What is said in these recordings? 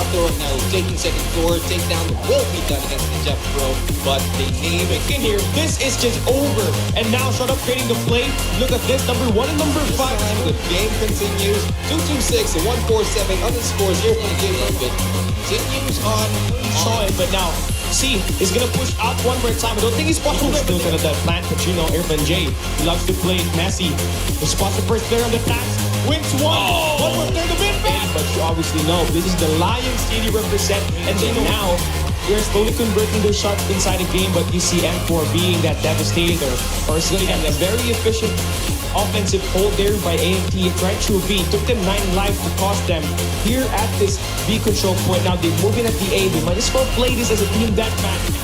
out there right now, taking second floor, takedown will be done against the Jeff Pro, but they name it. In here, this is just over. And now shut up creating the play. Look at this, number 1 and number 5. The game continues. 226 and 147 underscore 0 from the game of it. Continues on. Saw it, but now, see, he's gonna push out one more time. I don't think he's possible. Still gonna that plant, but you know, Irfan J. He loves to play it messy. He spots the first player on the tax. Wins one. One more player to win back. But you obviously know, this is the Lions City represent. And then now, we're slowly converting those shots inside the game, but you see M4 being that devastator. Or it's gonna get a very efficient offensive hold there by AMT. It tried to B. Took them 9 lives to cost them here at this B control point. Now they're moving at the A. They might as well play this as a team deathmatch.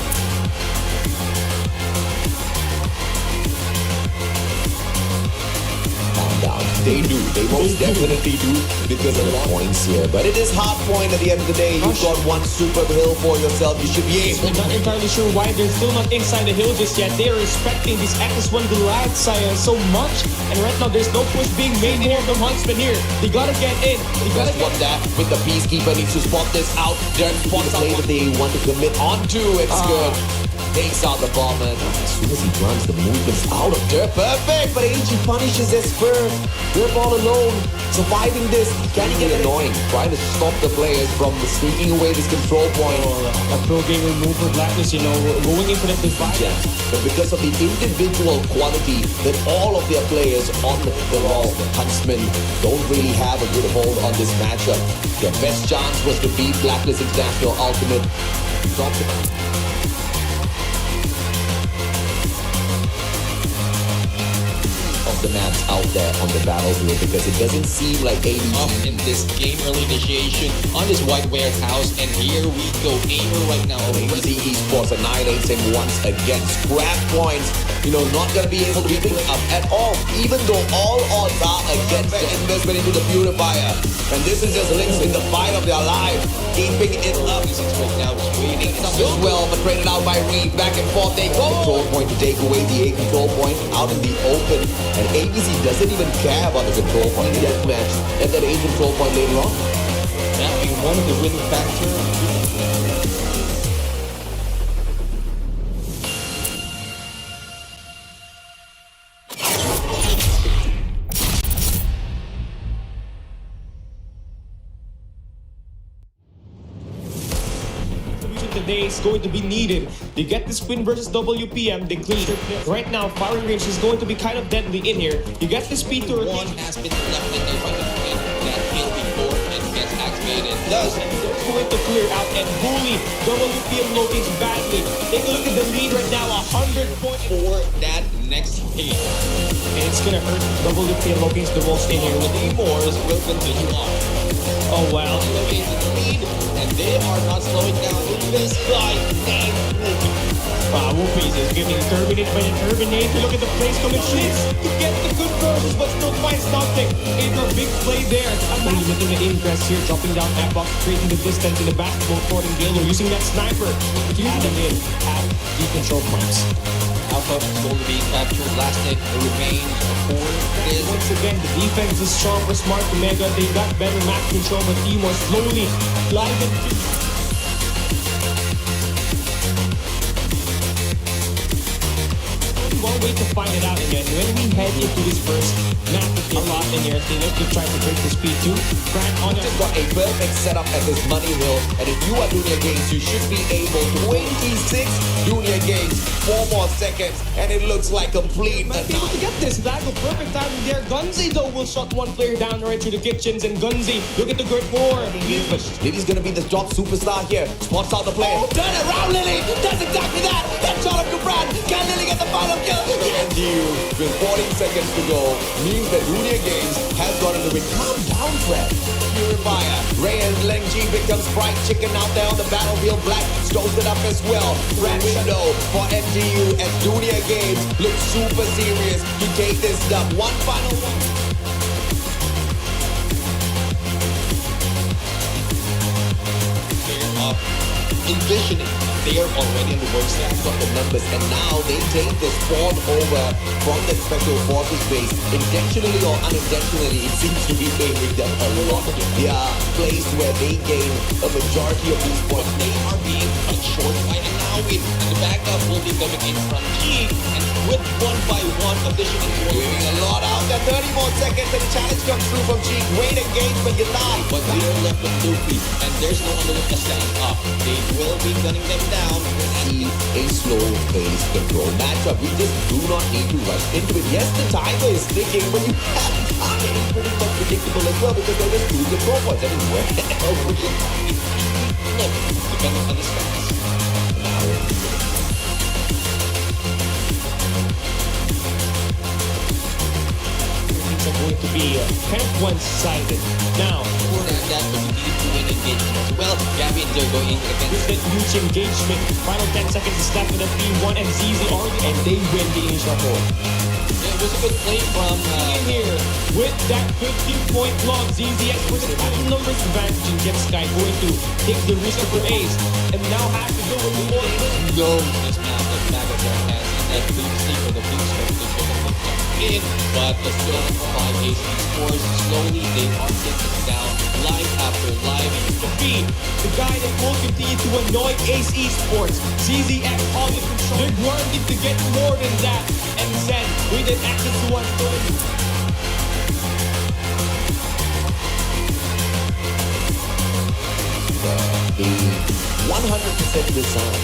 They do. They most definitely do because of the points here. But it is hard point at the end of the day. You've got one super hill for yourself. You should be able. I'm not entirely sure why they're still not inside the hill just yet. They are respecting this XS1 Goliath sire so much. And right now there's no push being made here from Huntsman here. They gotta get in. They gotta get that with the Peacekeeper needs to spot this out. Then spots the play that they want to commit onto. It's good. Takes out the bomber. As soon as he runs, the movement's out of there. Perfect! But AG punishes his first. They're all alone. Surviving this. Can he get annoying? Trying to stop the players from sneaking away this control point. A pro gamer move for Blackness, you know, going into the divide. Yeah. But because of the individual quality that all of their players on the wall, Huntsmen don't really have a good hold on this matchup. Their best chance was to beat Blacklist International Ultimate. Dropped it. The maps out there on the battlefield because it doesn't seem like ADC in this game early initiation on this white warehouse, and here we go. Aimer right now. ADC Esports annihilates him once again. Scrap points, you know, not gonna be able to pick up at all, even though all odds are against the investment into the purifier. And this is just Lynx in the fight of their life, keeping it up. Right now is waiting as well, but traded out by Reed. Back and forth they go. Control point to take away the A control point out in the open. And ABC doesn't even care about the control point deathmatch and that A control point later on. That being one of the winning factors. Today is going to be needed. They get this win versus WPM, they clean. Right now, firing range is going to be kind of deadly in here. You get this speed to one has been left in there by the win that hit before and gets activated. Does and they're going to clear out and bully WPM Loki's badly. Take a look at the lead right now, 100 points for that next hit. And it's gonna hurt WPM Loki's the most in here. The Moors will continue on. Oh well. Elevating the lead, and they are not slowing down with this guy named Whoopi. Whoopi is getting terminated by the Terminator. Look at the place coming shits to get the good versus, but still finds nothing. A big play there. I'm looking at ingress here, dropping down that box, creating the distance in the basketball court, and Galo using that sniper to add him in at the control points. Alpha is going to be captured. Last hit remains for this. Once again, the defense is strong for Smart Omega. They got better map control, but Timor slowly gliding. One way to find it out again, when we head into this first map, a lot in here, they look to try to break the speed too. Frank on just got a perfect setup at this money hill, and if you are Junior Games, you should be able to 26 Junior Games, 4 more seconds, and it looks like complete. Might be able to get this. That go perfect timing there. Gunzi though will shut one player down right through the kitchens, and Gunzi, look at the great four. Lily's gonna be the top superstar here. Spots out the player. Turn it around, Lily! That's exactly that! Headshot of Gibran! Can Lily get the final kill? And you, with 14 seconds to go, means that Junior Games has gotten a bit calm down, Fred. Purifier, Ray and Leng Ji becomes fried chicken out there on the battlefield. Black throws it up as well. Red window for MGU and Junior Games look super serious to take this dub. One final one. Envisioning they are already in the work stand. Got the numbers, and now they take the spawn over from the special forces base. Intentionally or unintentionally, it seems to be favoring them a lot. There are places where they gain a majority of these points. They are being cut short right now. And the backup will be coming in from G. And with 1-by-1 conditioning, Doing a lot out there. 30 more seconds and the challenge comes through from G. Great engagement, Gennady. but they are left with Luffy, and there's no one to stand up. They will be gunning them down. See a slow pace control matchup. We just do not need to rush into it. Yes, the timer is ticking, but you have time. It's pretty much predictable as well because they're just losing points everywhere. Look, depending on the stats. Things are going to be kind of one-sided. Now, For that, but you need to win engagement as well. Gabby and Joe going with against that huge engagement, final 10 seconds is left with a 3-1 and ZZ already, and they win the initial hold. It was a good play from In here, with that 15-point log, ZZX with a total numbers advantage and gets Sky going to take the risk for ace, and now has to go with the point. no this map that Magajar has in that blue stick or the blue scope to show them in, but the still 5 AC scores slowly. They are taking down live after live. To be the guy that will continue to annoy Ace Esports. ZZX all in control. They're wanting to get more than that. And Zen with an access to one story. The 100% design.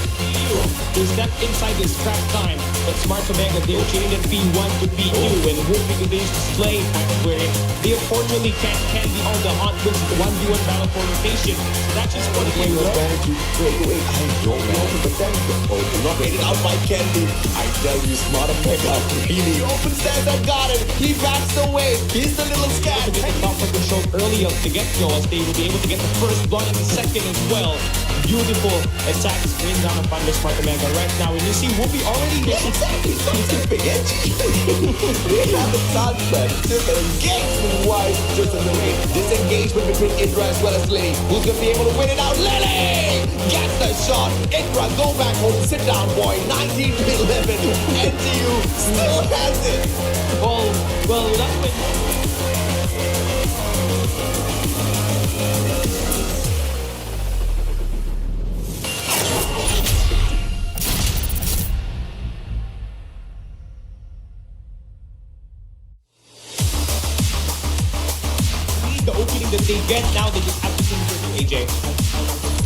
Is that inside this trap time? But Smart Omega, they're changing that P1 to P2 and hoping continues to slay where they unfortunately can't be on the hunt with the 1v1 battle for rotation. So that's just one way Your to advantage, wait, I don't know, but then not rated out by Candy. I tell you, Smart Omega really open stance and got it. He backs away. He's the little scat. to get the buffer control early to get go as they will be able to get the first blood in the second as well. Beautiful attack screen down upon the Smart Omega right now, and you see Whoopi already Exactly, something big edgy. They have the chance, man. Just an engagement-wise, just in the way. Disengagement between Indra as well as Lily. Who's gonna be able to win it out? Lily gets the shot. Indra, go back home, sit down, boy. 19 to 11. NTU still has it. well, that's been the opening that they get now. They just have to convert to AJ.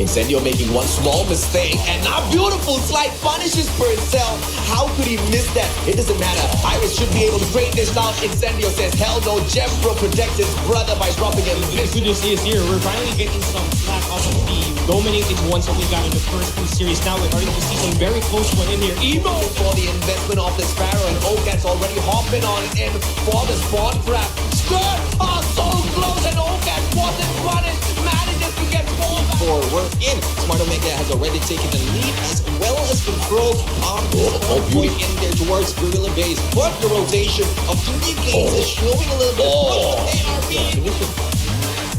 Incendio making one small mistake, and now beautiful slide punishes for itself. How could he miss that? It doesn't matter. Iris should be able to break this down. Incendio says, hell no. Jembro protects his brother by dropping it. The good news is here, we're finally getting some slack off of the dominating ones that we got in the first two series. Now we're starting to see some very close one in here. Emo! For the investment of the Sparrow, and Oakat's already hopping on it in for the spawn trap. Skirt are so close, and Oakat wasn't running. Manages to get spawned back. For work in, Smart Omega has already taken the lead as well as control on this point in there towards Gorilla Base. But the rotation of 3 games is showing a little bit of ARB.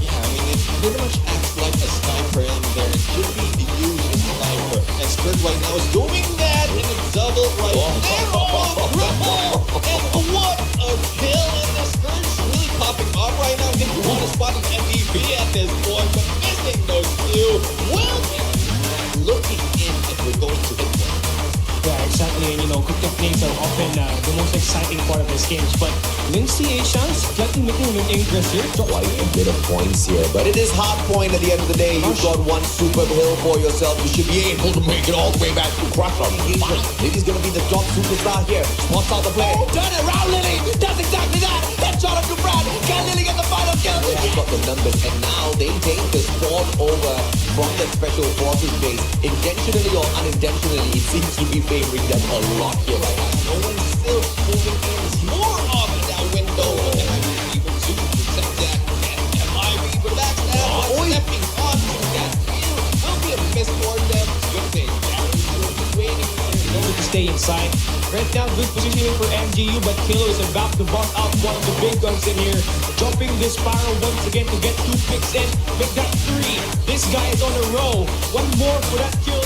Yeah, I mean, it pretty much acts like a sniper in there. It should be the usual sniper. And Skirt right now is doing that in a double right there. Oh, triple! And what a kill in this Skirt is really popping off right now. Getting one spot in MVP at this point, but missing those two. Well, looking in if we're going to hit one. Yeah, exactly. And quick techniques are often the most exciting part of these games. But Lindsay Asians slightly making an ingress here. Quite a bit of points here, but it is hard point at the end of the day. You've got one super hill for yourself. You should be able to make it all the way back to crush on Lily's gonna be the top superstar here. Spots out the play. Turn it around, Lily. That's exactly that. Headshot up to Brad. Can Lily get the final kill? They've got the numbers, and now they take the spawn over from the special forces base. Intentionally or unintentionally, it seems to be favoring them a lot here right now. No one's still moving in more off that window. And I will be able to protect that. And MIB with that stab, stepping on to that field will be a miss for them. Good thing. Will be waiting In order to stay inside. Right now, good positioning for MGU, but Kilo is about to bust out one of the big guns in here. Jumping this spiral once again to get 2 picks in. Make that 3. This guy is on a roll. One more for that kill.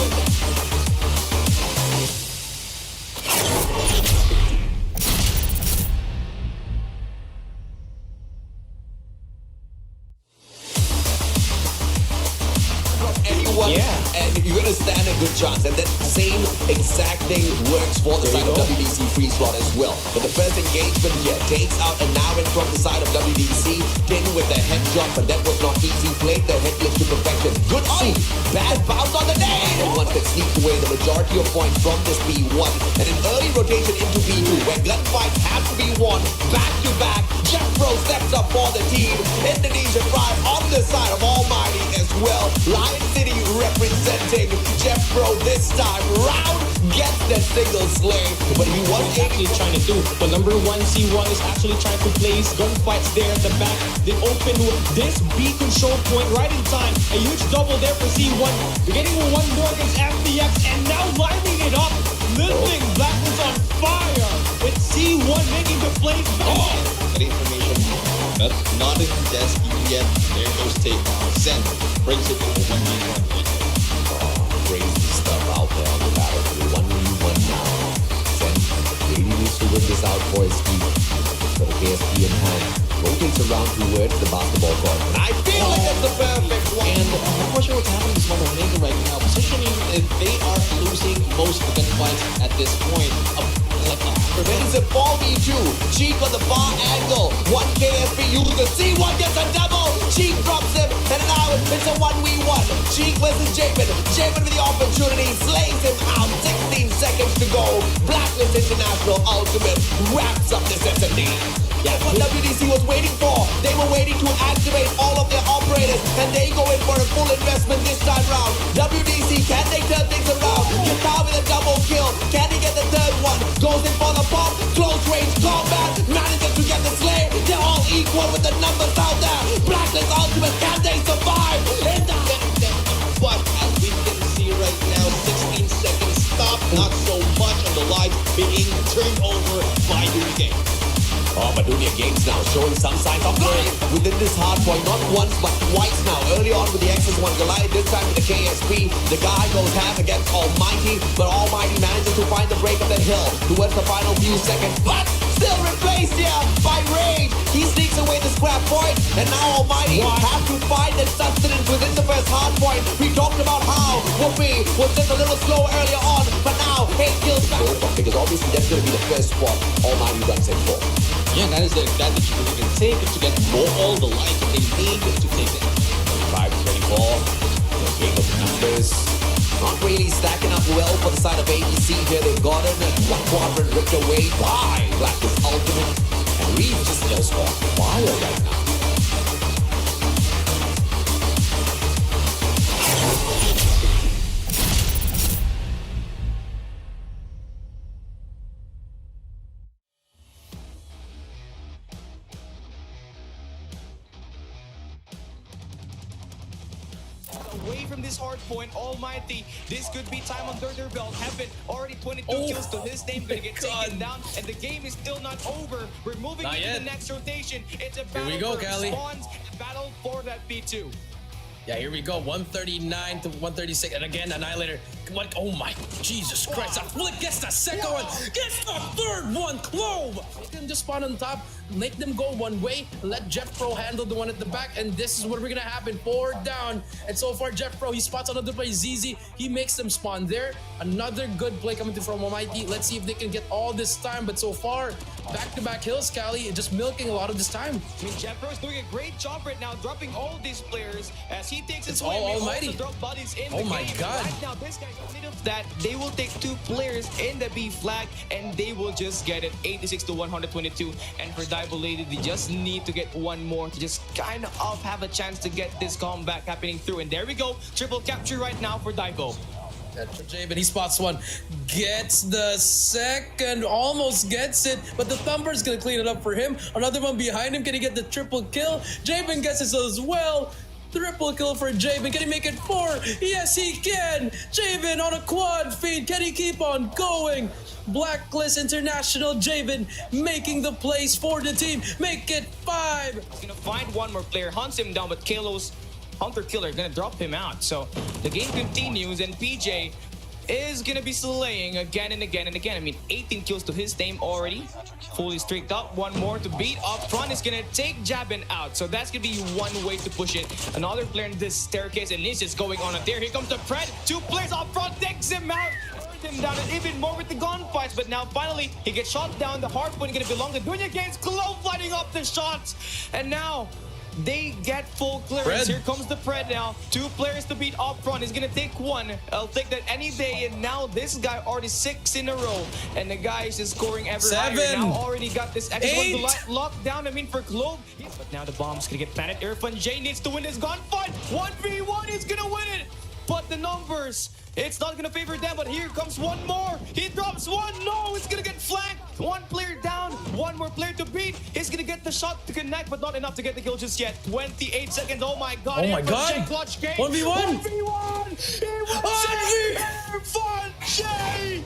anyone. Yeah. And you're gonna stand a good chance. And that same exact thing works for the There side you of go. WDC free slot as well. But the first engagement here takes out a Naren from the side of WDC. Tin with the head drop, but that was not easy. Played the head lift to perfection. Good see. Bad bounce on the nade. And once that sneaked away the majority of points from this B1. And an early rotation into B2 where gunfights have to be won back to back. Jeff Pro steps up for the team. Indonesia Pride on the side of Almighty as well. Lion City representing Jeff Pro this time round. Gets that single slay, but he was Actually trying to do. But number one, C1 is actually trying to place gunfights there at the back. They open this B control point right in time. A huge double there for C1. We're getting one more against FBX and now lining it up. Living Black was on fire with C1 making the play back. That information, that's not in the desk yet. There goes takedown. Send brings it to 1v1. crazy stuff out there on the battlefield. 1v1 now. Sen really needs to win this out for his team. But the KSP in hand rotates around towards the basketball court. And I feel like that's the perfect one. And I'm not sure what's happening to Smart Omega right now. Positioning, they are losing most of the gunfights at this point. It's a 4v2. Cheek on the far angle. 1 KSP uses C1 gets a double. Cheek drops him. And now it's a 1v1. Cheek versus Jamin. Jamin with the opportunity. Slays him out. 16 seconds to go. Blacklist International Ultimate wraps up this SMD. That's what WDC was waiting for. They were waiting to activate all of their operators. And they go in for a full investment this time round. WDC, can they turn things around? Guitar with a double kill. Can he get the third one? Goes in for the pop. Close range combat. Manages to get the slay. They're all equal with the numbers out there. Blacklist Ultimate, can they survive? But as we can see right now, 16 seconds stop. Not so much on the life being turned over by Hurricane. Oh, but Dunia Games now showing some signs of life within this hard point, not once but twice now. Early on with the XS1 Goliath, this time with the KSP. The guy goes half against Almighty, but Almighty manages to find the break of the hill towards the final few seconds. But still replaced here by Rage. He sneaks away the scrap point, and now Almighty have to find that sustenance within the first hard point. We talked about how Whoopi was just a little slow earlier on, but now 8 kills back. Because obviously that's going to be the first spot Almighty runs in for. Yeah, that is the advantage you can even take to get all the life that they need to take it. 5-24. The game of numbers. Not really stacking up well for the side of ABC here. They've gotten one quadrant ripped away by Blacklist Ultimate. And Reeves just goes on fire right now. Away from this hard point, Almighty. This could be time under their belt. Heaven already 22 kills to his name, gonna get taken down, and the game is still not over. We're moving Not into yet. the next rotation. It's a battle we go, for Callie. spawns, a battle for that B2. Yeah, here we go. 139 to 136. And again, Annihilator. What? Oh my Jesus Christ. Flick gets the second one. Gets the third one. Clove. They can just spawn on top. Make them go one way. Let Jeff Pro handle the one at the back. And this is what we're going to happen. 4 down. And so far, Jeff Pro, he spots another play. ZZ. He makes them spawn there. Another good play coming through from Almighty. Let's see if they can get all this time. But so far, back-to-back hills, Callie. Just milking a lot of this time. I mean, Jeff Pro is doing a great job right now, dropping all these players as he takes his It's way. all We Almighty. also drop bodies in Oh the my game. God. Right now, this guy got rid of that. They will take 2 players in the B flag, and they will just get it 86 to 122. And for Divo Lady, they just need to get one more to just kind of have a chance to get this comeback happening through. And there we go, triple capture right now for Divo. Javen, he spots one, gets the second, almost gets it, but the Thumper's gonna clean it up for him. Another one behind him, can he get the triple kill? Javen gets it as well. Triple kill for Javen, can he make it 4? Yes, he can! Javen on a quad feed, can he keep on going? Blacklist International, Javen making the plays for the team, make it 5! He's gonna find one more player, hunts him down, but Kalo's Hunter Killer gonna drop him out. So the game continues, and PJ is gonna be slaying again and again and again. I mean, 18 kills to his name already. Fully streaked up. One more to beat. Up front is gonna take Jabin out. So that's gonna be one way to push it. Another player in this staircase, and this is going on up there. Here comes the Pred. Two players up front, takes him out. Him down and even more with the gunfights, but now finally he gets shot down. The hard point gonna belong to Dunya Games. Clove lighting up the shots, and now they get full clearance. Pred. Here comes the Pred now. Two players to beat up front. He's gonna take one. I'll take that any day. And now this guy already 6 in a row, and the guy is just scoring ever higher. 7, Now already got this extra 8. one to lock down. I mean for Clove, but now the bomb's gonna get planted. Irfan J needs to win this gunfight. 1v1 is gonna win it, but the numbers. It's not gonna favor them, but here comes one more. He drops one. No, it's gonna get flanked. One player down, one more player to beat. He's gonna get the shot to connect, but not enough to get the kill just yet. 28 seconds. Oh my god. Oh my Irfan God. J clutch game. 1v1. 1v1. He wins it. Irfan J.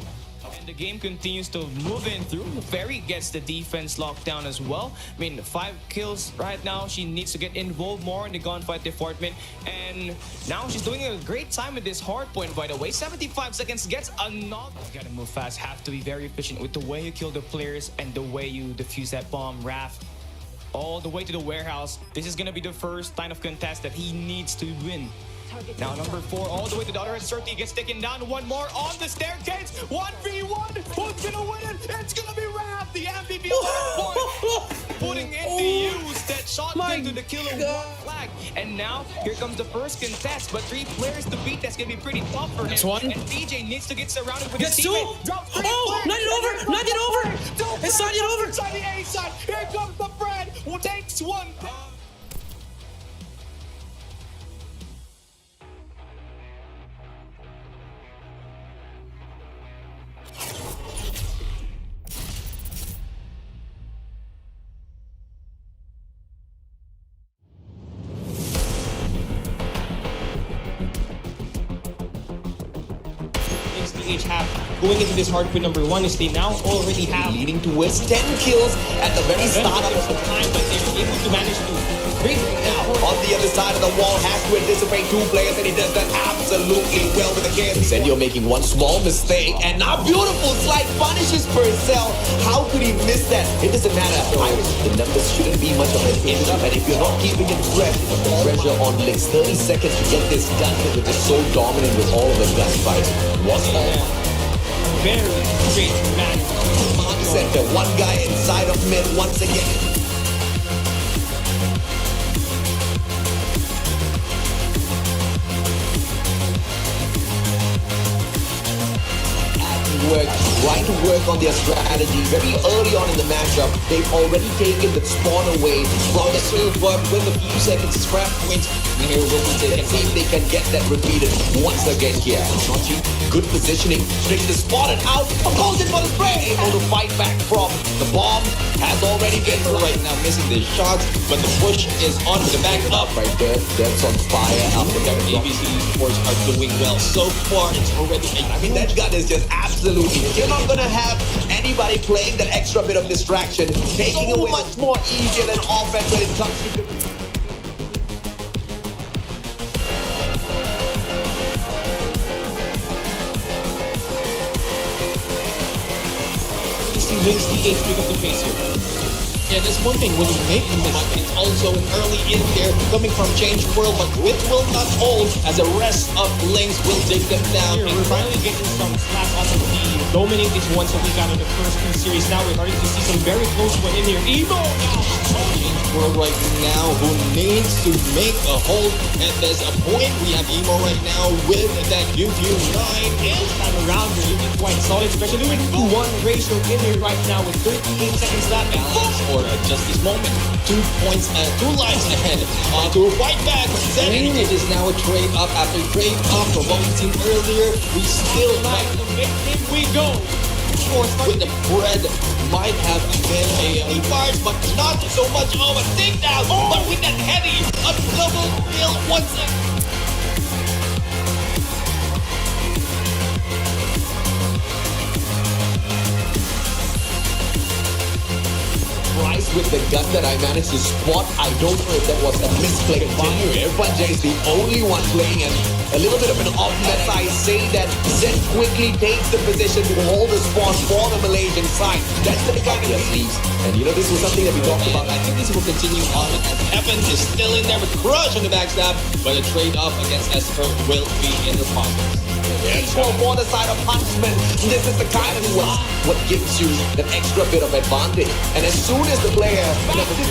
And the game continues to move in through. Ferry gets the defense locked down as well. I mean, 5 kills right now. She needs to get involved more in the gunfight department. And now she's doing a great time at this hard point, by the way. 75 seconds gets another. You gotta move fast. Have to be very efficient with the way you kill the players and the way you defuse that bomb. Raph, all the way to the warehouse. This is gonna be the first line of contest that he needs to win. Now number 4, all the way to the other end. Certainly gets taken down. One more on the staircase. 1v1. Who's gonna win it? It's gonna be Raph, the MVP of that point. Putting into use that shotgun to the killer flag. And now here comes the first contest. But 3 players to beat. That's gonna be pretty tough for him. That's one. And DJ needs to get surrounded with Gets his 2. teammate. Drops 3 Oh, players. not yet over. Not yet over. It's not yet over. Inside the A side. Here comes the Fred. Who takes one. XDH have going into this hard point number 1 is they now already have Leading towards 10 kills at the very start of the time, but they're able to manage to bring it now. down. On the other side of the wall, has to anticipate 2 players, and he does that absolutely well with the KFC. Said you're making one small mistake, and now beautiful slide punishes Purcell. How could he miss that? It doesn't matter. The numbers shouldn't be much of an issue, and if you're not keeping it fresh, the pressure on Lynx, 30 seconds to get this gun, which is so dominant with all of the gunfights, was all. Very great man. Center, one guy inside of mid once again. Trying to work on their strategy very early on in the matchup. They've already taken the spawn away from the field, but with a few seconds scrap points, here will be taken. See if they can get that repeated once again here. Nochi, good positioning, straight to spot it out. Goes in for the spray, able to fight back from the bomb. Has already been right now missing the shots, but the push is on the back up right there. That's on fire after that. ABC Sports are doing well so far. It's already. I mean, that gun is just absolutely. You're not gonna have anybody playing that extra bit of distraction, taking So away much more easier than offense when it comes to. Wins the 8th pick of the face here. Yeah, that's one thing when you make the mistake. It's also an early in there coming from Change World, but it will not hold as the rest of Lynx will take them down. Here, we're finally getting some slack off of the dominate this one that we got in the first 2 series. Now we're starting to see some very close one in here. Emo now. Change World right now who needs to make a hold at this point. We have Emo right now with that UQ9 and Time around here, looking quite solid, especially with 2-1 ratio in here right now with 38 seconds left. And balance or just this moment. 2 points, 2 lives ahead to fight back. Then it is now a trade up after trade up from what we've seen earlier. We still might here we go. with the bread might have been a bars, but not so much of a takedown. But with that heavy, a double kill once again. Price with the gun that I managed to spot. I don't know if that was a misclick fire. Irfan J is the only one playing, and A little bit of an offense, I say that Zen quickly takes the position to hold the spot for the Malaysian side. That's the kind of leaves. And you know, this was something that we talked about. I think this will continue on as Evan is still in there with Crush on the backstab, but a trade-off against Esper will be in the pocket. For the side of Huntsman, this is the kind of what gives you that extra bit of advantage. And as soon as the player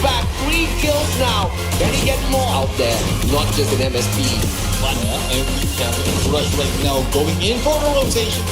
back 3 kills now, can he get more out there? Not just an MSP. But and we have Crush right now going in for a rotation.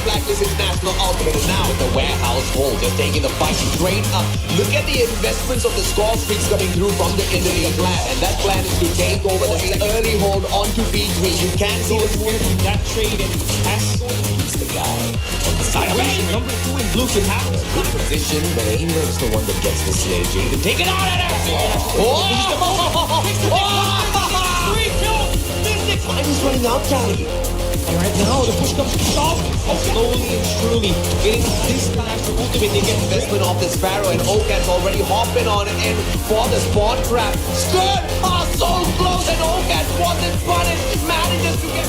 Blacklist International Ultimate is now with the warehouse hold, just taking the fight straight up. Look at the investments of the score streaks coming through from the Indian plan, and that plan is to take over the early hold onto B3. You can see the spirit in that trade, and has he's the guy on the side of number 2 in blue can have a good position, but Aimler's the one that gets the sledge. To take it out of there! Time is running out, Cali. And right now, the push comes to stop. Slowly and surely, getting this time to ultimate. They get investment off the Sparrow, and Okan's already hopping on it in for the spawn trap. Stern are so close, and Okan wasn't punished. Manages to get...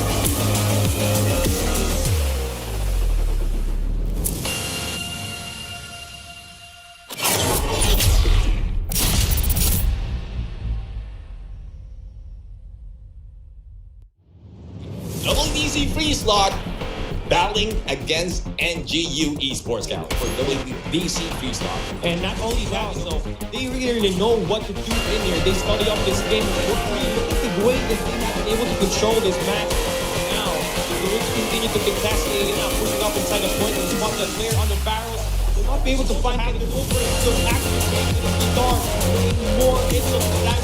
WDC Free Slot battling against NGU Esports Cal for WDC Free Slot. And not only that, so they really know what to do in here. They study up this game. Look at the way that they have been able to control this match. Now, they will continue to contest it and pushing up inside the point and spot the player on the barrels. They'll not be able to find it over it. So actually making the guitar more into that.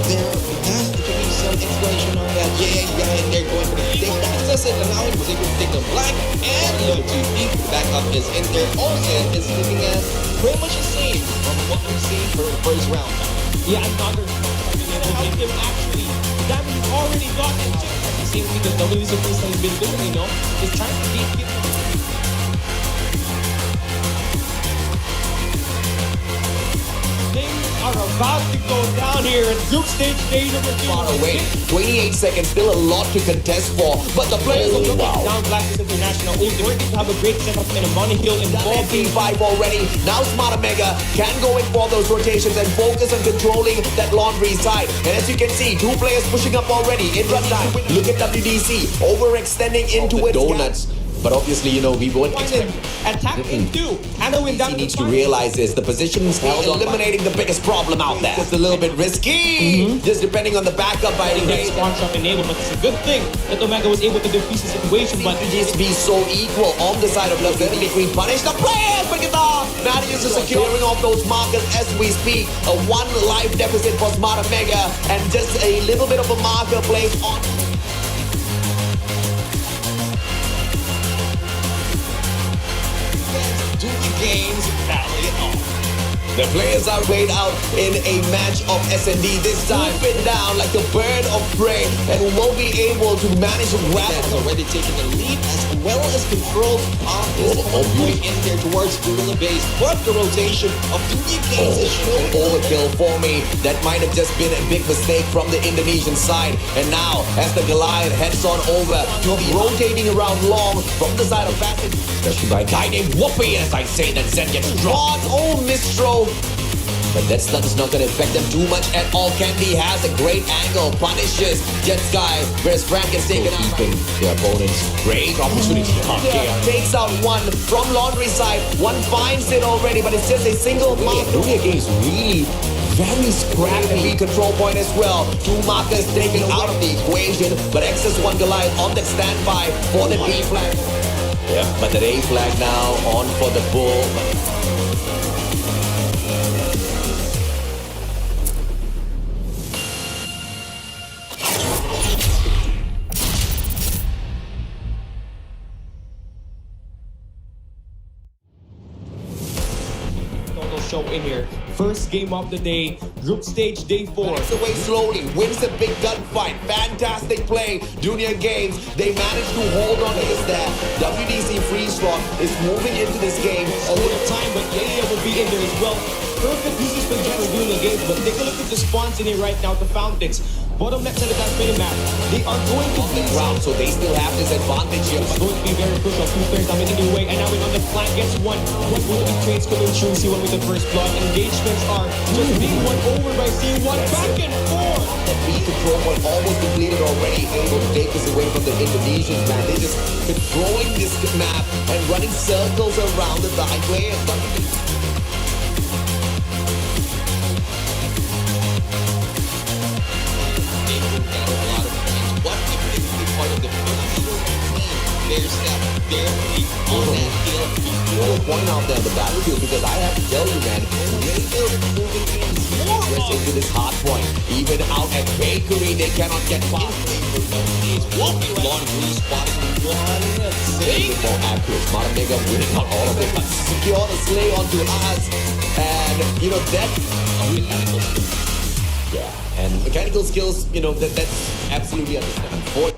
There has to be some explanation on that. Yeah, and they're going for the take access it, and now he was able to take the black and look to deep. The backup is in there. Also, is looking at pretty much the same from what we've seen for the first round. Yeah, another help him actually. The damage is already got, and just the same thing that WDC has been doing, you know, is trying to beat people. Are about to go down here at group stage number 2. Far away. 28 seconds, still a lot to contest for. But the players are looking down Blacklist International. They're going to have a great setup and a money hill involved. P5 already. Now Smarter Mega can go in for those rotations and focus on controlling that laundry side. And as you can see, 2 players pushing up already in run time. Look at WDC overextending into its donuts. But obviously, you know, we won't expect... Attack into. He needs to realize this. The position's eliminating the biggest problem out there. It's a little bit risky. Just depending on the backup by the way. Spawn trap enabled, but it's a good thing that Omega was able to defuse the situation. But just be so equal on the side of Love. We punish the players. Pick it up. Marius is securing off those markers as we speak. A 1 life deficit for Smarter Mega. And just a little bit of a marker placed on... Games battle it on. The players are weighed out in a match of S&D this time. Swooping down like a bird of prey and will be able to manage to grab it. Already taking the lead as well as control of this point in there towards Gorilla Base. But the rotation of 3 games is showing overkill for me. That might have just been a big mistake from the Indonesian side. And now, as the Goliath heads on over to be rotating around long from the side of Bassett, especially by a guy named Whoopi, as I say, that Zen gets drawn. Oh, Mistro. But that stun is not going to affect them too much at all. Candy has a great angle, punishes Jet Sky, whereas Frank is taken out. Keeping the opponents. Great opportunity. Takes out 1 from Laundry side. 1 finds it already, but it's just a single mark. Lunia is really very scrappy. Control point as well. 2 markers taken out of the equation, but XS1 Goliath on the standby for the B flag. Yeah, but the A flag now on for the bull. Show in here First game of the day, group stage day 4. Backs away slowly, wins the big gunfight. Fantastic play. Junior Games, they managed to hold on to this there. WDC Freeze Rock is moving into this game. A little time, but Leia will be in there as well. Perfect uses for Junior Games, but take a look at the spawns in here right now, the Fountains. Bottom left side of that map, they are going to be Ground, so they still have this advantage here. It's going to be very crucial. Two players are making their way, and now we're on the flank gets one. What will be trades coming through? See one with the first blood. Engagements are just being won over by C1. Back and forth. That B control point almost completed already, able to take this away from the Indonesians, man. They're just controlling this map and running circles around the side players. Point out there on the battlefield, because I have to tell you, man, Rainbow is moving in more into this hard point. Even out at Bakery, they cannot get past. Walking laundry spotting one. More accurate. Smart Mega winning out all of it. Secure the slay onto us. And, you know, that... Yeah, and mechanical skills, you know, that's absolutely understandable.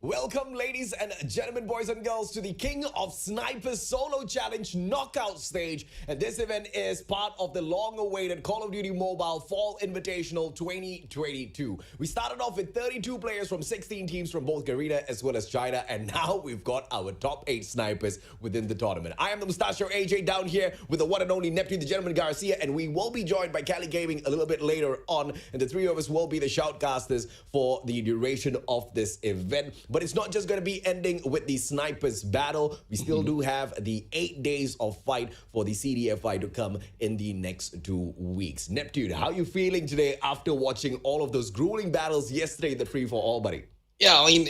Welcome, ladies and gentlemen, boys and girls, to the King of Snipers Solo Challenge Knockout Stage. And this event is part of the long-awaited Call of Duty Mobile Fall Invitational 2022. We started off with 32 players from 16 teams from both Garena as well as China. And now we've got our top 8 snipers within the tournament. I am the Mustachio AJ down here with the one and only Neptune, the Gentleman Garcia. And we will be joined by Cali Gaming a little bit later on. And the three of us will be the shoutcasters for the duration of this event. But it's not just going to be ending with the snipers battle. We still do have the 8 days of fight for the CDFI to come in the next 2 weeks. Neptune, how are you feeling today after watching all of those grueling battles yesterday in the free-for-all, buddy? Yeah, I mean,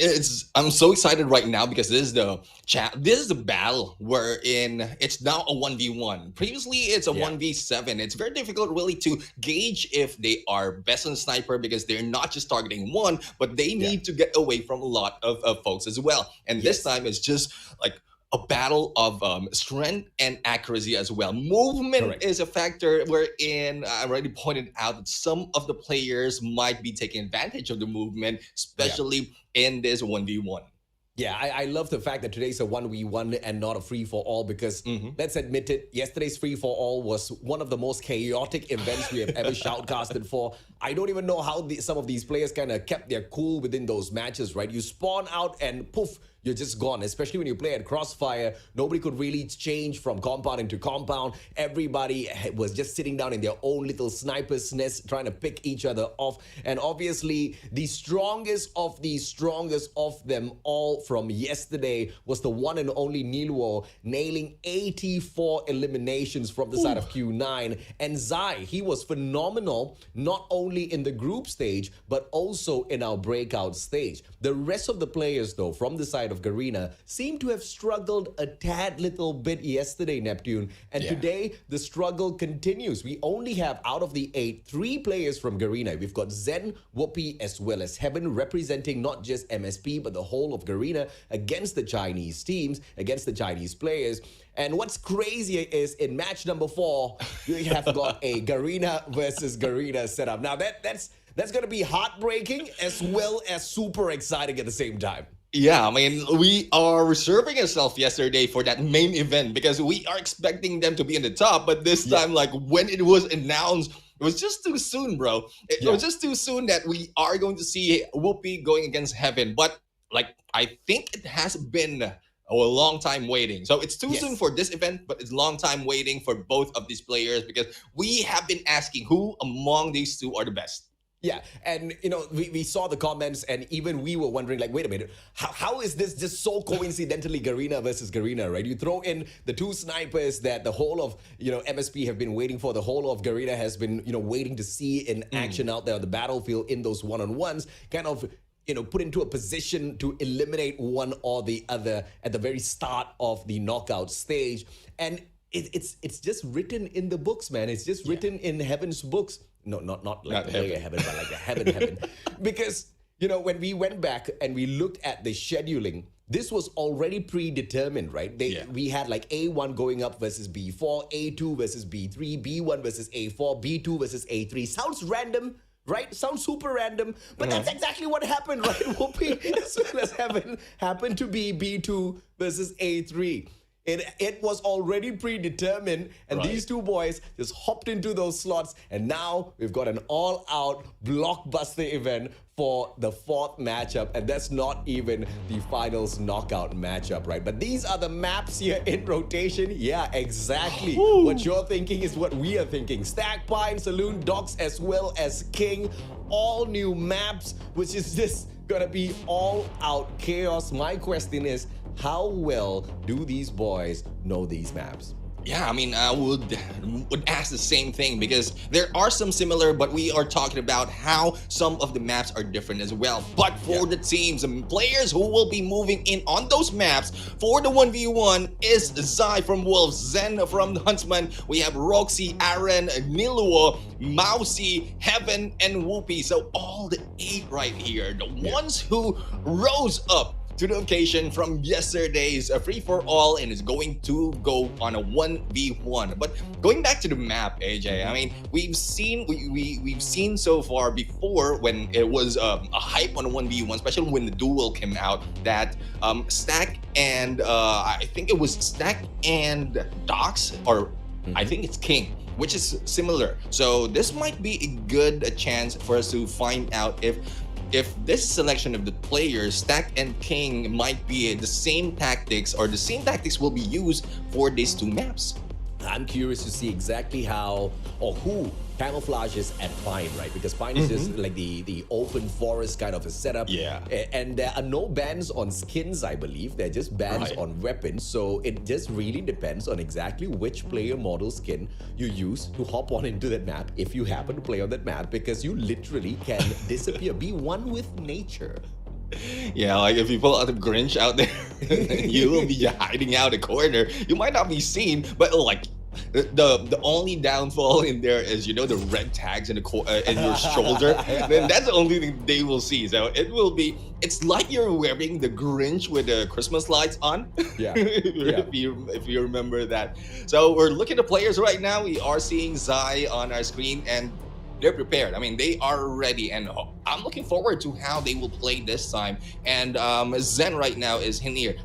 I'm so excited right now because this is the battle wherein it's now a 1v1. Previously, it's a 1v7. It's very difficult really to gauge if they are best on sniper because they're not just targeting one, but they need to get away from a lot of folks as well. And this time it's just like a battle of strength and accuracy as well. Movement is a factor wherein I already pointed out that some of the players might be taking advantage of the movement, especially in this 1v1. Yeah, I love the fact that today's a 1v1 and not a free-for-all because, let's admit it, yesterday's free-for-all was one of the most chaotic events we have ever shoutcasted for. I don't even know how some of these players kind of kept their cool within those matches, right? You spawn out and poof, you're just gone, especially when you play at Crossfire. Nobody could really change from compound into compound. Everybody was just sitting down in their own little sniper's nest trying to pick each other off. And obviously, the strongest of them all from yesterday was the one and only Niluo, nailing 84 eliminations from the side of Q9. And Zai, he was phenomenal, not only in the group stage, but also in our breakout stage. The rest of the players, though, from the side of Garena seem to have struggled a tad little bit yesterday, Neptune. And today, the struggle continues. We only have, out of the 8, 3 players from Garena. We've got Zen, Whoopi, as well as Heaven, representing not just MSP, but the whole of Garena against the Chinese teams, against the Chinese players. And what's crazier is in match number 4, we have got a Garena versus Garena setup. Now, that's going to be heartbreaking as well as super exciting at the same time. Yeah, I mean, we are reserving ourselves yesterday for that main event because we are expecting them to be in the top. But this Yeah. time, like when it was announced, it was just too soon, bro. It Yeah. was just too soon that we are going to see Whoopi going against Heaven. But like, I think it has been a long time waiting. So it's too soon Yes. for this event, but it's long time waiting for both of these players because we have been asking who among these two are the best. Yeah, and we saw the comments, and even we were wondering, like, wait a minute, how is this just so coincidentally Garena versus Garena, right? You throw in the two snipers that the whole of MSP have been waiting for, the whole of Garena has been waiting to see in action out there on the battlefield in those one-on-ones, kind of put into a position to eliminate one or the other at the very start of the knockout stage, and it's just written in the books, man. It's just written in Heaven's books. No, not like Not the player heaven, but like the heaven. Because, when we went back and we looked at the scheduling, this was already predetermined, right? We had like A1 going up versus B4, A2 versus B3, B1 versus A4, B2 versus A3. Sounds random, right? Sounds super random, but that's exactly what happened, right? Whoopi, as well as Heaven, happened to be B2 versus A3. It was already predetermined, and these two boys just hopped into those slots, and now we've got an all-out blockbuster event for the fourth matchup, and that's not even the finals knockout matchup, right? But these are the maps here in rotation. Yeah, exactly. What you're thinking is what we are thinking. Stack Pine, Saloon, Docks, as well as King. All new maps, which is just gonna be all-out chaos. My question is, how well do these boys know these maps? Yeah, I mean, I would ask the same thing because there are some similar, but we are talking about how some of the maps are different as well. But for the teams and players who will be moving in on those maps for the 1v1 is Zai from Wolves, Zen from the Huntsman, we have Roxy, Aaron, Niluo, Mousy, Heaven, and Whoopi. So all the 8 right here, the ones who rose up to the occasion from yesterday's free-for-all and is going to go on a 1v1. But going back to the map, AJ, I mean, we've seen so far before when it was a hype on a 1v1, especially when the duel came out, that Stack and I think it was Stack and Docs, or I think it's King, which is similar. So this might be a good chance for us to find out if this selection of the players, Stack and King, might be the same tactics, or the same tactics will be used for these two maps. I'm curious to see exactly how or who camouflages at Pine, right? Because Pine is just like the open forest kind of a setup. Yeah. And there are no bans on skins, I believe. They're just bans on weapons. So it just really depends on exactly which player model skin you use to hop on into that map if you happen to play on that map, because you literally can disappear, be one with nature. Yeah, like if you pull out the Grinch out there, you will be hiding out a corner. You might not be seen, but like the only downfall in there is the red tags in in your shoulder. Then that's the only thing they will see. So it's like you're wearing the Grinch with the Christmas lights on. Yeah. If you remember that. So we're looking at the players right now. We are seeing Zai on our screen, and they're prepared. I mean, they are ready, and I'm looking forward to how they will play this time. And Zen right now is in here.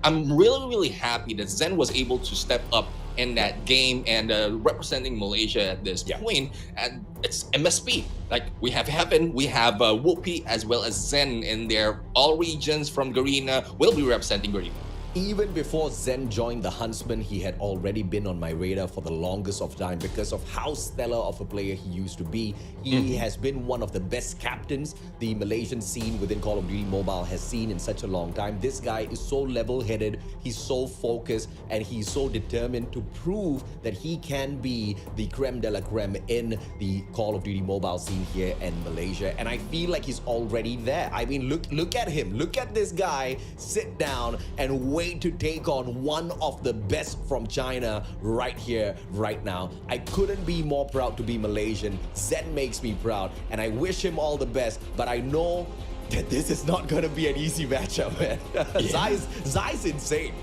I'm really, really happy that Zen was able to step up in that game and representing Malaysia at this point. And it's MSP. Like, we have Heaven, we have Whoopi, as well as Zen in there. All regions from Garena will be representing Garena. Even before Zen joined the Huntsman, he had already been on my radar for the longest of time because of how stellar of a player he used to be. He has been one of the best captains the Malaysian scene within Call of Duty Mobile has seen in such a long time. This guy is so level-headed, he's so focused, and he's so determined to prove that he can be the creme de la creme in the Call of Duty Mobile scene here in Malaysia. And I feel like he's already there. I mean, look at him. Look at this guy sit down and wait to take on one of the best from China right here, right now. I couldn't be more proud to be Malaysian. Zen makes me proud, and I wish him all the best, but I know that this is not going to be an easy matchup, man. Zai's insane.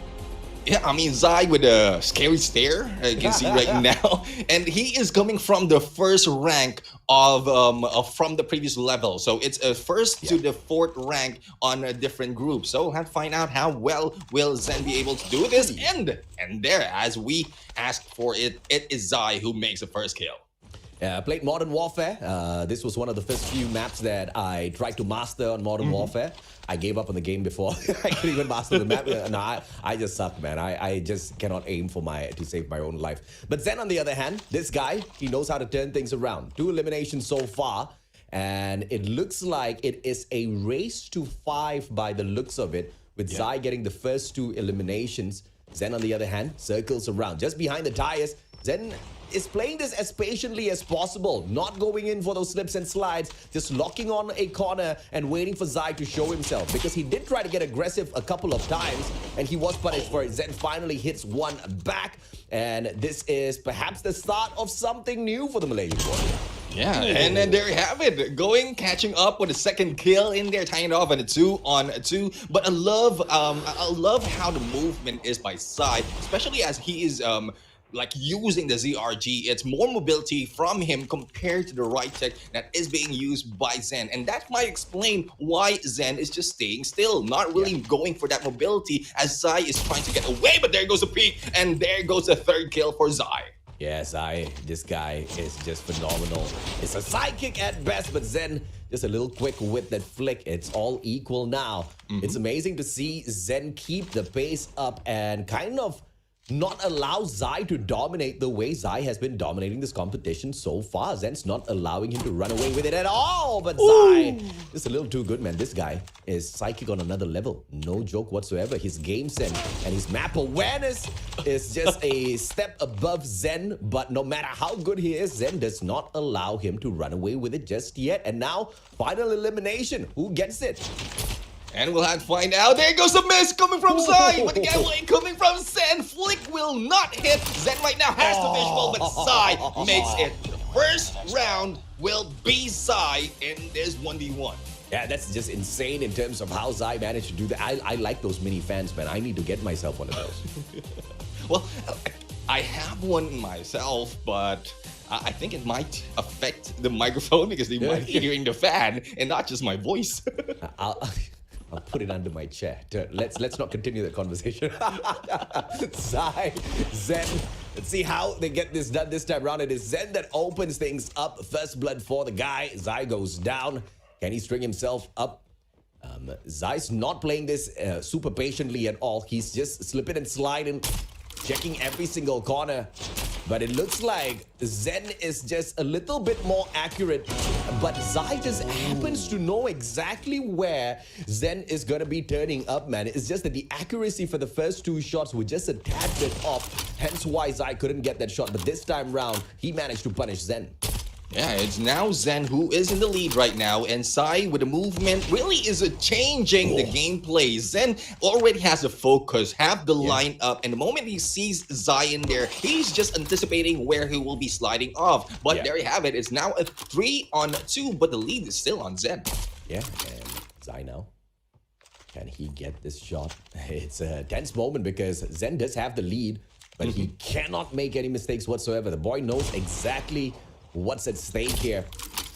Yeah, I mean, Zai with a scary stare, you can see right now. And he is coming from the first rank of from the previous level. So it's a first to the fourth rank on a different group. So we'll have to find out how well will Zen be able to do this. And there, as we asked for it, it is Zai who makes the first kill. Played Modern Warfare. This was one of the first few maps that I tried to master on Modern Warfare. I gave up on the game before I could even master the map. No, I just suck, man. I just cannot aim for to save my own life. But Zen, on the other hand, this guy, he knows how to turn things around. 2 eliminations so far, and it looks like it is a race to 5 by the looks of it, with Zai getting the first 2 eliminations. Zen, on the other hand, circles around. Just behind the tires, Zen is playing this as patiently as possible, not going in for those slips and slides, just locking on a corner and waiting for Zai to show himself, because he did try to get aggressive a couple of times and he was punished for it. Zen finally hits one back, and this is perhaps the start of something new for the Malaysian Warrior. Yeah, and then there you have it. Catching up with a second kill in there, tying it off at a 2-on-2. But I love how the movement is by Zai, especially as he is like using the ZRG. It's more mobility from him compared to the right tech that is being used by Zen, and that might explain why Zen is just staying still, not really going for that mobility as Zai is trying to get away. But there goes the peak, and there goes the third kill for Zai. Yeah, Zai, this guy is just phenomenal. It's a sidekick at best, but Zen, just a little quick with that flick. It's all equal now. It's amazing to see Zen keep the pace up and kind of not allow Zai to dominate the way Zai has been dominating this competition so far. Zen's not allowing him to run away with it at all. But Zai, just a little too good, man. This guy is psychic on another level. No joke whatsoever. His game sense and his map awareness is just a step above Zen. But no matter how good he is, Zen does not allow him to run away with it just yet. And now, final elimination. Who gets it? And we'll have to find out. There goes the miss coming from Zai. But again, coming from Zen. Flick will not hit. Zen right now has the visual, but Zai makes it. The first round will be Zai in this 1v1. Yeah, that's just insane in terms of how Zai managed to do that. I like those mini fans, man. I need to get myself one of those. Well, I have one myself, but I think it might affect the microphone because they might be hearing the fan and not just my voice. I'll put it under my chair. Let's not continue the conversation. Zai, Zen. Let's see how they get this done this time around. It is Zen that opens things up. First blood for the guy. Zai goes down. Can he string himself up? Zai's not playing this super patiently at all. He's just slipping and sliding, checking every single corner. But it looks like Zen is just a little bit more accurate. But Zai just happens to know exactly where Zen is going to be turning up, man. It's just that the accuracy for the first 2 shots were just a tad bit off. Hence why Zai couldn't get that shot. But this time round, he managed to punish Zen. Yeah, it's now Zen who is in the lead right now, and Zai with the movement really is changing the gameplay. Zen already has a focus, have the line up, and the moment he sees Zai in there, he's just anticipating where he will be sliding off. But there you have it. It's now a 3-on-2, but the lead is still on Zen. Yeah, and Zai now. Can he get this shot? It's a tense moment because Zen does have the lead, but he cannot make any mistakes whatsoever. The boy knows exactly what's at stake here.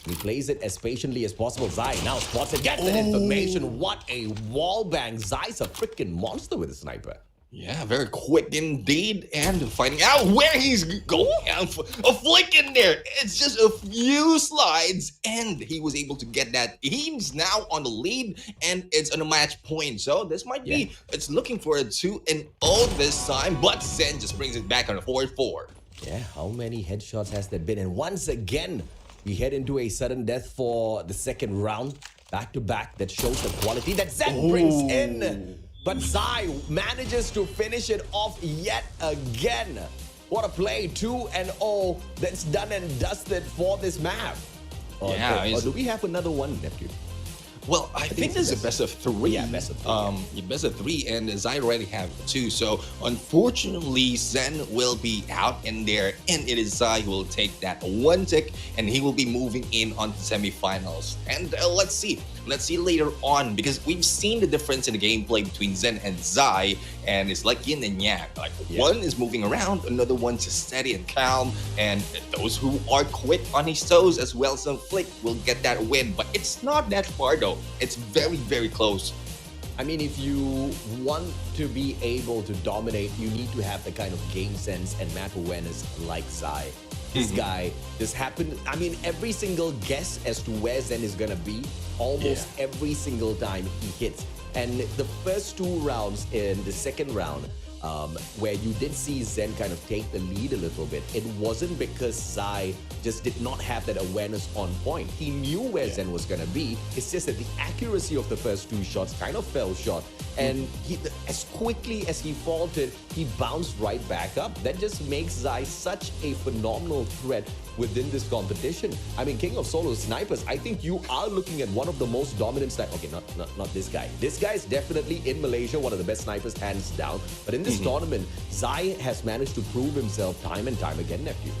He plays it as patiently as possible. Zai now spots it, gets that information. What a wall bang. Zai's a freaking monster with a sniper. Yeah, very quick indeed, and finding out where he's going. A flick in there. It's just a few slides, and he was able to get that. He's now on the lead, and it's on a match point. So this might be, it's looking for a 2-0 this time, but Zen just brings it back on a 4-4. Yeah, how many headshots has there been? And once again, we head into a sudden death for the second round. Back to back, that shows the quality that Zen brings in. But Zai manages to finish it off yet again. What a play, 2-0. That's done and dusted for this map. Or do we have another one, Neptune? Well, I think this is a best of three. Yeah, best of three, Yeah, best of three, and Zai already have two. So unfortunately, Zen will be out in there, and it is Zai who will take that one tick, and he will be moving in on the semifinals. And let's see later on, because we've seen the difference in the gameplay between Zen and Zai, and it's like yin and yang. Like one is moving around, another one's just steady and calm, and those who are quick on his toes as well as on flick will get that win. But it's not that far though. It's very, very close. I mean, if you want to be able to dominate, you need to have the kind of game sense and map awareness like Zai. This guy just happened. I mean, every single guess as to where Zen is gonna be, almost every single time he hits. And the first two rounds in the second round, where you did see Zen kind of take the lead a little bit, it wasn't because Zai just did not have that awareness on point. He knew where Zen was going to be. It's just that the accuracy of the first two shots kind of fell short. And as quickly as he faltered, he bounced right back up. That just makes Zai such a phenomenal threat within this competition. I mean, King of Solo Snipers, I think you are looking at one of the most dominant snipers. Okay, not this guy. This guy is definitely in Malaysia one of the best snipers, hands down. But in this tournament, Zai has managed to prove himself time and time again, nephew.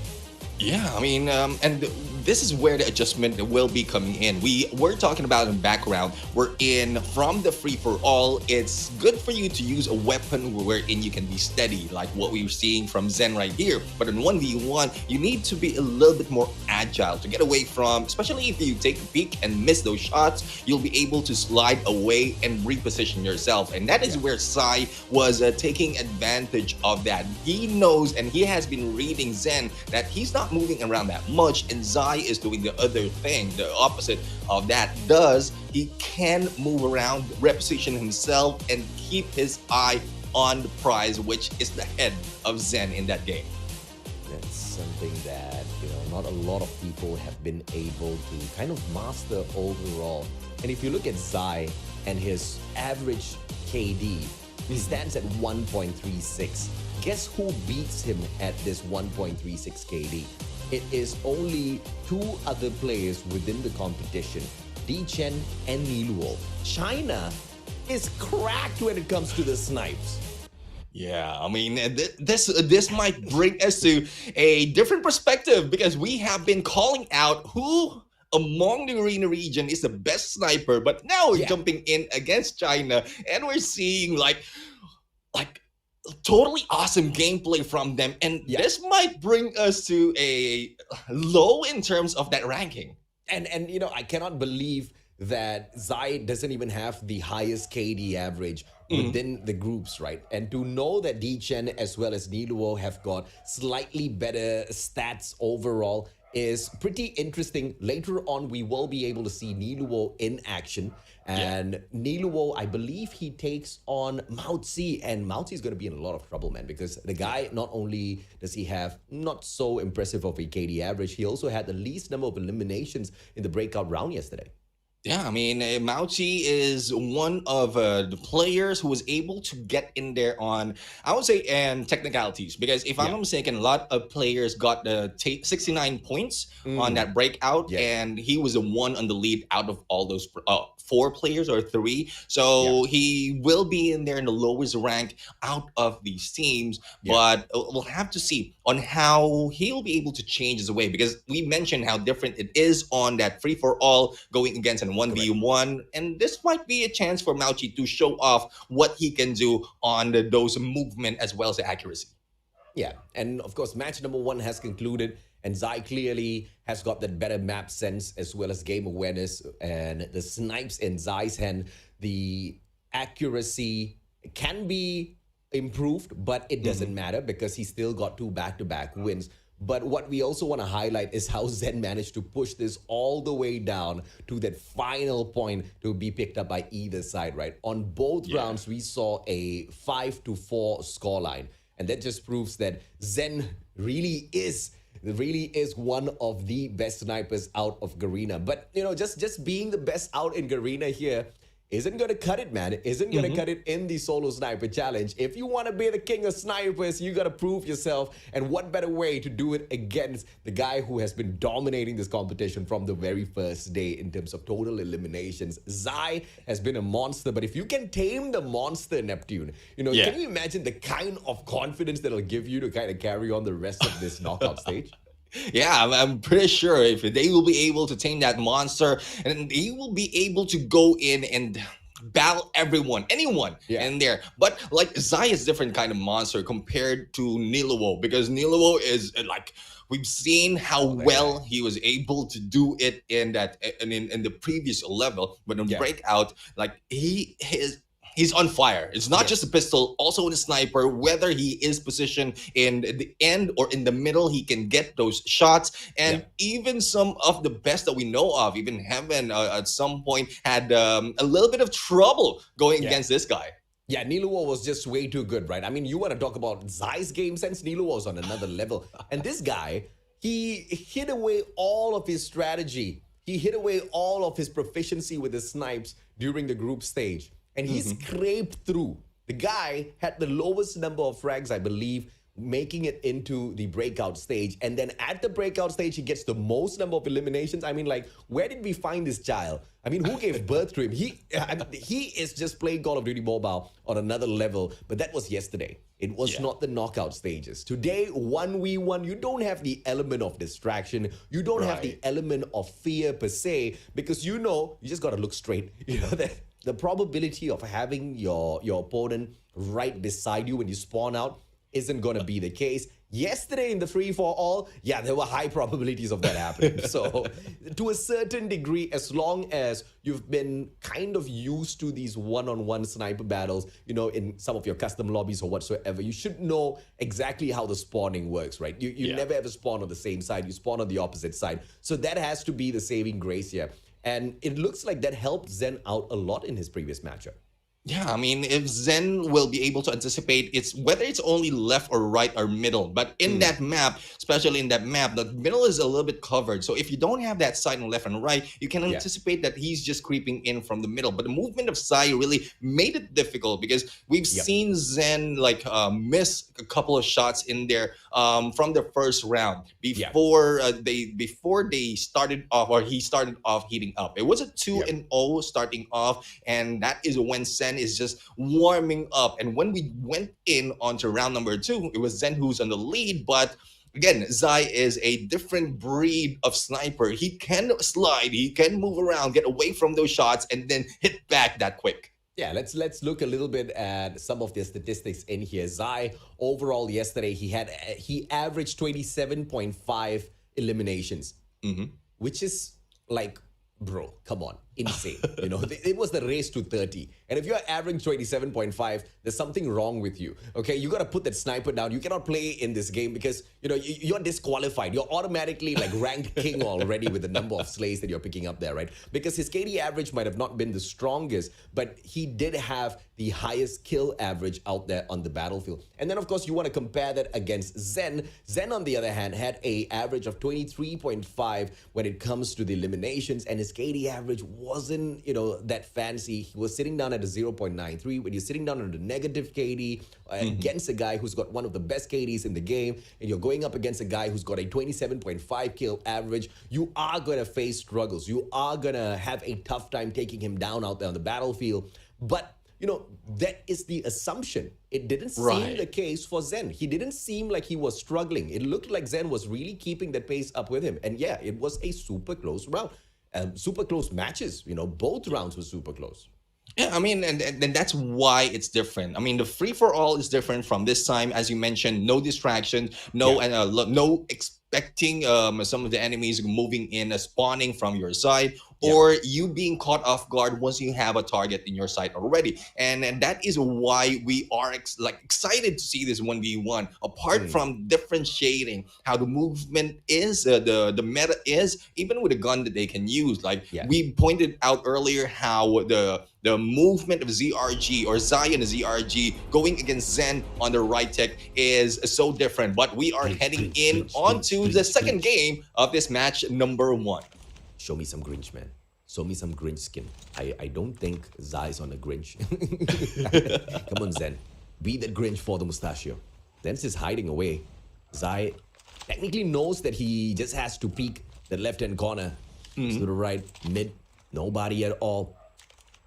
Yeah, I mean, and this is where the adjustment will be coming in. We were talking about in background, we're in from the free-for-all, it's good for you to use a weapon wherein you can be steady, like what we were seeing from Zen right here. But in 1v1, you need to be a little bit more agile to get away from, especially if you take a peek and miss those shots, you'll be able to slide away and reposition yourself. And that is where Sai was taking advantage of that. He knows and he has been reading Zen that he's not moving around that much, and Zai is doing the other thing, the opposite of that. Thus, he can move around, reposition himself, and keep his eye on the prize, which is the head of Zen in that game. That's something that, not a lot of people have been able to kind of master overall. And if you look at Zai and his average KD, he stands at 1.36. Guess who beats him at this 1.36 KD? It is only two other players within the competition, D Chen and Niluo. China is cracked when it comes to the snipes. Yeah, I mean, this might bring us to a different perspective, because we have been calling out who among the arena region is the best sniper, but now we're jumping in against China, and we're seeing like totally awesome gameplay from them, and this might bring us to a low in terms of that ranking. And I cannot believe that Zai doesn't even have the highest KD average within the groups, right? And to know that D Chen as well as Niluo have got slightly better stats overall is pretty interesting. Later on, we will be able to see Niluo in action. And Niluo, I believe he takes on Mao-Tzi, and Mao-Tzi is going to be in a lot of trouble, man, because the guy, not only does he have not so impressive of a KD average, he also had the least number of eliminations in the breakout round yesterday. Yeah, I mean, Mao-Chi is one of the players who was able to get in there on, I would say, and technicalities. Because if I'm not mistaken, a lot of players got the 69 points on that breakout, and he was the one on the lead out of all those 4 players or 3. So he will be in there in the lowest rank out of these teams. But we'll have to see on how he'll be able to change his way, because we mentioned how different it is on that free-for-all going against an 1v1, and this might be a chance for Mao-Chi to show off what he can do on those movement as well as the accuracy. Yeah, and of course, match number 1 has concluded, and Zai clearly has got that better map sense as well as game awareness, and the snipes in Zai's hand, the accuracy can be improved, but it doesn't matter because he still got 2 back-to-back wins. But what we also want to highlight is how Zen managed to push this all the way down to that final point to be picked up by either side, right? On both rounds, we saw a 5-4 scoreline. And that just proves that Zen really is one of the best snipers out of Garena. But, just being the best out in Garena here isn't going to cut it, man. Isn't going to cut it in the solo sniper challenge. If you want to be the king of snipers, you got to prove yourself. And what better way to do it against the guy who has been dominating this competition from the very first day in terms of total eliminations. Zai has been a monster, but if you can tame the monster, Neptune, can you imagine the kind of confidence that'll give you to kind of carry on the rest of this knockout stage? Yeah, I'm pretty sure if they will be able to tame that monster, and they will be able to go in and battle anyone in there. But like Zai is different kind of monster compared to Niluo, because Niluo is like, we've seen how well he was able to do it in the previous level, but in Breakout, like he's on fire. It's not just a pistol, also in a sniper. Whether he is positioned in the end or in the middle, he can get those shots. And even some of the best that we know of, even Heaven at some point had a little bit of trouble going against this guy. Yeah, Niluo was just way too good, right? I mean, you want to talk about Zai's game sense? Niluo was on another level. And this guy, he hid away all of his strategy. He hid away all of his proficiency with his snipes during the group stage. And he scraped through. The guy had the lowest number of frags, I believe, making it into the breakout stage. And then at the breakout stage, he gets the most number of eliminations. I mean, like, where did we find this child? I mean, who gave birth to him? He is just playing Call of Duty Mobile on another level. But that was yesterday. It was not the knockout stages. Today, 1v1, you don't have the element of distraction. You don't have the element of fear per se, because you just got to look straight. The probability of having your opponent right beside you when you spawn out isn't going to be the case. Yesterday in the free-for-all, there were high probabilities of that happening. So to a certain degree, as long as you've been kind of used to these one-on-one sniper battles, in some of your custom lobbies or whatsoever, you should know exactly how the spawning works, right? You never ever spawn on the same side. You spawn on the opposite side. So that has to be the saving grace here. And it looks like that helped Zen out a lot in his previous matchup. Yeah, I mean, if Zen will be able to anticipate whether it's only left or right or middle, but in that map, especially in that map, the middle is a little bit covered. So if you don't have that side on left and right, you can anticipate that he's just creeping in from the middle. But the movement of Zai really made it difficult, because we've seen Zen miss a couple of shots in there from the first round before they started off, or he started off heating up. It was a 2-0 starting off, and that is when Zen is just warming up. And when we went in onto round number 2, it was Zen who's on the lead. But again, Zai is a different breed of sniper. He can slide, he can move around, get away from those shots, and then hit back that quick. Yeah, let's look a little bit at some of the statistics in here. Zai, overall yesterday, he averaged 27.5 eliminations, which is like, bro, come on, insane. It was the race to 30. And if you're averaging 27.5, there's something wrong with you. Okay, you got to put that sniper down. You cannot play in this game because, you're disqualified. You're automatically like ranked king already with the number of slays that you're picking up there, right? Because his KD average might have not been the strongest, but he did have the highest kill average out there on the battlefield. And then, of course, you want to compare that against Zen. Zen, on the other hand, had a average of 23.5 when it comes to the eliminations, and his KD average wasn't, that fancy. He was sitting down at a 0.93. When you're sitting down on a negative KD against a guy who's got one of the best KDs in the game, and you're going up against a guy who's got a 27.5 kill average, you are going to face struggles. You are going to have a tough time taking him down out there on the battlefield. But that is the assumption. It didn't seem the case for Zen. He didn't seem like he was struggling. It looked like Zen was really keeping that pace up with him. And it was a super close round. Super close matches. Both rounds were super close. Yeah, I mean, and that's why it's different. I mean, the free-for-all is different from this time. As you mentioned, no distractions, no expecting some of the enemies moving in, spawning from your side, or you being caught off guard once you have a target in your sight already. And that is why we are excited to see this 1v1. Apart from differentiating how the movement is, the meta is, even with a gun that they can use. We pointed out earlier how the movement of ZRG or Zion ZRG going against Zen on the right tech is so different. But we are heading in onto the second game of this match number 1. Show me some Grinch, man. show me some Grinch skin. I don't think Zai's on a Grinch. Come on, Zen. Be the Grinch for the mustachio. Zen's just hiding away. Zai technically knows that he just has to peek the left-hand corner. To the right, mid, nobody at all.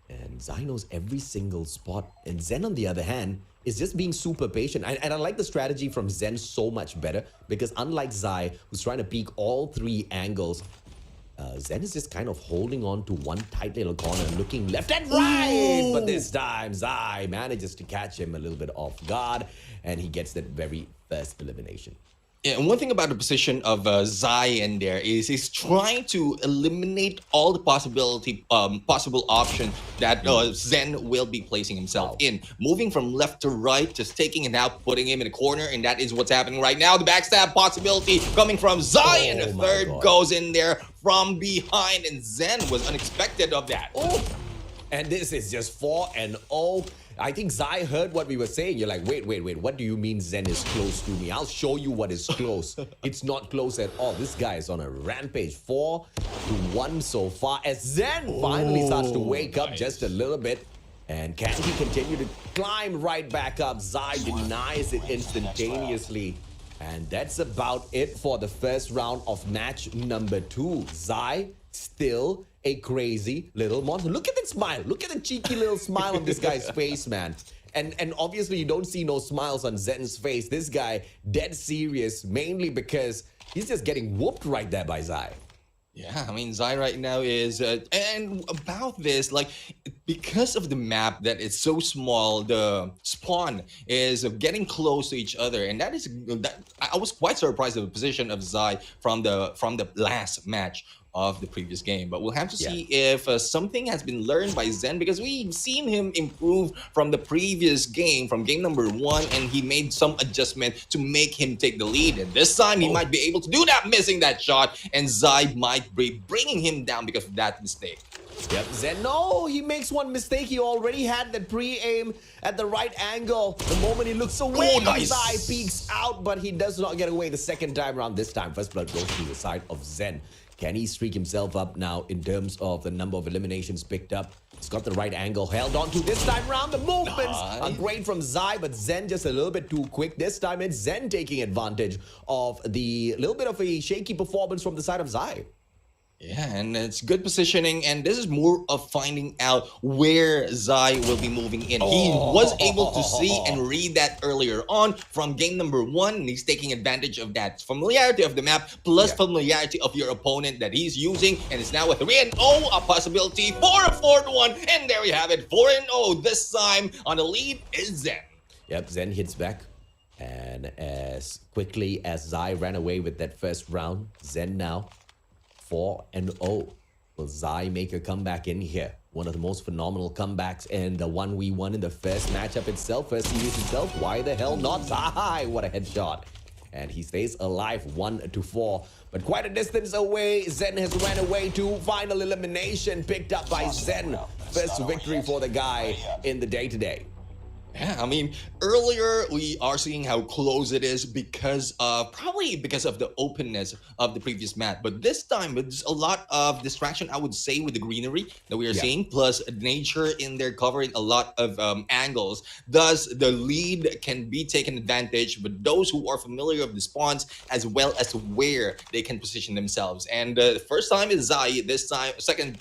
And Zai knows every single spot. And Zen, on the other hand, is just being super patient. And I like the strategy from Zen so much better because unlike Zai, who's trying to peek all three angles, Zen is just kind of holding on to one tight little corner, looking left and right. But this time, Zai manages to catch him a little bit off guard, and he gets that very first elimination. Yeah, and one thing about the position of Zai in there is he's trying to eliminate all the possible options that Zen will be placing himself in. Moving from left to right, just taking it out, putting him in a corner, and that is what's happening right now. The backstab possibility coming from Zai, and the third goes in there from behind, and Zen was unexpected of that. And this is just 4-0. I think Zai heard what we were saying. You're like, wait, what do you mean Zen is close to me? I'll show you what is close. It's not close at all. This guy is on a rampage. 4-1 so far as Zen finally starts to wake up just a little bit. And can he continue to climb right back up? Zai denies it instantaneously. And that's about it for the first round of match number 2. Zai still a crazy little monster. Look at that smile. Look at the cheeky little smile on this guy's face, man. And obviously you don't see no smiles on Zen's face. This guy dead serious, mainly because he's just getting whooped right there by Zai. Yeah, I mean, Zai right now is, and about this, like, because of the map that it's so small, the spawn is getting close to each other, and that I was quite surprised at the position of Zai from the last match of the previous game. But we'll have to see if something has been learned by Zen, because we've seen him improve from the previous game, from game number 1, and he made some adjustment to make him take the lead. And this time he might be able to do that, missing that shot, and Zai might be bringing him down because of that mistake. Yep, Zen, no, he makes one mistake. He already had that pre-aim at the right angle. The moment he looks away, Zai peeks out, but he does not get away the second time around. This time, first blood goes to the side of Zen. Can he streak himself up now in terms of the number of eliminations picked up? He's got the right angle held on to this time round. The movements are great from Zai, but Zen just a little bit too quick. This time it's Zen taking advantage of the little bit of a shaky performance from the side of Zai. Yeah, and it's good positioning, and this is more of finding out where Zai will be moving in. He was able to see and read that earlier on from game number 1, and he's taking advantage of that familiarity of the map, plus familiarity of your opponent that he's using, and it's now a 3-0, a possibility for a 4-1, and there you have it, 4-0. This time on the lead is Zen. Yep, Zen hits back, and as quickly as Zai ran away with that first round, Zen now 4-0. Will Zai make a comeback in here? One of the most phenomenal comebacks, and the one we won in the first matchup itself, first series itself. Why the hell not? Zai, what a headshot. And he stays alive 1-4. But quite a distance away, Zen has ran away to final elimination, picked up by Zen. First victory for the guy in the day-to-day. Yeah, I mean, earlier we are seeing how close it is probably because of the openness of the previous map. But this time, there's a lot of distraction, I would say, with the greenery that we are seeing, plus nature in there covering a lot of angles. Thus, the lead can be taken advantage with those who are familiar with the spawns, as well as where they can position themselves. And the first time is Zai. This time, second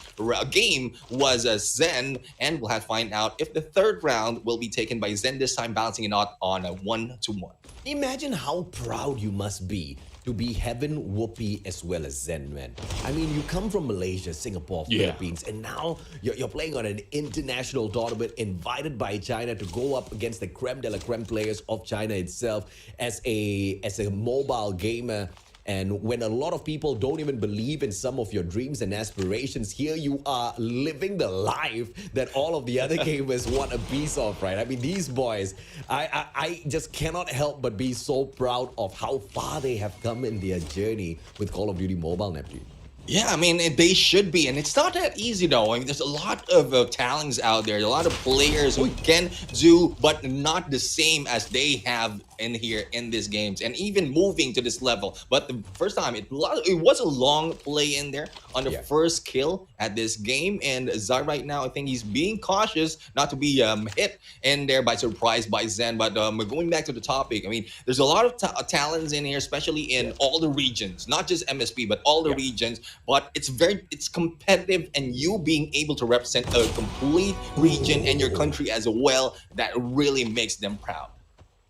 game was Zen, and we'll have to find out if the third round will be taken by Zen, this time balancing it out on a 1-1. Imagine how proud you must be to be Heaven, Whoopi, as well as Zen, man. I mean, you come from Malaysia, Singapore, Philippines, and now you're playing on an international tournament invited by China to go up against the creme de la creme players of China itself as a mobile gamer. And when a lot of people don't even believe in some of your dreams and aspirations, here you are living the life that all of the other gamers want a piece of, right? I mean, these boys, I just cannot help but be so proud of how far they have come in their journey with Call of Duty Mobile, Neptune. Yeah, I mean, they should be, and it's not that easy though. I mean, there's a lot of talents out there, a lot of players who can do, but not the same as they have in here in these games and even moving to this level. But the first time, it was a long play in there on the first kill at this game. And Zai right now, I think he's being cautious not to be hit in there by surprise by Zen. But going back to the topic, I mean, there's a lot of talents in here, especially in all the regions, not just MSP, but all the regions. But it's competitive, and you being able to represent a complete region and your country as well, that really makes them proud.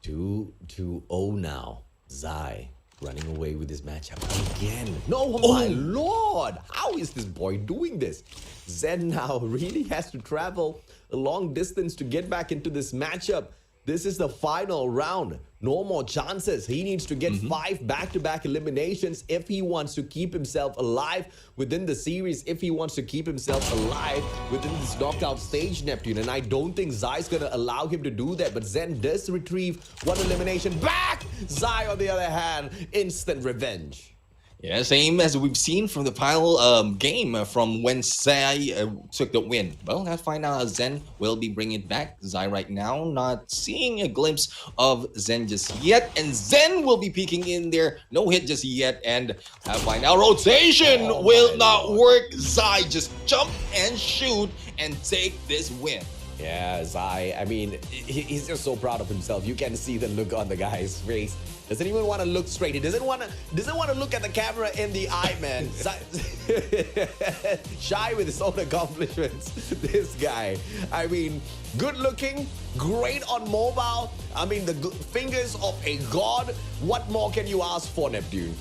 2-0 now. Zai running away with this matchup again. No, my lord! How is this boy doing this? Zen now really has to travel a long distance to get back into this matchup. This is the final round. No more chances. He needs to get 5 back-to-back eliminations if he wants to keep himself alive within the series, if he wants to keep himself alive within this knockout stage, Neptune. And I don't think Zai's going to allow him to do that. But Zen does retrieve 1 elimination back. Zai, on the other hand, instant revenge. Yeah, same as we've seen from the final game from when Zai took the win. Well, let's find out how Zen will be bringing it back. Zai right now not seeing a glimpse of Zen just yet. And Zen will be peeking in there. No hit just yet. And find out rotation will not work. Zai just jump and shoot and take this win. Yeah, Zai, I mean, he's just so proud of himself. You can see the look on the guy's face. Doesn't even want to look straight. He doesn't want to look at the camera in the eye, man. Shy with his own accomplishments, this guy. I mean, good looking, great on mobile. I mean, the fingers of a god. What more can you ask for, Neptune?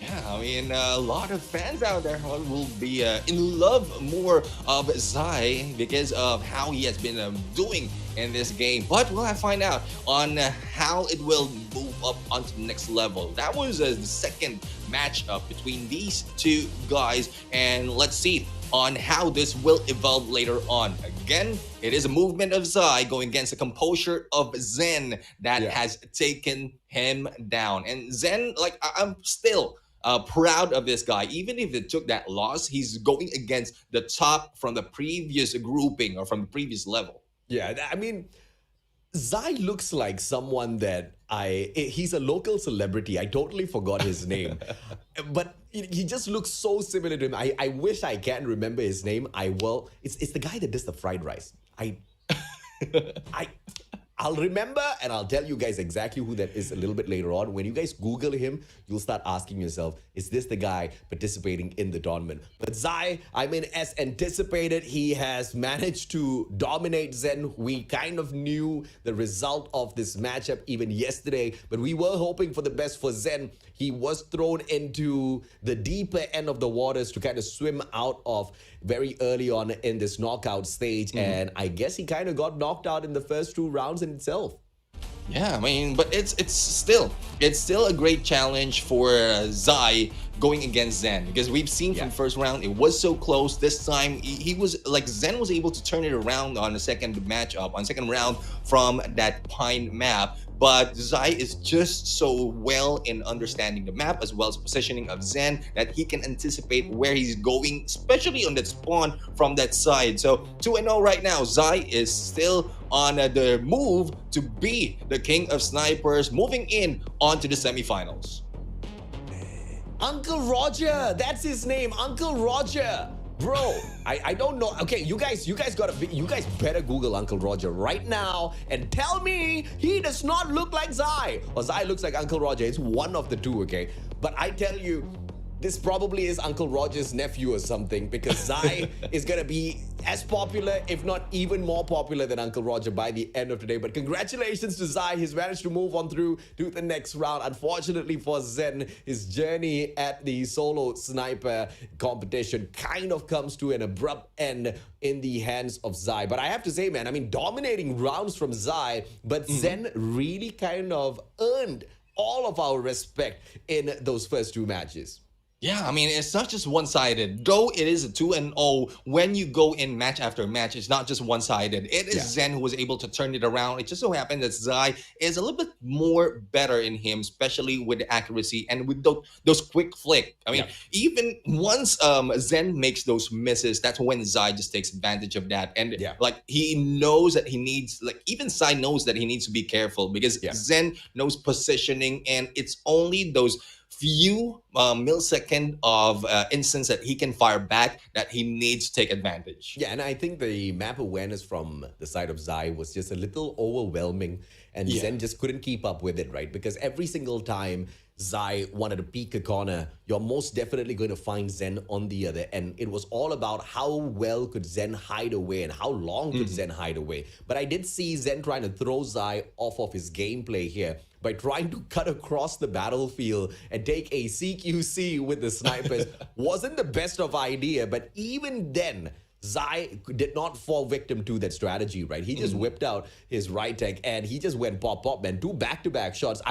Yeah, I mean, a lot of fans out there will be in love more of Zai because of how he has been doing in this game. But we'll have to find out on how it will move up onto the next level. That was the second matchup between these two guys, and let's see on how this will evolve later on. Again, it is a movement of Zai going against the composure of Zen that has taken him down. And Zen, like, I'm still proud of this guy. Even if it took that loss, he's going against the top from the previous grouping or from the previous level. Yeah, I mean, Zai looks like someone that he's a local celebrity. I totally forgot his name. But he just looks so similar to him. I wish I can remember his name. I will. It's the guy that does the fried rice. I'll remember and I'll tell you guys exactly who that is a little bit later on. When you guys Google him, you'll start asking yourself, is this the guy participating in the tournament? But Zai, I mean, as anticipated, he has managed to dominate Zen. We kind of knew the result of this matchup even yesterday, but we were hoping for the best for Zen. He was thrown into the deeper end of the waters to kind of swim out of very early on in this knockout stage. And I guess he kind of got knocked out in the first 2 rounds in itself. Yeah, I mean, but it's still a great challenge for Zai going against Zen, because we've seen from the first round it was so close. This time he was like, Zen was able to turn it around on the second matchup, on second round from that Pine map. But Zai is just so well in understanding the map as well as positioning of Zen that he can anticipate where he's going, especially on that spawn from that side. So 2-0 right now. Zai is still on the move to be the king of snipers, moving in onto the semifinals. Uncle Roger, that's his name, Uncle Roger. Bro, I don't know. Okay, you guys better Google Uncle Roger right now and tell me he does not look like Zai. Or Zai looks like Uncle Roger. It's one of the two, okay? But I tell you, this probably is Uncle Roger's nephew or something, because Zai is gonna be as popular, if not even more popular than Uncle Roger by the end of today. But congratulations to Zai. He's managed to move on through to the next round. Unfortunately for Zen, his journey at the solo sniper competition kind of comes to an abrupt end in the hands of Zai. But I have to say, man, I mean, dominating rounds from Zai, but Zen really kind of earned all of our respect in those first 2 matches. Yeah, I mean, it's not just one-sided. Though it is a 2-0, when you go in match after match, it's not just one-sided. It is Yeah. Zen who was able to turn it around. It just so happened that Zai is a little bit more better in him, especially with the accuracy and with those quick flick. I mean, Yeah. even once Zen makes those misses, that's when Zai just takes advantage of that. And Yeah. like he knows that he needs, like even Zai knows that he needs to be careful because Yeah. Zen knows positioning, and it's only those few millisecond of instance that he can fire back that he needs to take advantage. Yeah, and I think the map awareness from the side of Zai was just a little overwhelming, and Yeah. Zen just couldn't keep up with it, right? Because every single time Zai wanted to peek a corner, you're most definitely going to find Zen on the other end. It was all about how well could Zen hide away and how long could Zen hide away. But I did see Zen trying to throw Zai off of his gameplay here by trying to cut across the battlefield and take a CQC with the snipers. Wasn't the best of idea, but even then, Zai did not fall victim to that strategy, right? He just whipped out his right tech and he just went pop, pop, man. 2 back-to-back shots.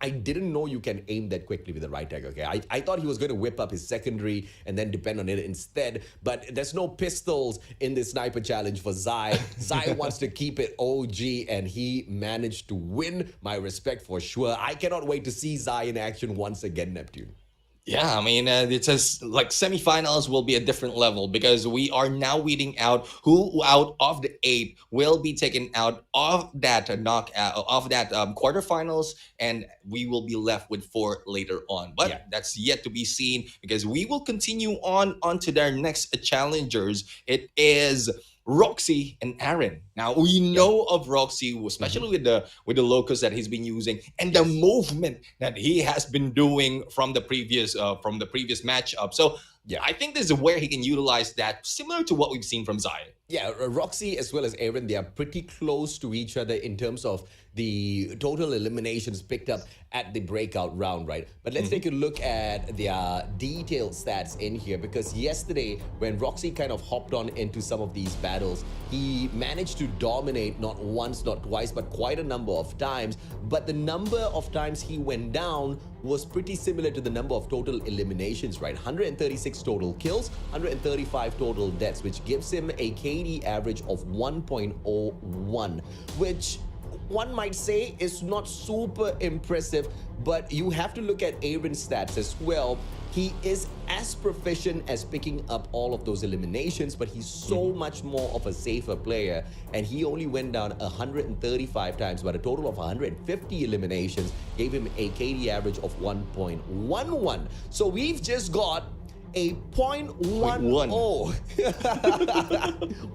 I didn't know you can aim that quickly with the right tag, okay? I thought he was going to whip up his secondary and then depend on it instead, but there's no pistols in this sniper challenge for Zai. Zai wants to keep it OG, and he managed to win. My respect for sure. I cannot wait to see Zai in action once again, Neptune. Yeah, I mean, it's just like semifinals will be a different level because we are now weeding out who out of the 8 will be taken out of that knockout of that quarterfinals, and we will be left with 4 later on. But Yeah. that's yet to be seen because we will continue on to their next challengers. It is Roxy and Aaron. Now we know of Roxy, especially with the locus that he's been using and the movement that he has been doing from the previous matchup. So Yeah. I think this is where he can utilize that, similar to what we've seen from Zai. Yeah, Roxy as well as Aaron, they are pretty close to each other in terms of the total eliminations picked up at the breakout round, right? But let's take a look at their detailed stats in here, because yesterday when Roxy kind of hopped on into some of these battles, he managed to dominate not once, not twice, but quite a number of times. But the number of times he went down was pretty similar to the number of total eliminations, right? 136 total kills, 135 total deaths, which gives him a KD average of 1.01, which one might say is not super impressive, but you have to look at Aaron's stats as well. He is as proficient as picking up all of those eliminations, but he's so much more of a safer player, and he only went down 135 times, but a total of 150 eliminations gave him a KD average of 1.11. So we've just got a 0.10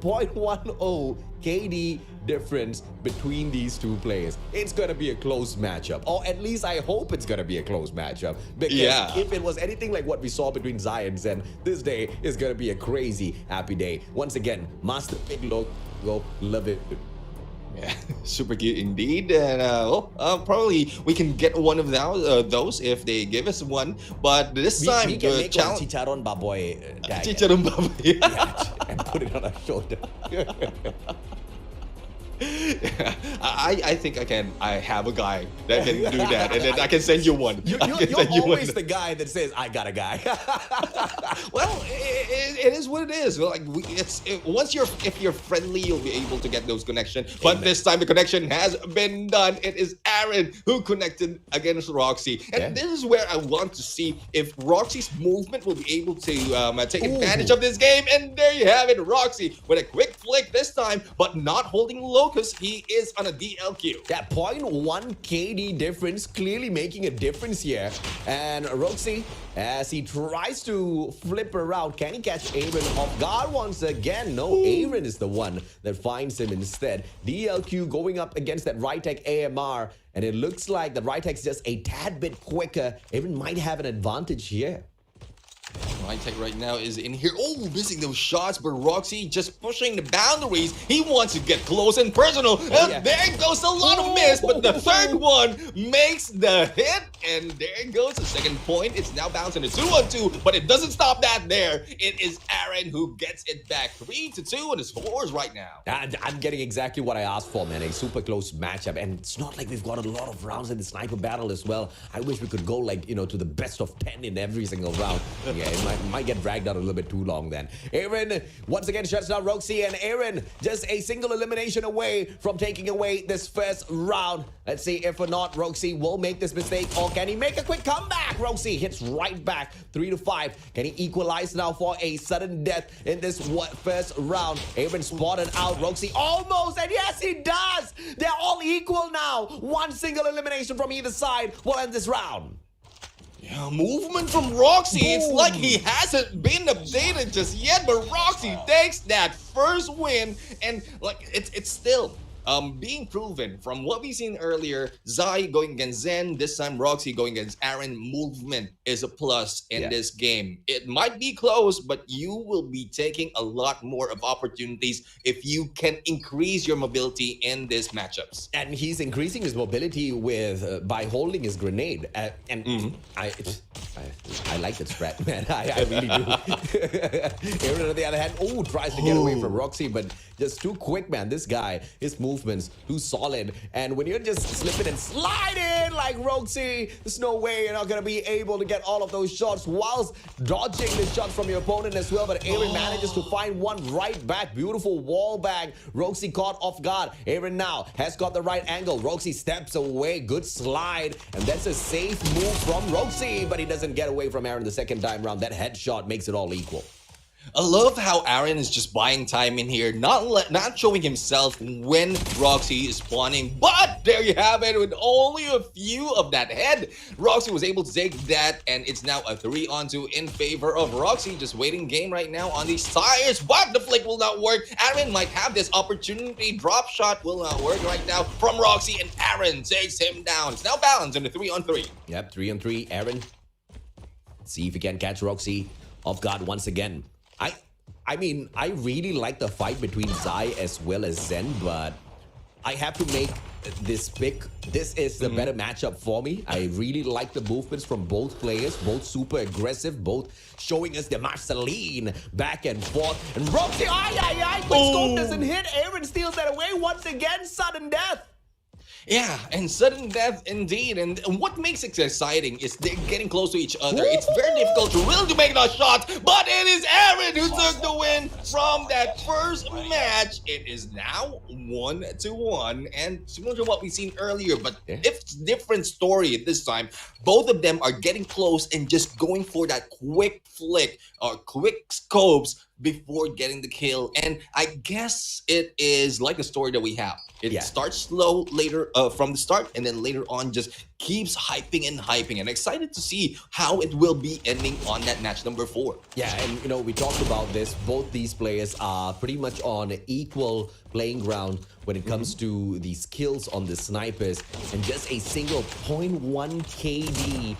0.10 KD difference between these two players. It's going to be a close matchup, or at least I hope it's going to be a close matchup, because Yeah. if it was anything like what we saw between Zai and Zen, this day is going to be a crazy happy day. Once again, Master Big Logo, love it. Yeah, super cute indeed. And probably we can get one of those if they give us one. But this time, We can the make one challenge. Chicharon Baboy tag Chicharon Baboy. and put it on our shoulder. I think I have a guy that can do that, and then I can send you one. You're I can send you always one. the guy that says, I got a guy. Well, it is what it is. Like if you're friendly, you'll be able to get those connections. But this time the connection has been done. It is Aaron who connected against Roxy, and Yeah. this is where I want to see if Roxy's movement will be able to take advantage of this game. And there you have it, Roxy with a quick flick this time, but not holding low because he is on a DLQ. That 0.1 KD difference clearly making a difference here. And Roxy, as he tries to flip around, can he catch Aaron off guard once again? No, Aaron is the one that finds him instead. DLQ going up against that right tech AMR, and it looks like the right tech's just a tad bit quicker. Aaron might have an advantage here. Tech right now is in here. Oh, missing those shots, but Roxy just pushing the boundaries. He wants to get close and personal. And there goes a lot of miss, but the third one makes the hit. And there goes the second point. It's now bouncing to 2-on-2, but it doesn't stop that there. It is Aaron who gets it back 3-2 on the scores right now. I'm getting exactly what I asked for, man. A super close matchup. And it's not like we've got a lot of rounds in the sniper battle as well. I wish we could go like, to the best of 10 in every single round. Yeah, it might get dragged out a little bit too long then. Aaron once again shuts down Roxy, and Aaron just a single elimination away from taking away this first round. Let's see if or not Roxy will make this mistake, or can he make a quick comeback? Roxy hits right back 3-5. Can he equalize now for a sudden death in this first round? Aaron spotted out Roxy almost, and yes, he does. They're all equal now. One single elimination from either side will end this round. Yeah, movement from Roxy. Boom. It's like he hasn't been updated just yet, but Roxy takes that first win, and like it's still being proven from what we've seen earlier. Zai going against Zen, this time Roxy going against Aaron. Movement is a plus in this game. It might be close, but you will be taking a lot more of opportunities if you can increase your mobility in these matchups. And he's increasing his mobility with by holding his grenade. I like that strat, man. I really do. Aaron, on the other hand, tries to get away from Roxy, but just too quick, man. This guy, his movements too solid. And when you're just slipping and sliding like Roxy, there's no way you're not gonna be able to get all of those shots whilst dodging the shots from your opponent as well. But Aaron manages to find one right back. Beautiful wall bang. Roxy caught off guard. Aaron now has got the right angle. Roxy steps away. Good slide. And that's a safe move from Roxy, but he doesn't get away from Aaron the second time round. That headshot makes it all equal. I love how Aaron is just buying time in here, not showing himself when Roxy is spawning. But there you have it, with only a few of that head, Roxy was able to take that, and it's now a 3-on-2 in favor of Roxy. Just waiting game right now on these tires, but the flick will not work. Aaron might have this opportunity. Drop shot will not work right now from Roxy, and Aaron takes him down. It's now balanced in the 3-on-3. Yep, 3-on-3. Aaron, see if he can catch Roxy off guard once again. I mean, I really like the fight between Zai as well as Zen, but I have to make this pick. This is the better matchup for me. I really like the movements from both players, both super aggressive, both showing us the Marceline back and forth. And Roxy, quick scope doesn't hit. Aaron steals that away once again. Sudden death. Yeah, and sudden death indeed. And what makes it exciting is they're getting close to each other. It's very difficult to really make those shots, but it is Aaron who took the win from that first match. It is now 1-1, and similar to what we've seen earlier, but it's different story at this time. Both of them are getting close and just going for that quick flick or quick scopes before getting the kill. And I guess it is like the story that we have. It starts slow later from the start, and then later on just keeps hyping and hyping. And excited to see how it will be ending on that match number 4. Yeah, and we talked about this. Both these players are pretty much on equal playing ground when it comes to the skills on the snipers, and just a single 0.1 KD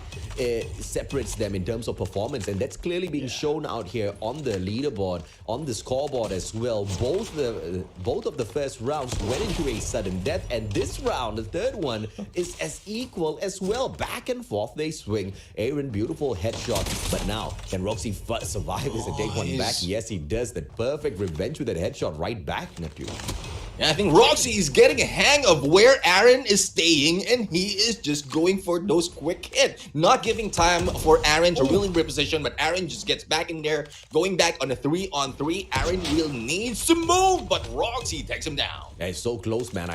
separates them in terms of performance, and that's clearly being shown out here on the leaderboard, on the scoreboard as well. Both of the first rounds went into a sudden death, and this round, the third one, is as equal as well. Back and forth they swing. Aaron, beautiful headshot, but now can Roxy survive this and take one back? Yes, he does. That perfect revenge with that headshot right back, Neptune. Yeah, I think Roxy is getting a hang of where Aaron is staying, and he is just going for those quick hits. Not giving time for Aaron to really reposition, but Aaron just gets back in there, going back on a 3-on-3. Aaron really needs to move, but Roxy takes him down. Yeah, it's so close, man.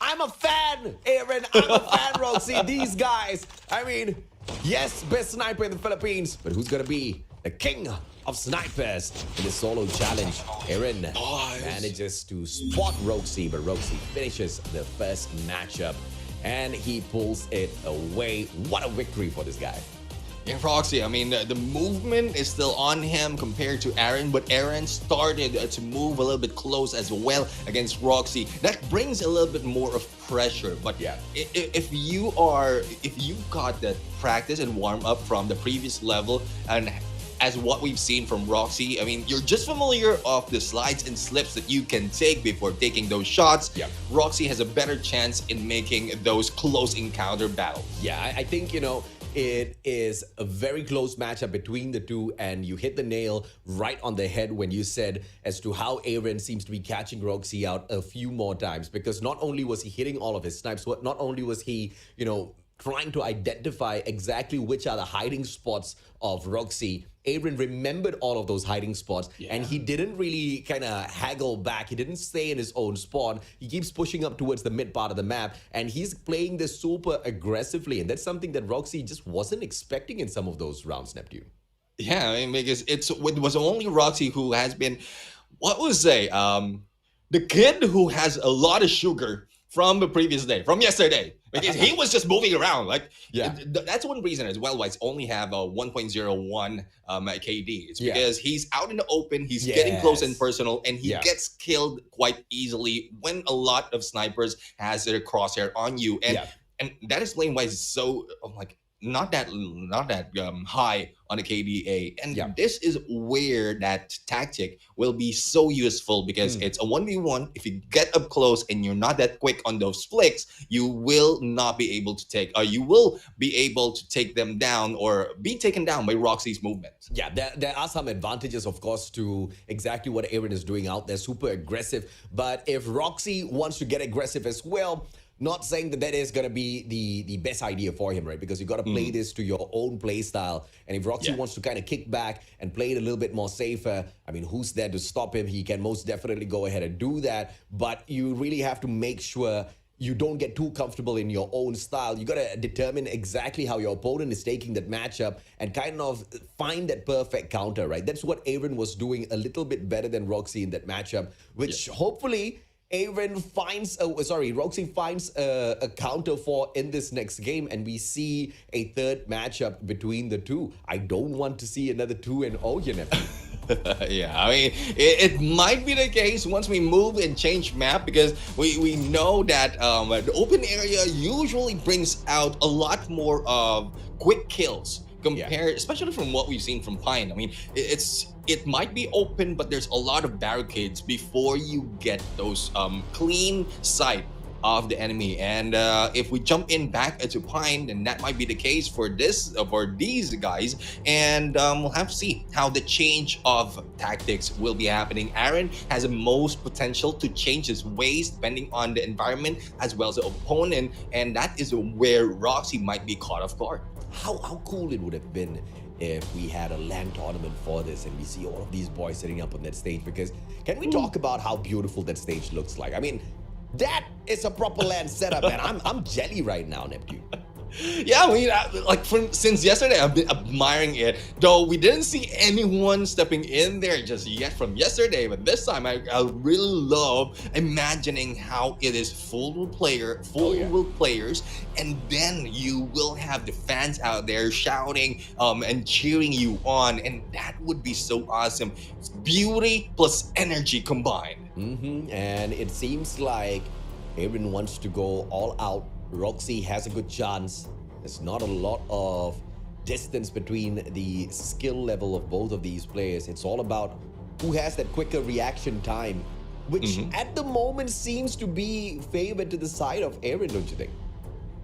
I'm a fan, Aaron. I'm a fan, Roxy. These guys, I mean, yes, best sniper in the Philippines, but who's gonna be the king of snipers in the solo challenge? Aaron manages to spot Roxy, but Roxy finishes the first matchup, and he pulls it away. What a victory for this guy. Yeah, Roxy, I mean, the movement is still on him compared to Aaron, but Aaron started to move a little bit close as well against Roxy. That brings a little bit more of pressure, but yeah, if you got that practice and warm up from the previous level and as what we've seen from Roxy. I mean, you're just familiar of the slides and slips that you can take before taking those shots. Yeah. Roxy has a better chance in making those close encounter battles. Yeah, I think, it is a very close matchup between the two, and you hit the nail right on the head when you said as to how Aaron seems to be catching Roxy out a few more times, because not only was he hitting all of his snipes, not only was he, trying to identify exactly which are the hiding spots of Roxy. Aaron remembered all of those hiding spots, and he didn't really kind of haggle back. He didn't stay in his own spawn. He keeps pushing up towards the mid part of the map, and he's playing this super aggressively, and that's something that Roxy just wasn't expecting in some of those rounds, Neptune. Yeah, I mean, because it was only Roxy who has been, what would say, the kid who has a lot of sugar from the previous day, from yesterday, because he was just moving around. Like, that's one reason as well why it's only have a 1.01 KD. It's because he's out in the open, he's getting close and personal, and he gets killed quite easily when a lot of snipers has their crosshair on you, and that explains why it's so not that high on the KDA. And this is where that tactic will be so useful, because it's a 1v1. If you get up close and you're not that quick on those flicks, you will not be able to take, you will be able to take them down or be taken down by Roxy's movement. Yeah, there are some advantages, of course, to exactly what Aaron is doing out there. Super aggressive. But if Roxy wants to get aggressive as well, not saying that is going to be the best idea for him, right? Because you got to play this to your own play style. And if Roxy wants to kind of kick back and play it a little bit more safer, I mean, who's there to stop him? He can most definitely go ahead and do that. But you really have to make sure you don't get too comfortable in your own style. You got to determine exactly how your opponent is taking that matchup and kind of find that perfect counter, right? That's what Aaron was doing a little bit better than Roxy in that matchup, which hopefully Roxy finds a counter for in this next game, and we see a third matchup between the two. I don't want to see another 2-0, you know. Yeah, I mean, it might be the case once we move and change map, because we know that the open area usually brings out a lot more of quick kills compared, especially from what we've seen from Pine. I mean, it might be open, but there's a lot of barricades before you get those clean sight of the enemy. And if we jump in back into Pine, then that might be the case for these guys. And we'll have to see how the change of tactics will be happening. Aaron has the most potential to change his ways depending on the environment as well as the opponent, and that is where Roxy might be caught off guard. How cool it would have been if we had a LAN tournament for this and we see all of these boys sitting up on that stage, because can we talk about how beautiful that stage looks like? I mean, that is a proper LAN setup, man. I'm jelly right now, Neptune. Yeah, I mean, since yesterday, I've been admiring it. Though we didn't see anyone stepping in there just yet from yesterday, but this time I really love imagining how it is full with players, and then you will have the fans out there shouting and cheering you on, and that would be so awesome. It's beauty plus energy combined. And it seems like Aaron wants to go all out. Roxy has a good chance. There's not a lot of distance between the skill level of both of these players. It's all about who has that quicker reaction time, which at the moment seems to be favored to the side of Aaron, don't you think?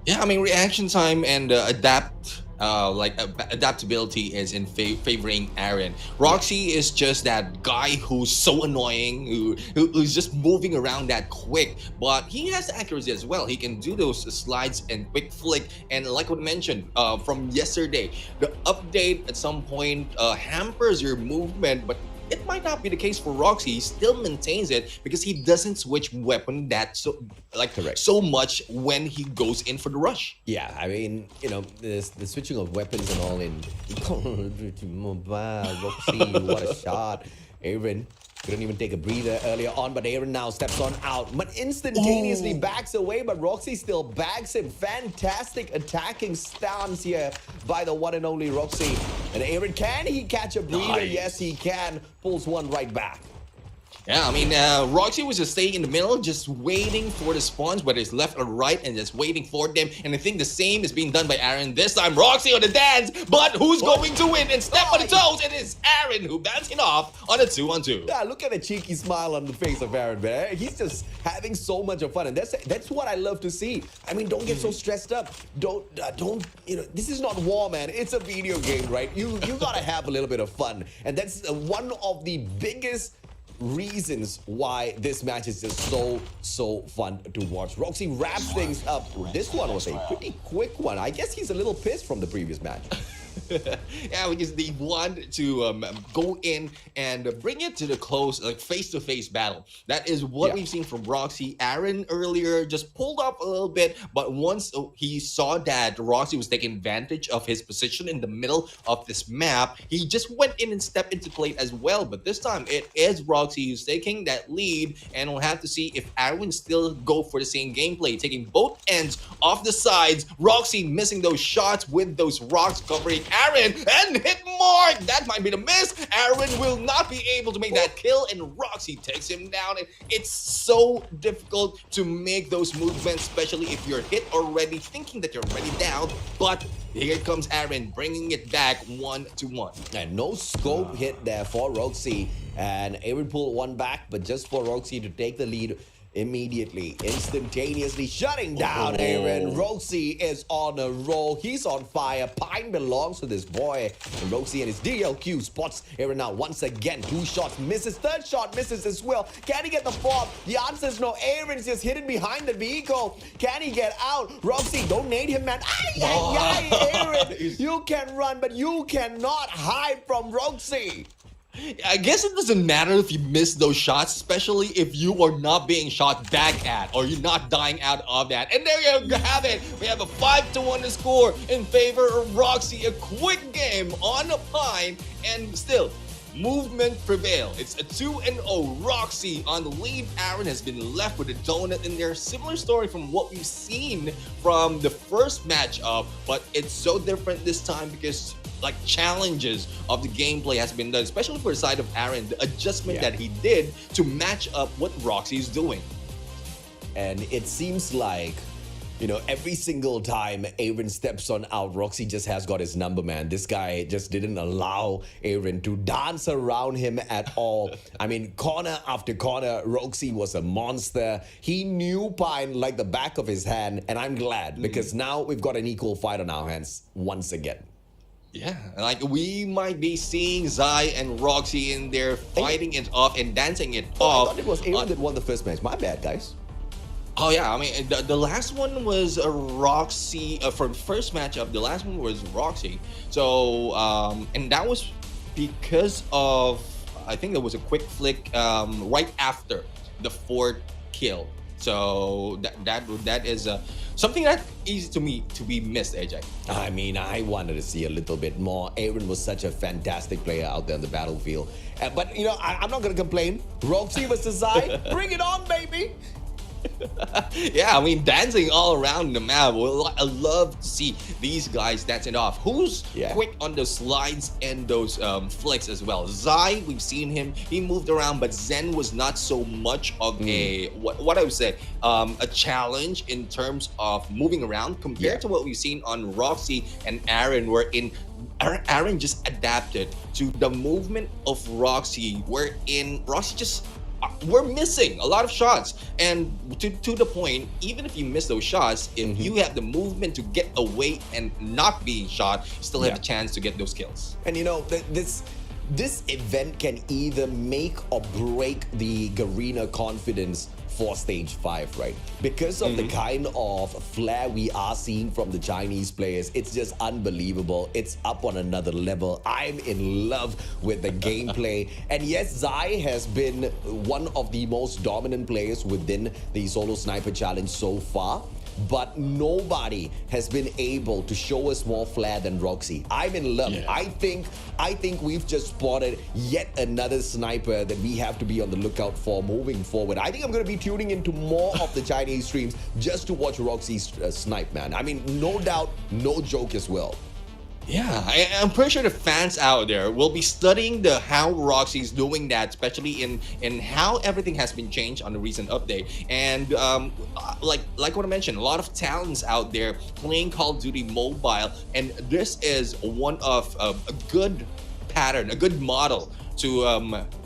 Yeah, I mean, reaction time and adaptability is in favoring Aaron. Roxy is just that guy who's so annoying, who's just moving around that quick, but he has accuracy as well. He can do those slides and quick flick, and like what I mentioned from yesterday, the update at some point hampers your movement, but it might not be the case for Roxy. He still maintains it because he doesn't switch weapon so much when he goes in for the rush. Yeah, I mean, the switching of weapons and all in Roxy, what a shot. Aaron couldn't even take a breather earlier on, but Aaron now steps on out, but instantaneously backs away, but Roxy still bags him. Fantastic attacking stance here by the one and only Roxy. And Aaron, can he catch a breather? Nice. Yes, he can. Pulls one right back. Yeah, I mean, Roxy was just staying in the middle, just waiting for the spawns, whether it's left or right, and just waiting for them. And I think the same is being done by Aaron this time. Roxy on the dance, but who's going to win and step on the toes? It is Aaron who bouncing off on a 2-on-2. Yeah, look at the cheeky smile on the face of Aaron, man. He's just having so much of fun, and that's what I love to see. I mean, don't get so stressed up. Don't you know? This is not war, man. It's a video game, right? You gotta have a little bit of fun, and that's one of the biggest reasons why this match is just so fun to watch. Roxy wraps things up. This one was a pretty quick one. I guess he's a little pissed from the previous match. Yeah, because they want to go in and bring it to the close, like face-to-face battle. That is what we've seen from Roxy. Aaron earlier just pulled up a little bit, but once he saw that Roxy was taking advantage of his position in the middle of this map, he just went in and stepped into play as well. But this time, it is Roxy who's taking that lead, and we'll have to see if Aaron still go for the same gameplay, taking both ends off the sides. Roxy missing those shots with those rocks covering Aaron and hit Mark. That might be the miss. Aaron will not be able to make that kill, and Roxy takes him down. And it's so difficult to make those movements, especially if you're hit already, thinking that you're already down. But here comes Aaron, bringing it back 1-1. And no scope hit there for Roxy, and Aaron pulled one back, but just for Roxy to take the lead immediately, instantaneously shutting down Aaron. Roxy is on a roll. He's on fire. Pine belongs to this boy. And Roxy and his DLQ spots Aaron now once again. 2 shots misses. 3rd shot misses as well. Can he get the 4th? The answer is no. Aaron's just hidden behind the vehicle. Can he get out? Roxy, don't nade him, man. Aaron, you can run, but you cannot hide from Roxy. I guess it doesn't matter if you miss those shots, especially if you are not being shot back at or you're not dying out of that. And there you have it. We have a 5-1 to score in favor of Roxy. A quick game on a Pine, and still movement prevail. It's a 2-0. Roxy on the lead. Aaron has been left with a donut in there. Similar story from what we've seen from the first matchup, but it's so different this time because like challenges of the gameplay has been done, especially for the side of Aaron, the adjustment that he did to match up what Roxy is doing. And it seems like, you know, every single time Aaron steps on out, Roxy just has got his number, man. This guy just didn't allow Aaron to dance around him at all. I mean, corner after corner, Roxy was a monster. He knew Pine like the back of his hand, and I'm glad because now we've got an equal fight on our hands once again. Yeah, like we might be seeing Zai and Roxy in there fighting it off and dancing it off. I thought it was Aaron that won the first match. My bad, guys. Oh yeah, I mean the last one was a Roxy for the first matchup. The last one was Roxy. So and that was because of, I think there was a quick flick right after the 4th kill. So that is something that easy to me to be missed, AJ. I mean, I wanted to see a little bit more. Aaron was such a fantastic player out there on the battlefield. But, you know, I'm not going to complain. Roxy versus Zai, bring it on, baby. Yeah, I mean, dancing all around the map. Well, I love to see these guys dancing off. Who's quick on those slides and those flicks as well? Zai, we've seen him. He moved around, but Zen was not so much of a, what I would say, a challenge in terms of moving around compared to what we've seen on Roxy and Aaron, wherein Aaron just adapted to the movement of Roxy, wherein Roxy just we're missing a lot of shots, and to the point, even if you miss those shots, if you have the movement to get away and not being shot, you still have a chance to get those kills. And you know, this event can either make or break the Garena confidence for stage 5, right? Because of the kind of flair we are seeing from the Chinese players, it's just unbelievable. It's up on another level. I'm in love with the gameplay. And yes, Zai has been one of the most dominant players within the Solo Sniper Challenge so far, but nobody has been able to show us more flair than Roxy. I'm in love. I think we've just spotted yet another sniper that we have to be on the lookout for moving forward. I think I'm going to be tuning into more of the Chinese streams just to watch Roxy snipe, man. I mean, no doubt, no joke as well. Yeah, I'm pretty sure the fans out there will be studying the how Roxy's doing that, especially in how everything has been changed on the recent update. And like what I mentioned, a lot of talents out there playing Call of Duty Mobile, and this is one of a good pattern, a good model to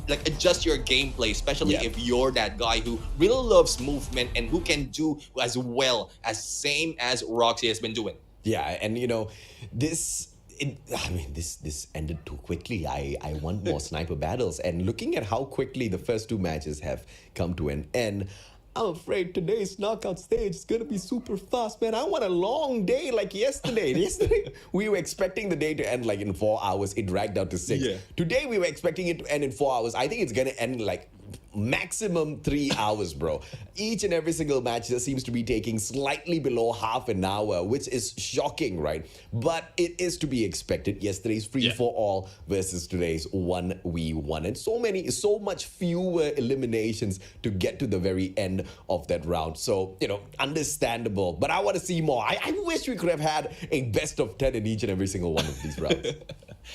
like adjust your gameplay, especially Yeah. if you're that guy who really loves movement and who can do as well as same as Roxy has been doing. Yeah, and this ended too quickly. I want more sniper battles. And looking at how quickly the first two matches have come to an end, I'm afraid today's knockout stage is gonna be super fast, man. I want a long day like yesterday. Yesterday we were expecting the day to end like in 4 hours. It dragged out to 6. Yeah. Today we were expecting it to end in 4 hours. I think it's gonna end like maximum 3 hours, bro. Each and every single match just seems to be taking slightly below half an hour, which is shocking, right? But it is to be expected. Yesterday's free for all versus today's 1v1, and so much fewer eliminations to get to the very end of that round. So understandable. But I want to see more. I wish we could have had a best of 10 in each and every single one of these rounds.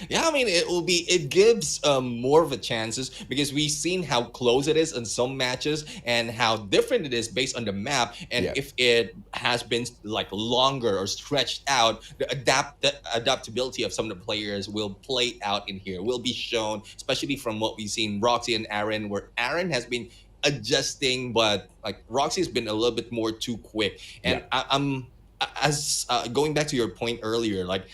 Yeah, I mean, it gives more of a chances because we've seen how close it is in some matches and how different it is based on the map. And if it has been like longer or stretched out, the adaptability of some of the players will play out in here, will be shown, especially from what we've seen Roxy and Aaron, where Aaron has been adjusting, but like Roxy's been a little bit more too quick. And I'm as going back to your point earlier, like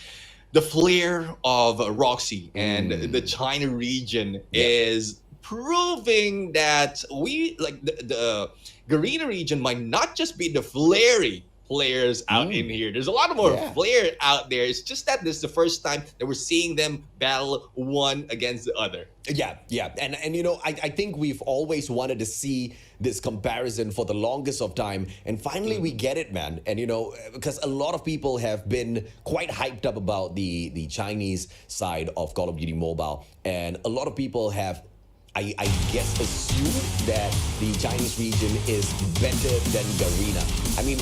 the flair of Roxy and the China region is proving that we like the Garena region might not just be the flary players out in here. There's a lot more flair out there. It's just that this is the first time that we're seeing them battle one against the other. Yeah. And I think we've always wanted to see this comparison for the longest of time. And finally we get it, man. And because a lot of people have been quite hyped up about the Chinese side of Call of Duty Mobile. And a lot of people have I guess assumed that the Chinese region is better than Garena. I mean,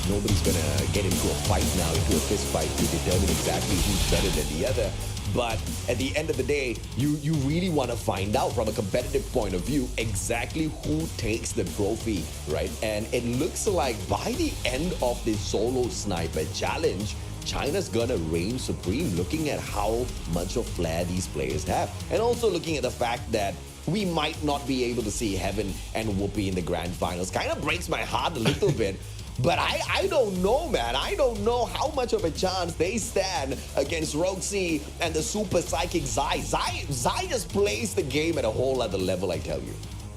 nobody's gonna get into a fight now, into a fist fight to determine exactly who's better than the other. But at the end of the day, you really want to find out from a competitive point of view exactly who takes the trophy, right? And it looks like by the end of this solo sniper challenge, China's gonna reign supreme, looking at how much of flair these players have. And also looking at the fact that we might not be able to see Heaven and Whoopi in the grand finals. Kind of breaks my heart a little bit. But I don't know, man. I don't know how much of a chance they stand against Roxy and the super psychic Zai. Zai just plays the game at a whole other level, I tell you.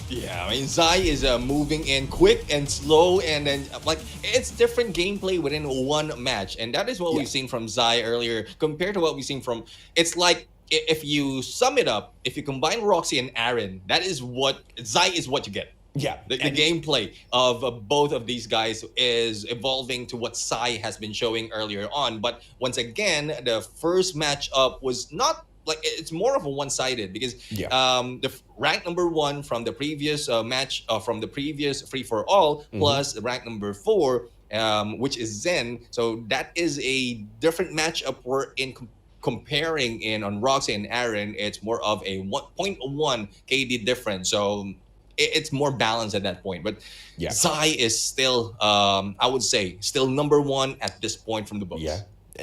Yeah, I mean, Zai is moving in quick and slow, and then like it's different gameplay within one match, and that is what we've seen from Zai earlier compared to what we've seen from. It's like if you sum it up, if you combine Roxy and Aaron, that is what Zai is what you get. Yeah, the gameplay of both of these guys is evolving to what Sai has been showing earlier on. But once again, the first matchup was not. Like it's more of a one-sided because the rank number 1 from the previous match from the previous free-for-all plus rank number 4 which is Zen, so that is a different matchup we're in comparing in on Roxy and Aaron. It's more of a 1.1 KD difference, so it's more balanced at that point. But Zai is still I would say still number 1 at this point from the books.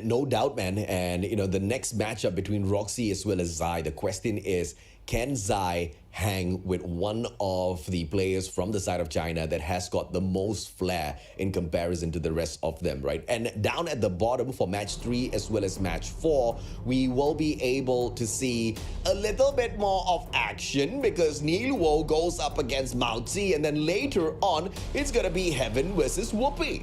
No doubt, man. And, the next matchup between Roxy as well as Zai, the question is, can Zai hang with one of the players from the side of China that has got the most flair in comparison to the rest of them, right? And down at the bottom for match 3 as well as match 4, we will be able to see a little bit more of action because Neil Wo goes up against Mao Tse, and then later on, it's going to be Heaven versus Whoopi.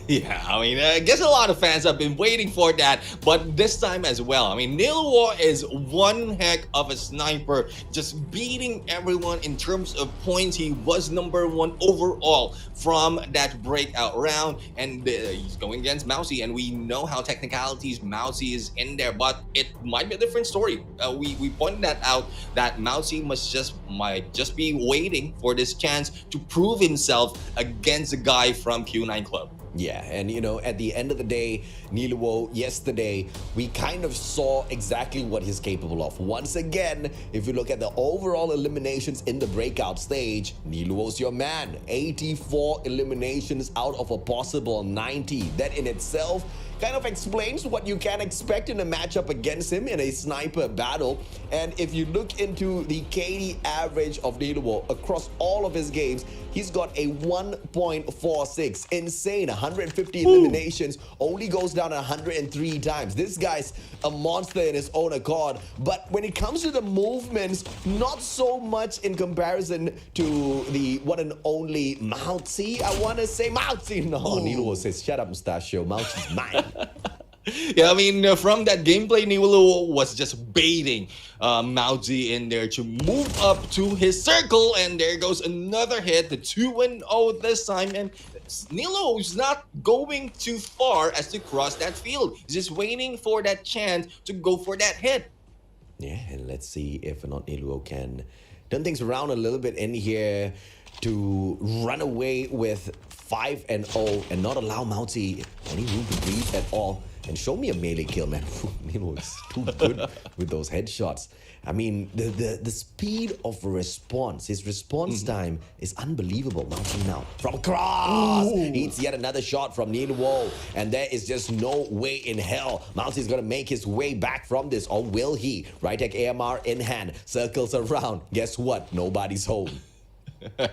Yeah, I mean, I guess a lot of fans have been waiting for that, but this time as well. I mean, Neil Wo is one heck of a sniper, just beating everyone in terms of points. He was number 1 overall from that breakout round, and he's going against Mousy, and we know how technicalities Mousy is in there, but it might be a different story. We pointed that out, that Mousy might just be waiting for this chance to prove himself against a guy from Q9 Club. Yeah, and at the end of the day, Niluo, yesterday, we kind of saw exactly what he's capable of. Once again, if you look at the overall eliminations in the breakout stage, Niluo's your man. 84 eliminations out of a possible 90. That in itself kind of explains what you can expect in a matchup against him in a sniper battle. And if you look into the KD average of Niluo across all of his games, he's got a 1.46. Insane. 150 eliminations, only goes down 103 times. This guy's a monster in his own accord. But when it comes to the movements, not so much in comparison to the one and only Moutsy. I want to say Moutsy. No, Niluo says, shut up, Mustachio. Moutsy's mine. Yeah, I mean, from that gameplay, Niluo was just baiting Moutsy in there to move up to his circle, and there goes another hit, the 2-0 this time, and Niluo is not going too far as to cross that field. He's just waiting for that chance to go for that hit. Yeah, and let's see if or not Niluo can turn things around a little bit in here to run away with 5-0 and not allow Moutsy any room to breathe at all. And show me a melee kill, man. Niluo is too good with those headshots. I mean, the speed of response, his response time is unbelievable. Moutsy now from cross. It's yet another shot from Niluo. And there is just no way in hell Moutsy's going to make his way back from this. Or will he? Right-tech AMR in hand. Circles around. Guess what? Nobody's home.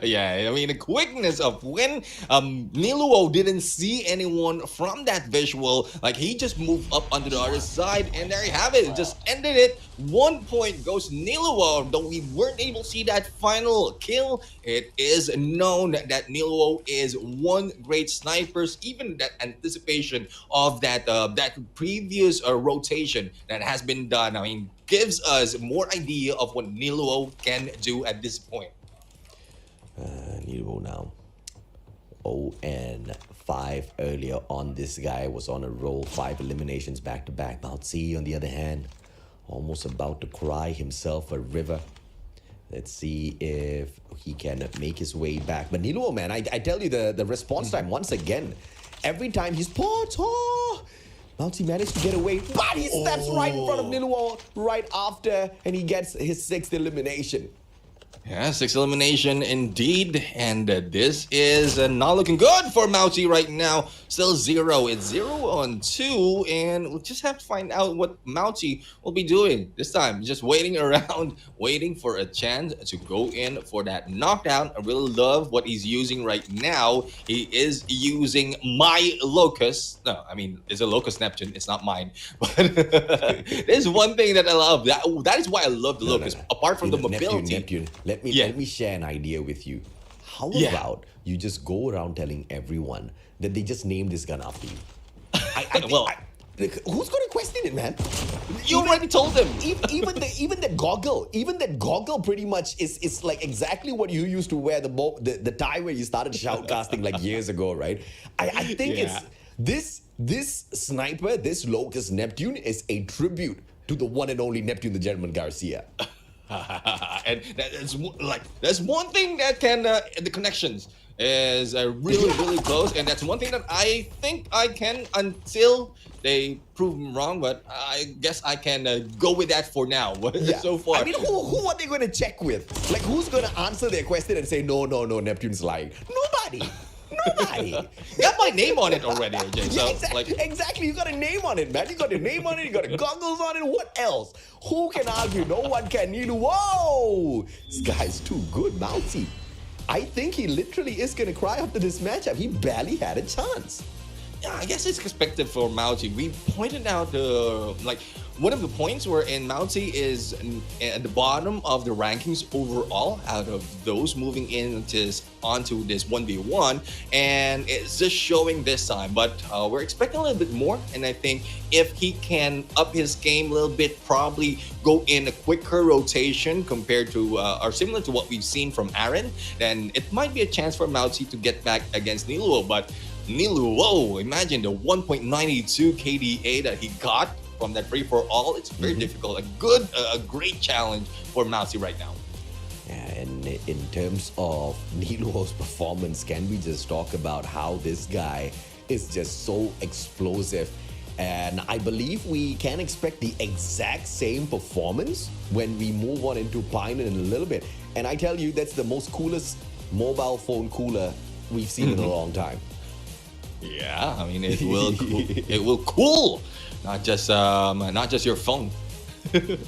Yeah, I mean, the quickness of when Niluo didn't see anyone from that visual, like he just moved up onto the other side, and there you have it. Just ended it. 1 point goes Niluo. Though we weren't able to see that final kill, it is known that Niluo is one great sniper. Even that anticipation of that previous rotation that has been done, I mean, gives us more idea of what Niluo can do at this point. Niluo now 0-5 earlier on. This guy was on a roll, 5 eliminations back to back. Moutsy, on the other hand, almost about to cry himself a river. Let's see if he can make his way back. But Niluo, man, I tell you, the response time, once again, every time he's Moutsy managed to get away, but he steps right in front of Niluo right after, and he gets his 6th elimination. Yeah, 6 elimination indeed, and this is not looking good for Moutsy right now. Still 0. It's 0-2, and we'll just have to find out what Moutsy will be doing this time. Just waiting around, waiting for a chance to go in for that knockdown. I really love what he's using right now. He is using my Locust. No, I mean, it's a Locust Neptune. It's not mine. But there's one thing that I love. That is why I love the Locust. Apart from the mobility. Neptune. Let me share an idea with you. How about you just go around telling everyone that they just named this gun after you? Who's going to question it, man? You already told them. Even that goggle pretty much is like exactly what you used to wear the tie where you started shoutcasting like years ago, right? I think it's this sniper, this Locust Neptune is a tribute to the one and only Neptune, the Gentleman Garcia. And that's one thing that can the connections is really close, and that's one thing that I think I can until they prove me wrong. But I guess I can go with that for now. So far, I mean, who are they going to check with? Like, who's going to answer their question and say no, Neptune's lying? Nobody. You got my name on it already, AJ. So, exactly. You got a name on it, man. You got a name on it. You got a goggles on it. What else? Who can argue? No one can. Whoa! This guy's too good, Moutsy. I think he literally is going to cry after this matchup. He barely had a chance. Yeah, I guess it's expected for Moutsy. We pointed out one of the points wherein Moutsy is at the bottom of the rankings overall out of those moving onto this 1v1, and it's just showing this time. But we're expecting a little bit more, and I think if he can up his game a little bit, probably go in a quicker rotation compared to or similar to what we've seen from Aaron, then it might be a chance for Moutsy to get back against Niluo. But Niluo, imagine the 1.92 KDA that he got from that free-for-all. It's very difficult. A great challenge for Moutsy right now. Yeah, and in terms of Niluo's performance, can we just talk about how this guy is just so explosive. And I believe we can expect the exact same performance when we move on into Pine in a little bit. And I tell you, that's the most coolest mobile phone cooler we've seen in a long time. Yeah, I mean it will it will cool, not just your phone. Let's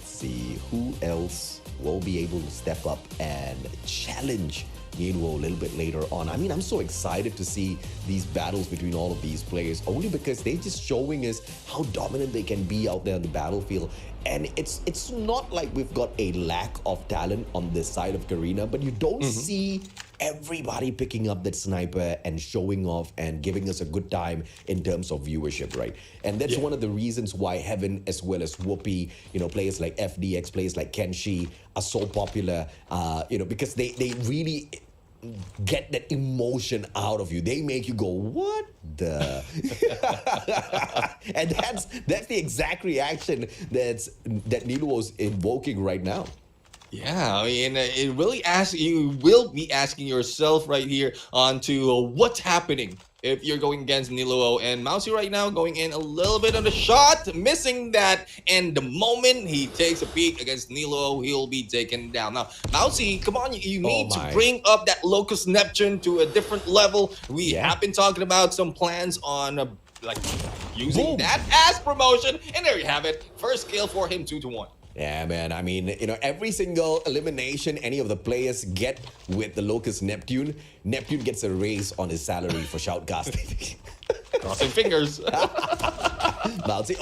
see who else will be able to step up and challenge Niluo a little bit later on. I mean, I'm so excited to see these battles between all of these players, only because they're just showing us how dominant they can be out there on the battlefield. And it's not like we've got a lack of talent on this side of Garena, but you don't see everybody picking up that sniper and showing off and giving us a good time in terms of viewership, right? And that's one of the reasons why Heaven as well as Whoopi, players like FDX, players like Kenshi are so popular, because they really get that emotion out of you. They make you go, what the? And that's the exact reaction that Niluo's invoking right now. Yeah, I mean, it really you will be asking yourself right here onto what's happening if you're going against Niluo. And Mousy right now going in a little bit on the shot, missing that. And the moment he takes a peek against Niluo, he'll be taken down. Now, Mousy, come on, you need to bring up that Locust Neptune to a different level. We have been talking about some plans on using that as promotion. And there you have it. First kill for him, 2-1. Yeah, man. I mean, every single elimination any of the players get with the Locust Neptune gets a raise on his salary for shoutcasting. Crossing fingers. Mousy,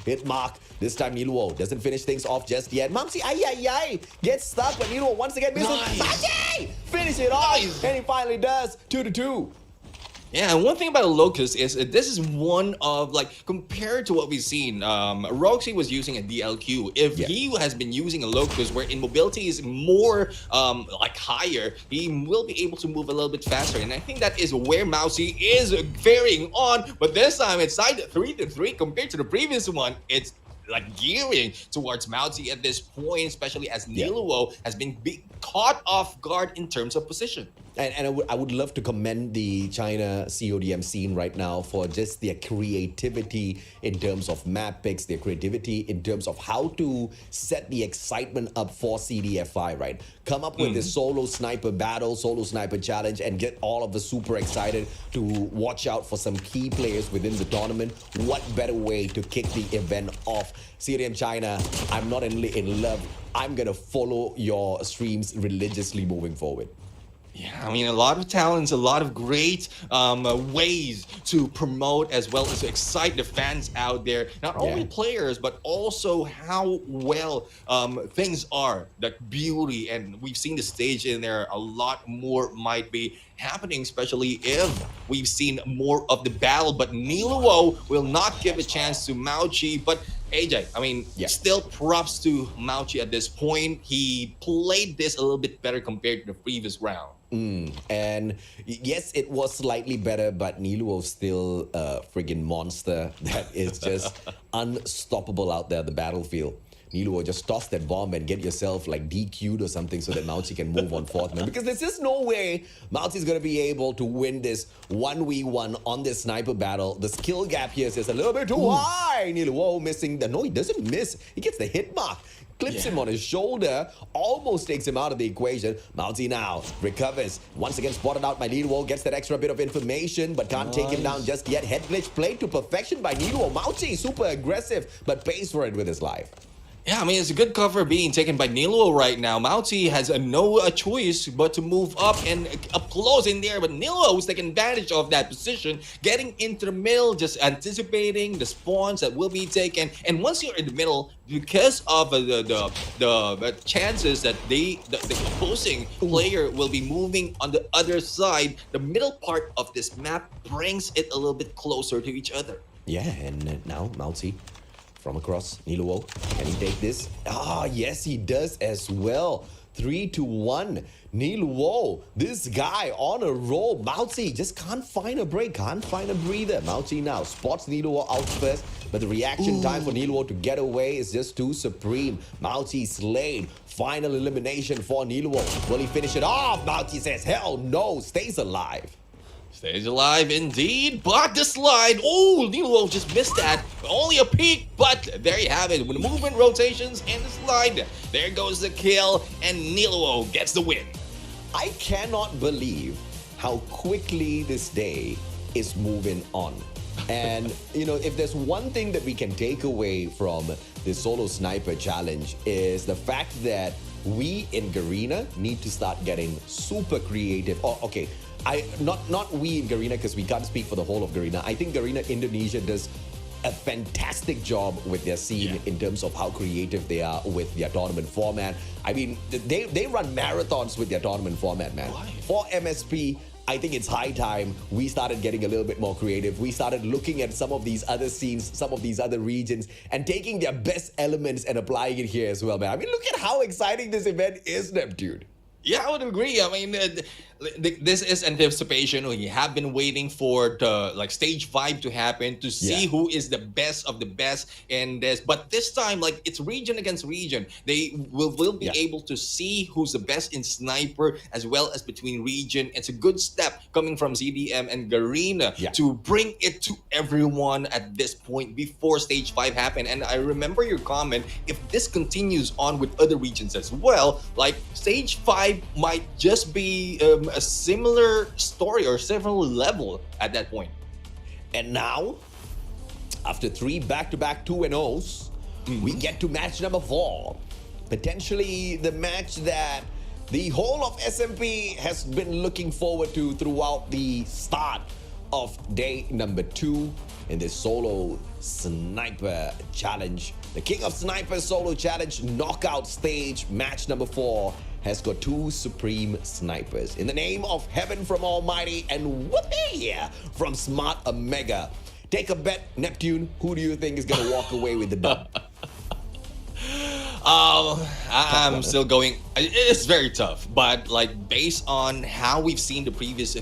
hit mark. This time Niluo doesn't finish things off just yet. Mousy, gets stuck, but Niluo once again misses. Mousy, finish it off, and he finally does. 2-2. Yeah, and one thing about a Locust is this is one of, compared to what we've seen, Roxy was using a DLQ. If he has been using a Locust where in mobility is more, higher, he will be able to move a little bit faster. And I think that is where Mousy is varying on. But this time, it's side 3-3 compared to the previous one. It's gearing towards Mousy at this point, especially as Niluo has been caught off guard in terms of position. And I would love to commend the China CODM scene right now for just their creativity in terms of map picks, their creativity in terms of how to set the excitement up for CDFI, right? Come up with this solo sniper battle, solo sniper challenge, and get all of us super excited to watch out for some key players within the tournament. What better way to kick the event off? CODM China, I'm not only in love, I'm going to follow your streams religiously moving forward. Yeah, I mean, a lot of talents, a lot of great ways to promote as well as to excite the fans out there. Not only players, but also how well things are, that beauty. And we've seen the stage in there. A lot more might be happening, especially if we've seen more of the battle. But Niluo will not give a chance to Mauchi. But AJ, I mean, still props to Mauchi at this point. He played this a little bit better compared to the previous round. And yes, it was slightly better, but Niluo's still a friggin' monster that is just unstoppable out there on the battlefield. Niluo, just toss that bomb and get yourself DQ'd or something so that Mauchi can move on forth, man. Because there's just no way Mauchi's going to be able to win this 1v1 on this sniper battle. The skill gap here is just a little bit too high. Niluo missing the... No, he doesn't miss. He gets the hit mark. Clips him on his shoulder, almost takes him out of the equation. Mauchi now recovers. Once again spotted out by Niluo, gets that extra bit of information, but can't take him down just yet. Head glitch played to perfection by Niluo. Mauchi, super aggressive, but pays for it with his life. Yeah, I mean, it's a good cover being taken by Niluo right now. Mauchi has no choice but to move up and up close in there. But Niluo is taking advantage of that position, getting into the middle, just anticipating the spawns that will be taken. And once you're in the middle, because of the chances that the opposing player will be moving on the other side, the middle part of this map brings it a little bit closer to each other. Yeah, and now Mauchi from across. Niluo, can he take this? Yes, he does as well. 3-1. Niluo, this guy on a roll. Mauchi just can't find a break, can't find a breather. Mauchi now spots Niluo out first, but the reaction time for Niluo to get away is just too supreme. Mauchi slain. Final elimination for Niluo. Will he finish it off? Mauchi says, hell no, stays alive. Stays alive indeed, but the slide. Oh, Nilo just missed that. Only a peek, but there you have it. With the movement, rotations, and the slide, there goes the kill, and Nilo gets the win. I cannot believe how quickly this day is moving on. And, if there's one thing that we can take away from the solo sniper challenge is the fact that we in Garena need to start getting super creative. Oh, okay. Not we in Garena, because we can't speak for the whole of Garena. I think Garena Indonesia does a fantastic job with their scene in terms of how creative they are with their tournament format. I mean, they run marathons with their tournament format, man. Why? For MSP, I think it's high time we started getting a little bit more creative. We started looking at some of these other scenes, some of these other regions, and taking their best elements and applying it here as well, man. I mean, look at how exciting this event is, Neptune. Yeah, I would agree. I mean, this is anticipation. We have been waiting for the stage 5 to happen to see who is the best of the best in this. But this time, it's region against region. They will be able to see who's the best in sniper as well as between region. It's a good step coming from ZDM and Garena to bring it to everyone at this point before stage 5 happen. And I remember your comment, if this continues on with other regions as well, stage 5 might just be a similar story or similar level at that point. And now, after 3 back-to-back 2-0s, we get to match number 4. Potentially the match that the whole of SMP has been looking forward to throughout the start of day number 2 in this solo sniper challenge. The King of Snipers solo challenge knockout stage, match number 4, has got 2 supreme snipers. In the name of Heaven from Almighty and whoopee from Smart Omega. Take a bet, Neptune. Who do you think is going to walk away with the dub? I'm still going. It's very tough, but based on how we've seen the previous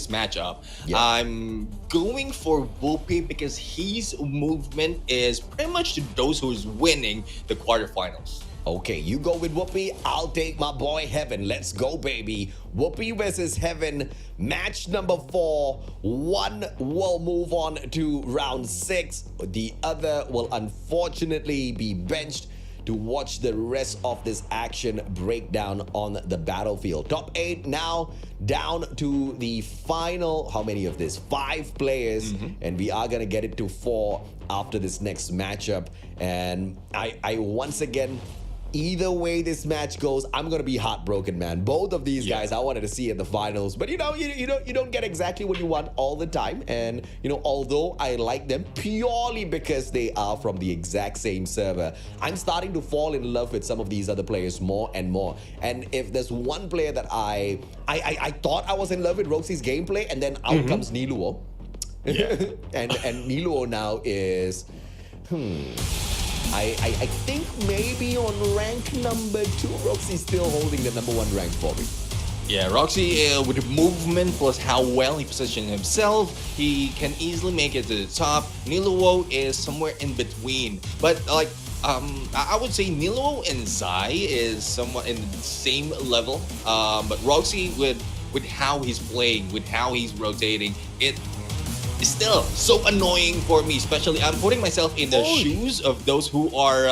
matchup, I'm going for Whoopi because his movement is pretty much to those who's winning the quarterfinals. Okay, you go with Whoopi. I'll take my boy Heaven. Let's go, baby. Whoopi versus Heaven. Match number 4. One will move on to round 6. The other will unfortunately be benched to watch the rest of this action break down on the battlefield. Top 8 now down to the final, how many of this? 5 players, and we are going to get it to 4 after this next matchup. And I once again, either way this match goes, I'm gonna be heartbroken, man. Both of these guys I wanted to see in the finals, but you don't get exactly what you want all the time. And although I like them purely because they are from the exact same server, I'm starting to fall in love with some of these other players more and more. And if there's one player that I thought I was in love with Roxy's gameplay, and then out comes Niluo. and Niluo now is I think maybe on rank number 2, Roxy's still holding the number 1 rank for me. Yeah, Roxy, with movement plus how well he positioned himself, he can easily make it to the top. Niluo is somewhere in between. But I would say Niluo and Zai is somewhat in the same level. But Roxy, with how he's playing, with how he's rotating, it's still so annoying for me. Especially, I'm putting myself in the shoes of those who are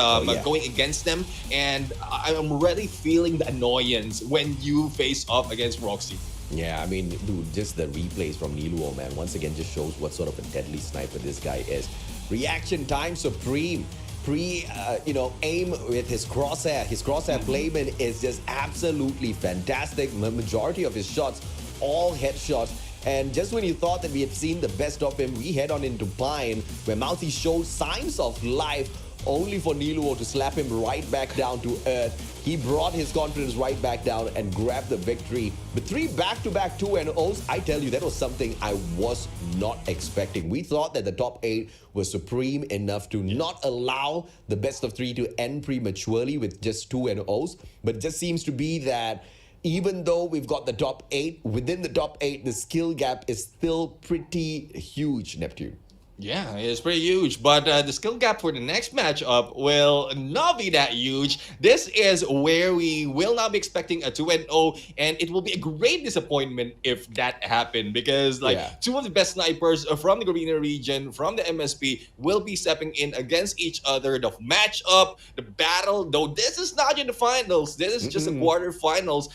going against them, and I'm already feeling the annoyance when you face off against Roxy. Yeah, I mean, dude, just the replays from Niluo, man, once again just shows what sort of a deadly sniper this guy is. Reaction time supreme. Aim with his crosshair. His crosshair placement is just absolutely fantastic. The majority of his shots, all headshots. And just when you thought that we had seen the best of him, we head on into Pine, where Mousy showed signs of life, only for Niluo to slap him right back down to earth. He brought his confidence right back down and grabbed the victory. But 3 back-to-back 2-0s, I tell you, that was something I was not expecting. We thought that the top 8 was supreme enough to not allow the best of 3 to end prematurely with just 2-0s. But it just seems to be that even though we've got the top 8, within the top 8, the skill gap is still pretty huge, Neptune. Yeah, it's pretty huge, but the skill gap for the next matchup will not be that huge. This is where we will not be expecting a 2-0, and it will be a great disappointment if that happened because, like, Yeah. two of the best snipers from the Garena region, from the MSP, will be stepping in against each other. The matchup, the battle, though this is not in the finals, this is just a quarterfinals.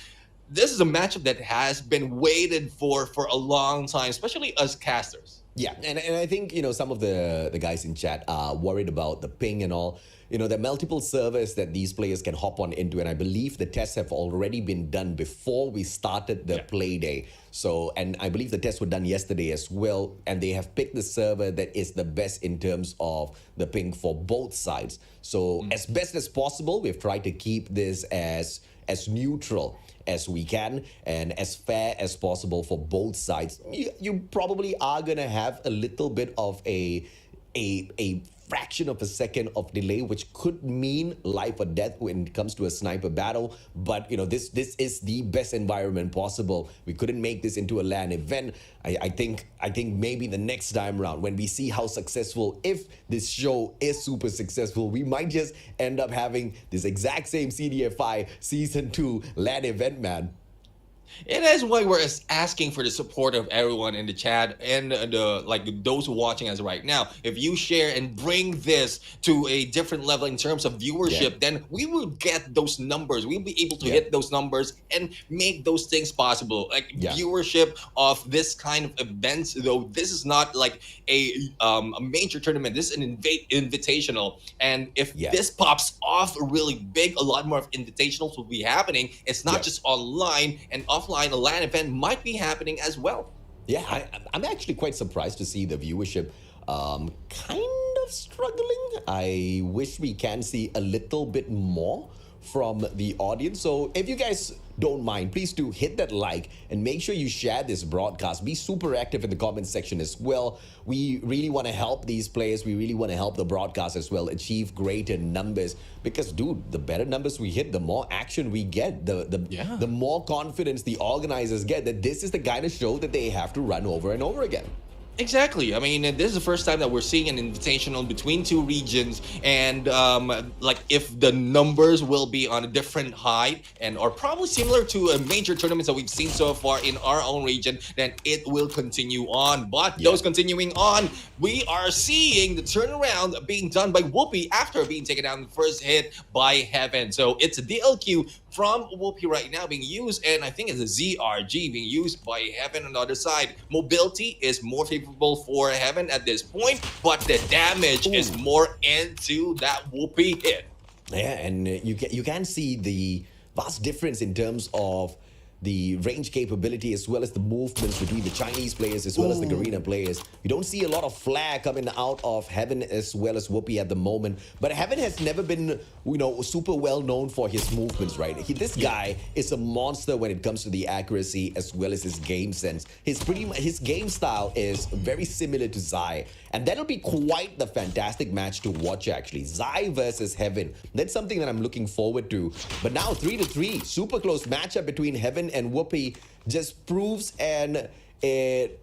This is a matchup that has been waited for a long time, especially us casters. Yeah, and I think, some of the guys in chat are worried about the ping and all. There are multiple servers that these players can hop on into, and I believe the tests have already been done before we started the play day. So, and I believe the tests were done yesterday as well, and they have picked the server that is the best in terms of the ping for both sides. So, as best as possible, we've tried to keep this as neutral as we can and as fair as possible for both sides. You probably are gonna have a little bit of a fraction of a second of delay, which could mean life or death when it comes to a sniper battle. But this is the best environment possible. We couldn't make this into a LAN event. I think maybe the next time around, when we see how successful, if this show is super successful, we might just end up having this exact same CDFI Season 2 LAN event, man. And that's why we're asking for the support of everyone in the chat and those watching us right now. If you share and bring this to a different level in terms of viewership, then we will get those numbers. We'll be able to hit those numbers and make those things possible. Like viewership of this kind of events, though this is not like a major tournament. This is an invitational. And if this pops off really big, a lot more of invitationals will be happening. It's not just online and offline. A LAN event might be happening as well. Yeah, I'm actually quite surprised to see the viewership kind of struggling. I wish we can see a little bit more from the audience. So if you guys don't mind, please do hit that like and make sure you share this broadcast. Be super active in the comment section as well. We really want to help these players. We really want to help the broadcast as well achieve greater numbers, because dude, the better numbers we hit, the more action we get, the more confidence the organizers get that this is the kind of show that they have to run over and over again. Exactly. I mean, this is the first time that we're seeing an invitational between two regions, and if the numbers will be on a different height and or probably similar to a major tournaments that we've seen so far in our own region, then it will continue on. But those continuing on, we are seeing the turnaround being done by Whoopi after being taken down the first hit by Heaven. So it's a DLQ from Whoopi right now being used, and I think it's a ZRG being used by Heaven on the other side. Mobility is more favorable for Heaven at this point, but the damage is more into that Whoopi hit. Yeah, and you can see the vast difference in terms of the range capability as well as the movements between the Chinese players as well as the Garena players. You don't see a lot of flair coming out of Heaven as well as Whoopi at the moment. But Heaven has never been, super well known for his movements, right? This guy is a monster when it comes to the accuracy as well as his game sense. His game style is very similar to Zai. And that'll be quite the fantastic match to watch, actually. Zai versus Heaven. That's something that I'm looking forward to. But now 3-3, super close matchup between Heaven and Whoopi just proves, and it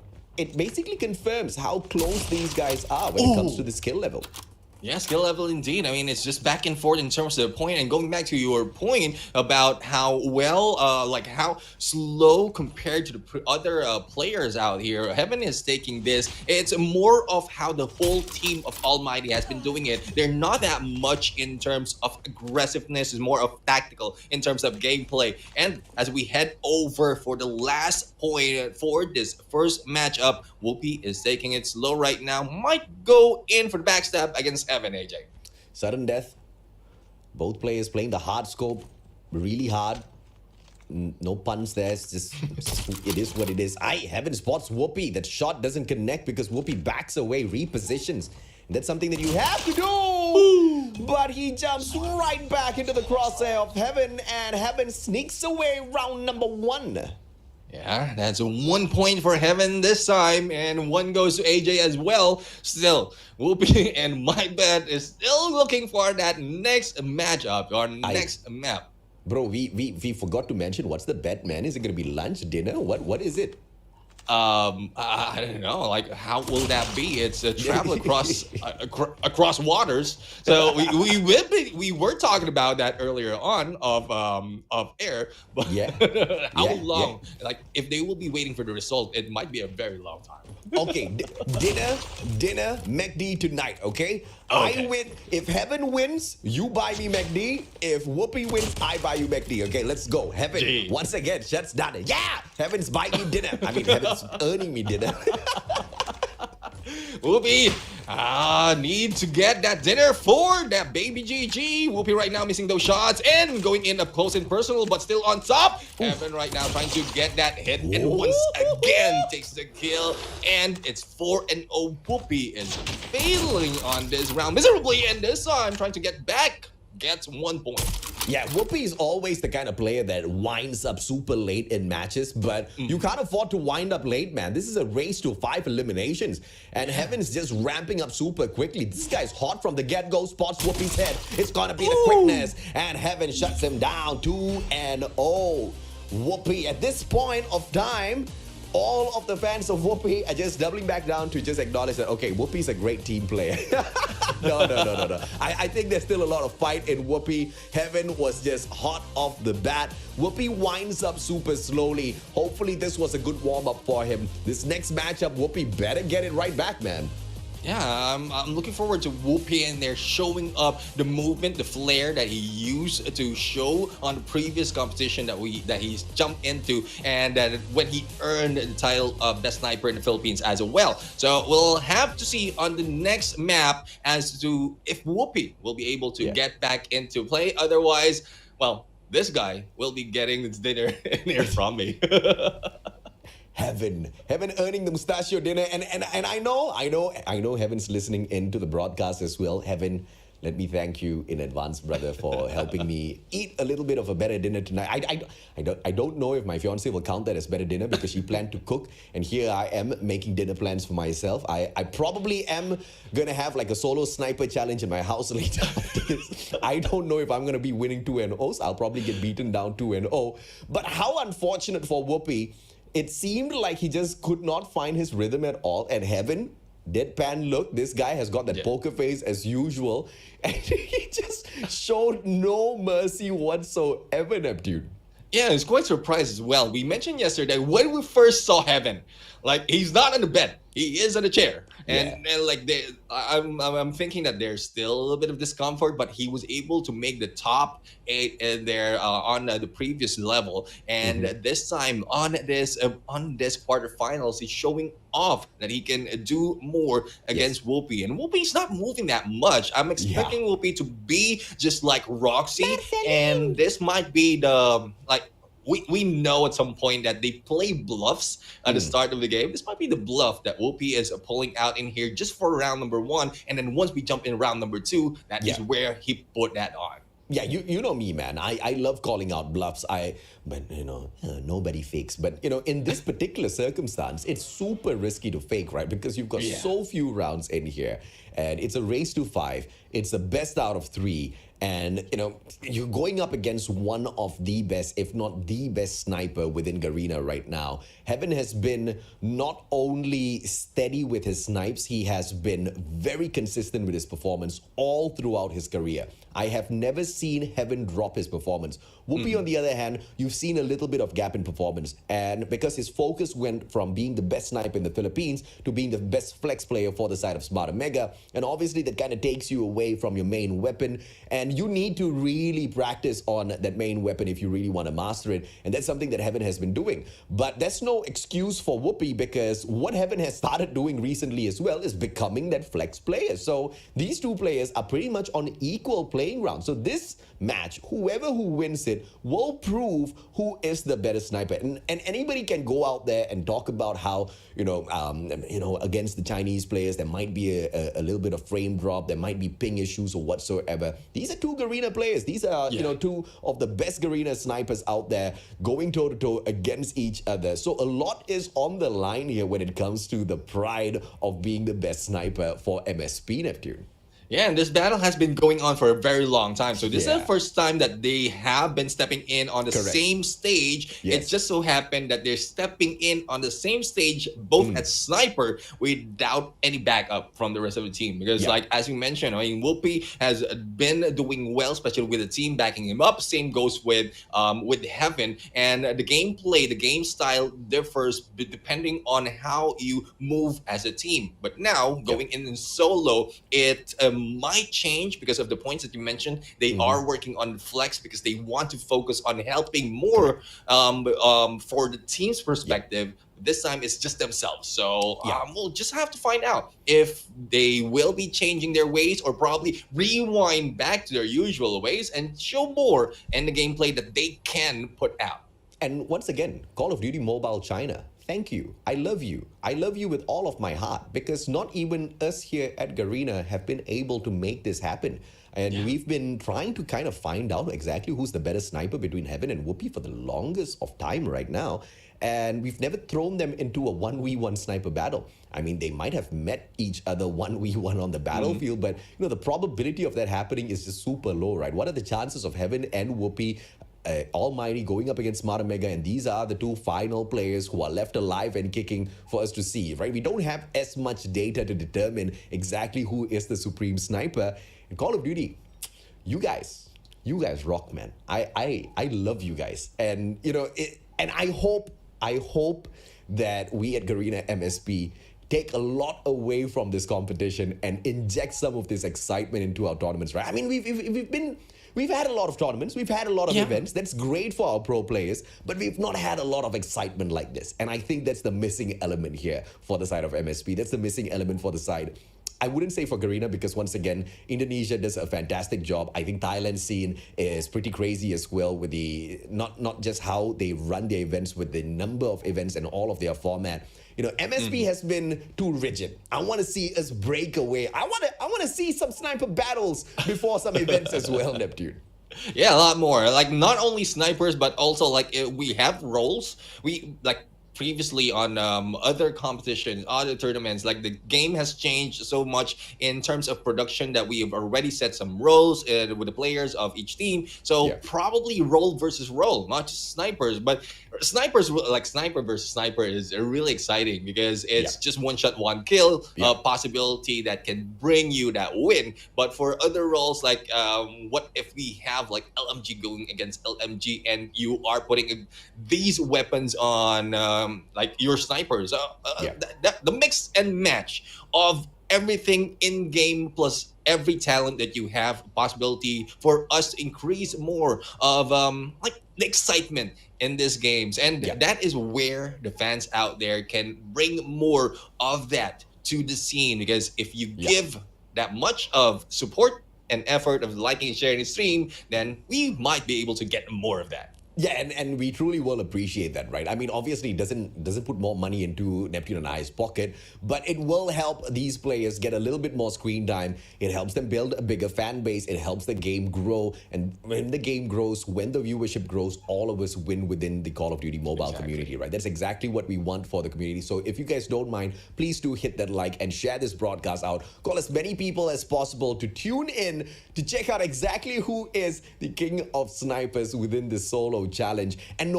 basically confirms how close these guys are when it comes to the skill level. Yeah, skill level indeed. I mean, it's just back and forth in terms of the point. And going back to your point about how how slow compared to the other players out here, Heaven is taking this. It's more of how the whole team of Almighty has been doing it. They're not that much in terms of aggressiveness. It's more of tactical in terms of gameplay. And as we head over for the last point for this first matchup, Whoopi is taking it slow right now. Might go in for the backstab against Heaven, AJ. Sudden death. Both players playing the hard scope really hard. No puns there. It's just, it is what it is. Heaven spots Whoopi. That shot doesn't connect because Whoopi backs away, repositions. And that's something that you have to do. But he jumps right back into the crosshair of Heaven, and Heaven sneaks away round number 1. Yeah, that's 1 point for Heaven this time, and 1 goes to AJ as well. Still, Whoopi and my bet is still looking for that next matchup or next map. Bro, we forgot to mention what's the bet, man. Is it going to be lunch, dinner? What is it? I don't know, like how will that be? It's a travel across across waters. So we were talking about that earlier on of air, but Yeah. how Yeah, long? Like if they will be waiting for the result, it might be a very long time. Okay, dinner, McD tonight, okay? Okay. I win. If Heaven wins, you buy me McD. If Whoopi wins, I buy you McD. Okay, let's go. Heaven, Gee. once again, shuts down. Yeah! Heaven's buying me dinner. I mean, Heaven's earning me dinner. Whoopi, need to get that dinner for that baby GG. Whoopi right now missing those shots and going in up close and personal, but still on top. Evan right now trying to get that hit, and once again takes the kill, and it's 4-0. Whoopi is failing on this round miserably, and this time trying to get back, gets 1 point. Yeah, Whoopi is always the kind of player that winds up super late in matches, but you can't afford to wind up late, man. This is a race to 5 eliminations, and Heaven's just ramping up super quickly. This guy's hot from the get-go, spots Whoopi's head. It's gonna be the quickness, and Heaven shuts him down 2-0. Whoopi, at this point of time, all of the fans of Whoopi are just doubling back down to just acknowledge that, okay, Whoopi's a great team player. No. I think there's still a lot of fight in Whoopi. Heaven was just hot off the bat. Whoopi winds up super slowly. Hopefully this was a good warm-up for him. This next matchup, Whoopi better get it right back, man. Yeah, I'm looking forward to Whoopi in there showing up the movement, the flair that he used to show on the previous competition that he's jumped into, and that when he earned the title of best sniper in the Philippines as well. So we'll have to see on the next map as to if Whoopi will be able to get back into play. Otherwise, well, this guy will be getting his dinner in here from me. Heaven earning the mustachio dinner, and I know Heaven's listening into the broadcast as well. Heaven, let me thank you in advance, brother, for helping me eat a little bit of a better dinner tonight. I don't know if my fiance will count that as better dinner because she planned to cook, and here I am making dinner plans for myself. I probably am gonna have like a solo sniper challenge in my house later after this. I don't know if I'm gonna be winning 2-0, so I'll probably get beaten down 2-0. But how unfortunate for Whoopi. It seemed like he just could not find his rhythm at all. And Heaven, deadpan look, this guy has got that poker face as usual. And he just showed no mercy whatsoever, Neptune. Yeah, I was quite surprised as well. We mentioned yesterday when we first saw Heaven, like he's not on the bed, he is on a chair, and like I'm thinking that there's still a little bit of discomfort, but he was able to make the top 8 in there on the previous level, and this time on this quarterfinals, he's showing off that he can do more against Whoopi, and Whoopi's not moving that much. I'm expecting Whoopi to be just like Roxy, and this might be the we know at some point that they play bluffs at the start of the game. This might be the bluff that Whoopi is pulling out in here just for round number 1, and then once we jump in round number 2, that is where he put that on. Yeah, you know me, man. I love calling out bluffs. But nobody fakes. But in this particular circumstance, it's super risky to fake, right? Because you've got so few rounds in here, and it's a race to 5. It's the best out of 3. And, you're going up against one of the best, if not the best sniper within Garena right now. Heaven has been not only steady with his snipes, he has been very consistent with his performance all throughout his career. I have never seen Heaven drop his performance. Whoopi, on the other hand, you've seen a little bit of gap in performance. And because his focus went from being the best sniper in the Philippines to being the best flex player for the side of Smarter Mega. And obviously that kind of takes you away from your main weapon. And you need to really practice on that main weapon if you really want to master it. And that's something that Heaven has been doing. But that's no excuse for Whoopi, because what Heaven has started doing recently as well is becoming that flex player. So these two players are pretty much on equal playing ground. So this match, whoever who wins it will prove who is the better sniper. And anybody can go out there and talk about how, against the Chinese players, there might be a little bit of frame drop, there might be ping issues or whatsoever. These are two Garena players. These are, two of the best Garena snipers out there going toe-to-toe against each other. So a lot is on the line here when it comes to the pride of being the best sniper for MSP, Neptune. Yeah, and this battle has been going on for a very long time. So this is Yeah. the first time that they have been stepping in on the Correct. same stage. Yes. It just so happened that they're stepping in on the same stage, both at sniper, without any backup from the rest of the team. Because, Yeah. like as you mentioned, I mean, Whoopi has been doing well, especially with the team backing him up. Same goes with Heaven, and the gameplay, the game style differs depending on how you move as a team. But now going in solo, it might change because of the points that you mentioned. They are working on flex because they want to focus on helping more for the team's perspective. This time it's just themselves. So we'll just have to find out if they will be changing their ways or probably rewind back to their usual ways and show more in the gameplay that they can put out. And once again, Call of Duty Mobile China, thank you. I love you. I love you with all of my heart, because not even us here at Garena have been able to make this happen. And we've been trying to kind of find out exactly who's the better sniper between Heaven and Whoopi for the longest of time right now. And we've never thrown them into a 1v1 sniper battle. I mean, they might have met each other 1v1 on the battlefield, but the probability of that happening is just super low, right? What are the chances of Heaven and Whoopi Almighty going up against Smart Omega, and these are the two final players who are left alive and kicking for us to see, right? We don't have as much data to determine exactly who is the supreme sniper. In Call of Duty, you guys rock, man. I love you guys, and and I hope that we at Garena MSP take a lot away from this competition and inject some of this excitement into our tournaments, right? I mean, we've had a lot of tournaments, we've had a lot of events. That's great for our pro players, but we've not had a lot of excitement like this. And I think that's the missing element here for the side of MSP. That's the missing element for the side. I wouldn't say for Garena, because once again, Indonesia does a fantastic job. I think Thailand scene is pretty crazy as well, with the not just how they run their events, with the number of events and all of their format. MSP has been too rigid. I want to see us break away. I want to see some sniper battles before some events as well, Neptune. Yeah, a lot more. Like, not only snipers, but also like we have roles. We like previously on other competitions, other tournaments, like the game has changed so much in terms of production that we have already set some roles with the players of each team. So probably role versus role, not just snipers, but snipers, like sniper versus sniper, is really exciting because it's just one shot, one kill, a possibility that can bring you that win. But for other roles, like what if we have like LMG going against LMG and you are putting these weapons on like your snipers, the mix and match of everything in game plus every talent that you have, possibility for us to increase more of like the excitement in these games. And that is where the fans out there can bring more of that to the scene, because if you give that much of support and effort of liking and sharing the stream, then we might be able to get more of that. Yeah, and we truly will appreciate that, right? I mean, obviously, it doesn't put more money into Neptune and I's pocket, but it will help these players get a little bit more screen time. It helps them build a bigger fan base. It helps the game grow. And when the game grows, when the viewership grows, all of us win within the Call of Duty mobile community, right? That's exactly what we want for the community. So if you guys don't mind, please do hit that like and share this broadcast out. Call as many people as possible to tune in to check out exactly who is the king of snipers within the solo challenge. And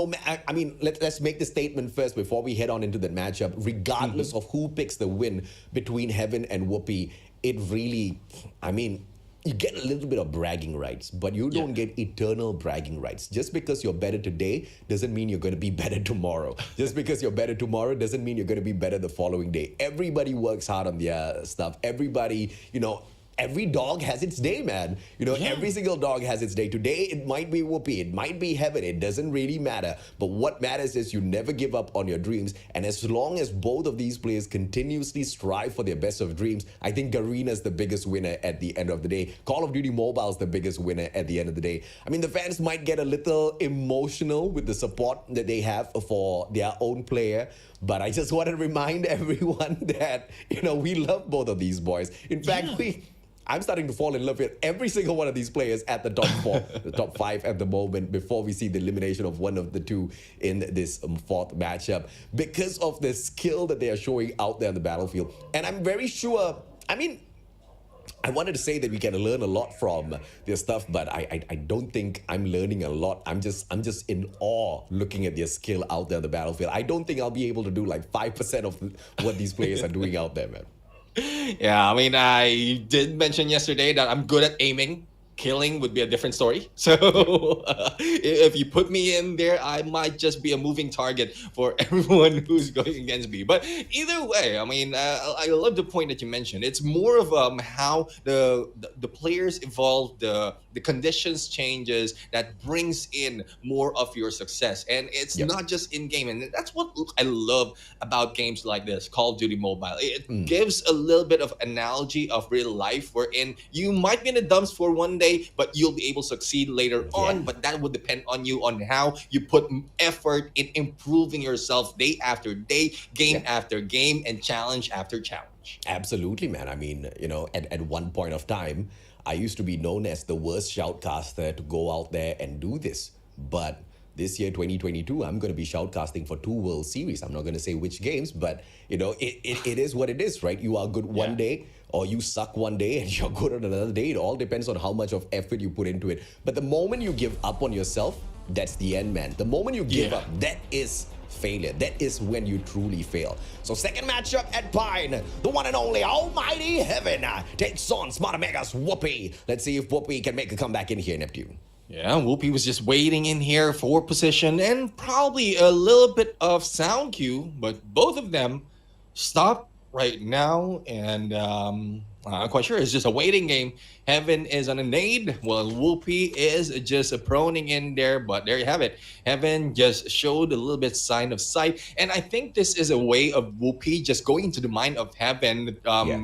I mean, let's make the statement first before we head on into the matchup. Regardless of who picks the win between Heaven and Whoopi, it really, I mean, you get a little bit of bragging rights, but you don't get eternal bragging rights. Just because you're better today doesn't mean you're going to be better tomorrow. Just because you're better tomorrow doesn't mean you're going to be better the following day. Everybody works hard on their stuff. Everybody, every dog has its day, man. Every single dog has its day. Today, it might be Whoopi, it might be Heaven. It doesn't really matter. But what matters is you never give up on your dreams. And as long as both of these players continuously strive for their best of dreams, I think Garena's the biggest winner at the end of the day. Call of Duty Mobile is the biggest winner at the end of the day. I mean, the fans might get a little emotional with the support that they have for their own player. But I just want to remind everyone that, we love both of these boys. In fact, I'm starting to fall in love with every single one of these players at the top 4, the top 5 at the moment, before we see the elimination of one of the two in this fourth matchup, because of the skill that they are showing out there on the battlefield. And I'm very sure, I mean, I wanted to say that we can learn a lot from their stuff, but I don't think I'm learning a lot. I'm just in awe looking at their skill out there on the battlefield. I don't think I'll be able to do like 5% of what these players are doing out there, man. Yeah, I mean, I did mention yesterday that I'm good at aiming. Killing would be a different story. So if you put me in there, I might just be a moving target for everyone who's going against me. But either way, I mean, I love the point that you mentioned. It's more of how the players evolve, the conditions changes that brings in more of your success, and it's Yep. not just in game. And that's what I love about games like this, Call of Duty Mobile. It gives a little bit of analogy of real life, wherein you might be in the dumps for one day, but you'll be able to succeed later on. But that would depend on you, on how you put effort in improving yourself day after day, game after game, and challenge after challenge. Absolutely, man. I mean, at one point of time, I used to be known as the worst shoutcaster to go out there and do this. But this year, 2022, I'm going to be shoutcasting for 2 World Series. I'm not going to say which games, but, it is what it is, right? You are good one day, or you suck one day and you're good on another day. It all depends on how much of effort you put into it. But the moment you give up on yourself, that's the end, man. The moment you give up, that is failure. That is when you truly fail. So second matchup at Pine, the one and only Almighty Heaven takes on Smarter Mega's Whoopi. Let's see if Whoopi can make a comeback in here, Neptune. Yeah, Whoopi was just waiting in here for position and probably a little bit of sound cue, but both of them stopped right now, and I'm quite sure it's just a waiting game. Heaven is on a nade, while Whoopi is just proning in there, but there you have it. Heaven just showed a little bit sign of sight, and I think this is a way of Whoopi just going into the mind of Heaven,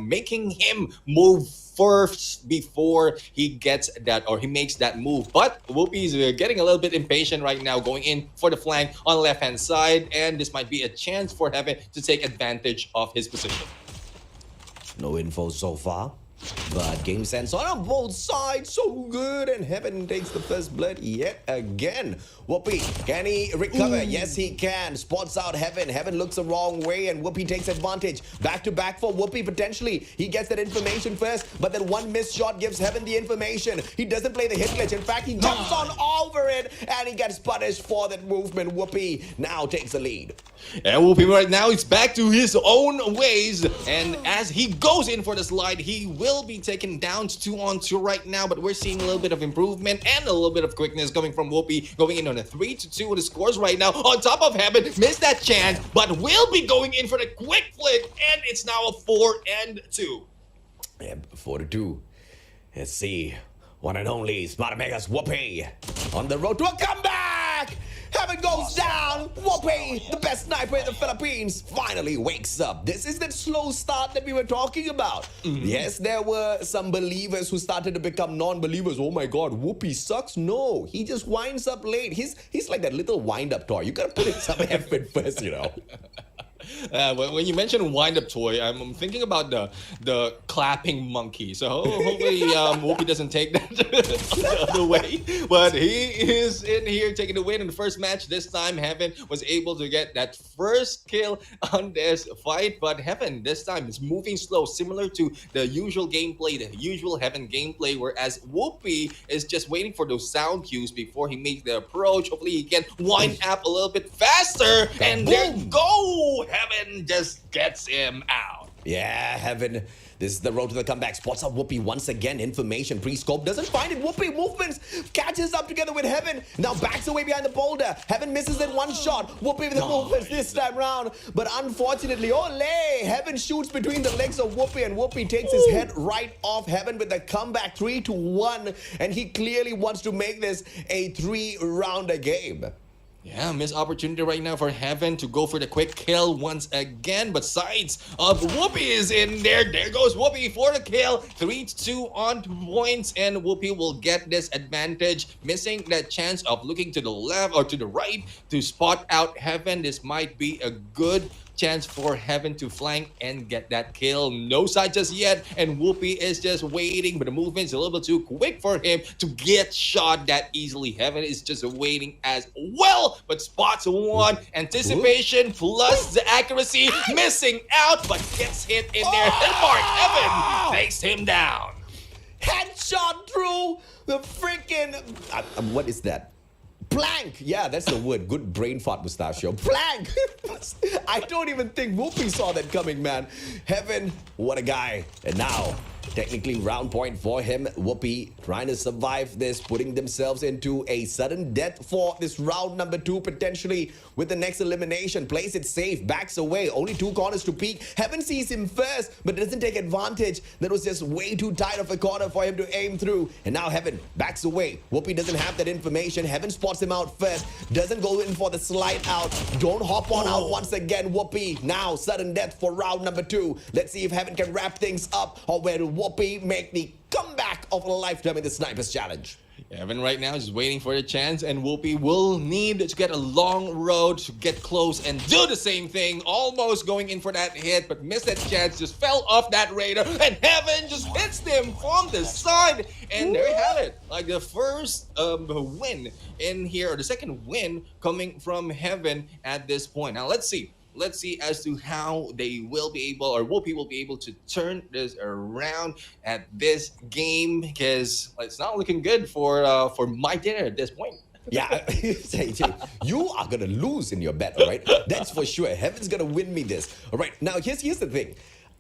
making him move first before he gets that, or he makes that move. But Whoopi is getting a little bit impatient right now, going in for the flank on the left hand side, and this might be a chance for Heaven to take advantage of his position. No info so far, but game sense on both sides, so good, and Heaven takes the first blood yet again. Whoopi, can he recover? Yes, he can. Spots out Heaven. Heaven looks the wrong way, and Whoopi takes advantage. Back to back for Whoopi, potentially. He gets that information first, but then one missed shot gives Heaven the information. He doesn't play the hit glitch. In fact, he jumps on over it, and he gets punished for that movement. Whoopi now takes the lead. And Whoopi right now is back to his own ways, and as he goes in for the slide, he will be taken down to 2-on-2 right now, but we're seeing a little bit of improvement and a little bit of quickness coming from Whoopi, going in on a 3-2 with the scores right now. On top of Heaven, missed that chance, but will be going in for the quick flick, and it's now a 4-2. Yeah, 4-2. Let's see. One and only Smarter Mega's Whoopi on the road to a comeback. Heaven goes down. Whoopi, the best sniper in the Philippines, finally wakes up. This is that slow start that we were talking about. Yes, there were some believers who started to become non-believers. Oh my God, Whoopi sucks. No, he just winds up late. He's like that little wind-up toy. You gotta put in some effort first, When you mention wind-up toy, I'm thinking about the clapping monkey. So hopefully Whoopi doesn't take that the other way. But he is in here taking the win in the first match. This time, Heaven was able to get that first kill on this fight. But Heaven, this time, is moving slow, similar to the usual gameplay, the usual Heaven gameplay, whereas Whoopi is just waiting for those sound cues before he makes the approach. Hopefully, he can wind up a little bit faster. And there you go! Heaven just gets him out. Yeah, Heaven. This is the road to the comeback. Spots out Whoopi once again. Information pre-scope. Doesn't find it. Whoopi movements. Catches up together with Heaven. Now backs away behind the boulder. Heaven misses it one shot. Whoopi with the movements this time round. But unfortunately, Heaven shoots between the legs of Whoopi, and Whoopi takes his head right off Heaven with the comeback 3-1. And he clearly wants to make this a 3-rounder game. Yeah, missed opportunity right now for Heaven to go for the quick kill once again. But sides of Whoopi is in there. There goes Whoopi for the kill. 3-2 on points, and Whoopi will get this advantage. Missing that chance of looking to the left or to the right to spot out Heaven. This might be a good chance for Heaven to flank and get that kill. No side just yet, and Whoopi is just waiting, but the movement's a little bit too quick for him to get shot that easily. Heaven is just waiting as well, but spots one. Anticipation plus the accuracy, missing out, but gets hit in there. And Mark Heaven takes him down. Headshot through the freaking. What is that? Plank! Yeah, that's the word. Good brain fart, Mustachio. Plank! I don't even think Whoopi saw that coming, man. Heaven, what a guy. And now, technically round point for him. Whoopi trying to survive this, putting themselves into a sudden death for this round number 2, potentially with the next elimination. Plays it safe, backs away. Only 2 corners to peek. Heaven sees him first, but doesn't take advantage. That was just way too tight of a corner for him to aim through. And now Heaven backs away. Whoopi doesn't have that information. Heaven spots him out first. Doesn't go in for the slide out. Don't hop on out once again, Whoopi. Now, sudden death for round number 2. Let's see if Heaven can wrap things up, or will Whoopi make the comeback of a lifetime in the Snipers Challenge? Evan right now is just waiting for the chance, and Whoopi will need to get a long road to get close and do the same thing. Almost going in for that hit, but missed that chance, just fell off that radar, and Heaven just hits them from the side. And there you have it. Like the first win in here, or the second win coming from Heaven at this point. Now let's see. Let's see as to how they will be able, or Whoopi will be able to turn this around at this game, because it's not looking good for my dinner at this point. Yeah, you are gonna lose in your bet, all right? That's for sure. Heaven's gonna win me this. All right, now here's the thing.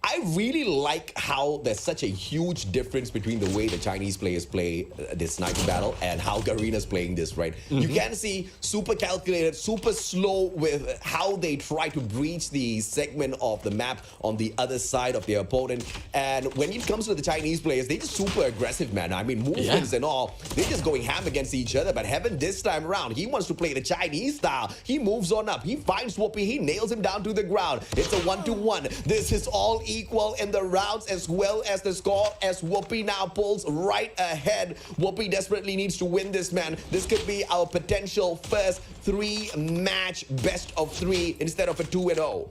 I really like how there's such a huge difference between the way the Chinese players play this sniper battle and how Garena's playing this, right? You can see super calculated, super slow with how they try to breach the segment of the map on the other side of their opponent. And when it comes to the Chinese players, they're just super aggressive, man. I mean, movements and all, they're just going ham against each other. But Heaven this time around, he wants to play the Chinese style. He moves on up. He finds Whoopi. He nails him down to the ground. It's a 1-1. This is all equal in the rounds as well as the score, as Whoopi now pulls right ahead. Whoopi desperately needs to win this, man. This could be our potential first 3-match best of 3 instead of a 2-0.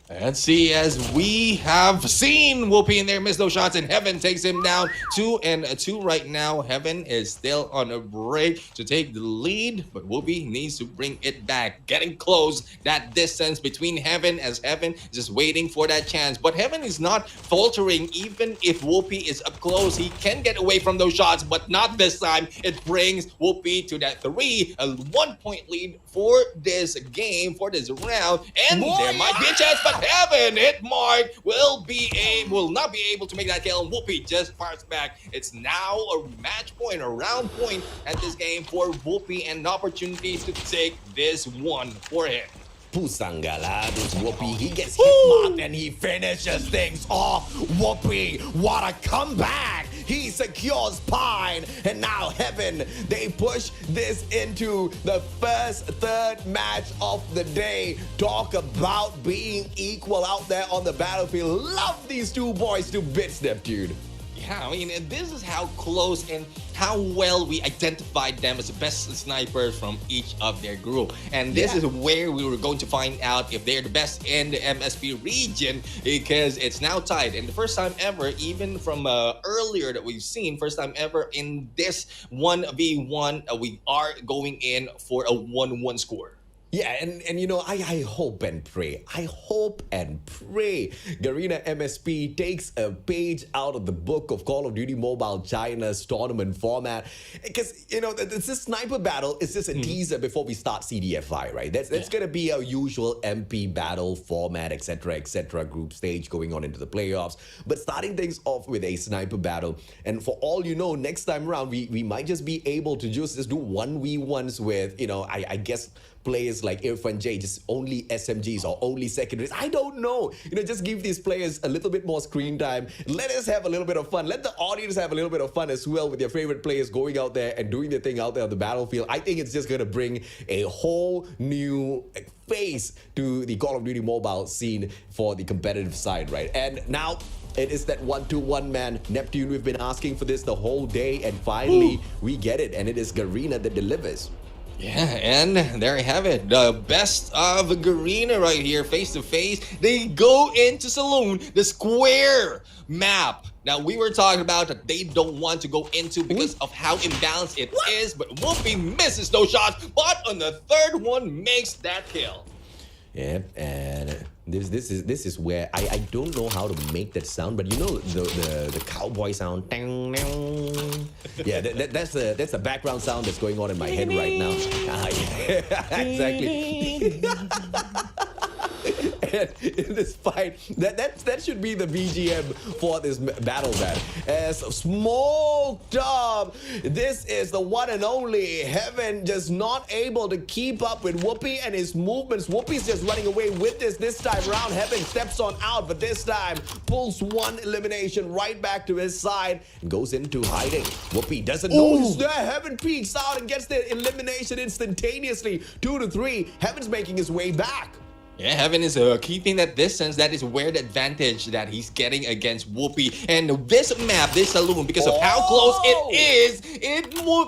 Let's see, as we have seen Whoopi in there miss those shots, and Heaven takes him down 2-2 right now. Heaven is still on a break to take the lead, but Whoopi needs to bring it back, getting close that distance between Heaven, as Heaven is just waiting for that chance. But Heaven is not faltering. Even if Whoopi is up close, he can get away from those shots, but not this time. It brings Whoopi to that 3, a 1-point lead for this game, for this round, and there might be a chance, but Heaven hit mark will not be able to make that kill. Whoopi just fires back. It's now a match point, a round point at this game for Whoopi, and an opportunity to take this one for him. Pusangala, this Whoopi, he gets hit marked and he finishes things off. Whoopi, what a comeback! He secures Pine, and now Heaven, they push this into the first 3rd match of the day. Talk about being equal out there on the battlefield. Love these two boys to bits, Neptune. Yeah, I mean, and this is how close and how well we identified them as the best snipers from each of their group. And this is where we were going to find out if they're the best in the MSP region, because it's now tied. And the first time ever, even from earlier that we've seen, first time ever in this 1v1, we are going in for a 1-1 score. Yeah, and you know, I hope and pray. I hope and pray Garena MSP takes a page out of the book of Call of Duty Mobile China's tournament format. Because, you know, this sniper battle is just a teaser before we start CDFI, right? That's going to be our usual MP battle format, etc., group stage going on into the playoffs. But starting things off with a sniper battle. And for all you know, next time around, we might just be able to just do 1v1s with, you know, I guess players like Irfan J, just only SMGs or only secondaries. I don't know. You know, just give these players a little bit more screen time. Let us have a little bit of fun. Let the audience have a little bit of fun as well with your favorite players going out there and doing their thing out there on the battlefield. I think it's just going to bring a whole new face to the Call of Duty mobile scene for the competitive side, right? And now it is that 1-2-1, man. Neptune, we've been asking for this the whole day, and finally we get it, and it is Garena that delivers. Yeah, and there you have it. The best of Garena right here, face to face. They go into Saloon, the square map. Now, we were talking about that they don't want to go into because of how imbalanced it is, but Whoopi misses those shots, but on the 3rd one makes that kill. Yeah, and this is where I don't know how to make that sound, but you know the cowboy sound. Yeah, that's a background sound that's going on in my head right now. Yeah, exactly. And in this fight, that should be the BGM for this battle, man. As smoked up, this is the one and only Heaven, just not able to keep up with Whoopi and his movements. Whoopi's just running away with this time around. Heaven steps on out, but this time pulls one elimination right back to his side and goes into hiding. Whoopi doesn't know he's there. Heaven peeks out and gets the elimination instantaneously. 2-3. Heaven's making his way back. Yeah, Heaven is keeping that distance. That is where the advantage that he's getting against Whoopi. And this map, this saloon, because of how close it is,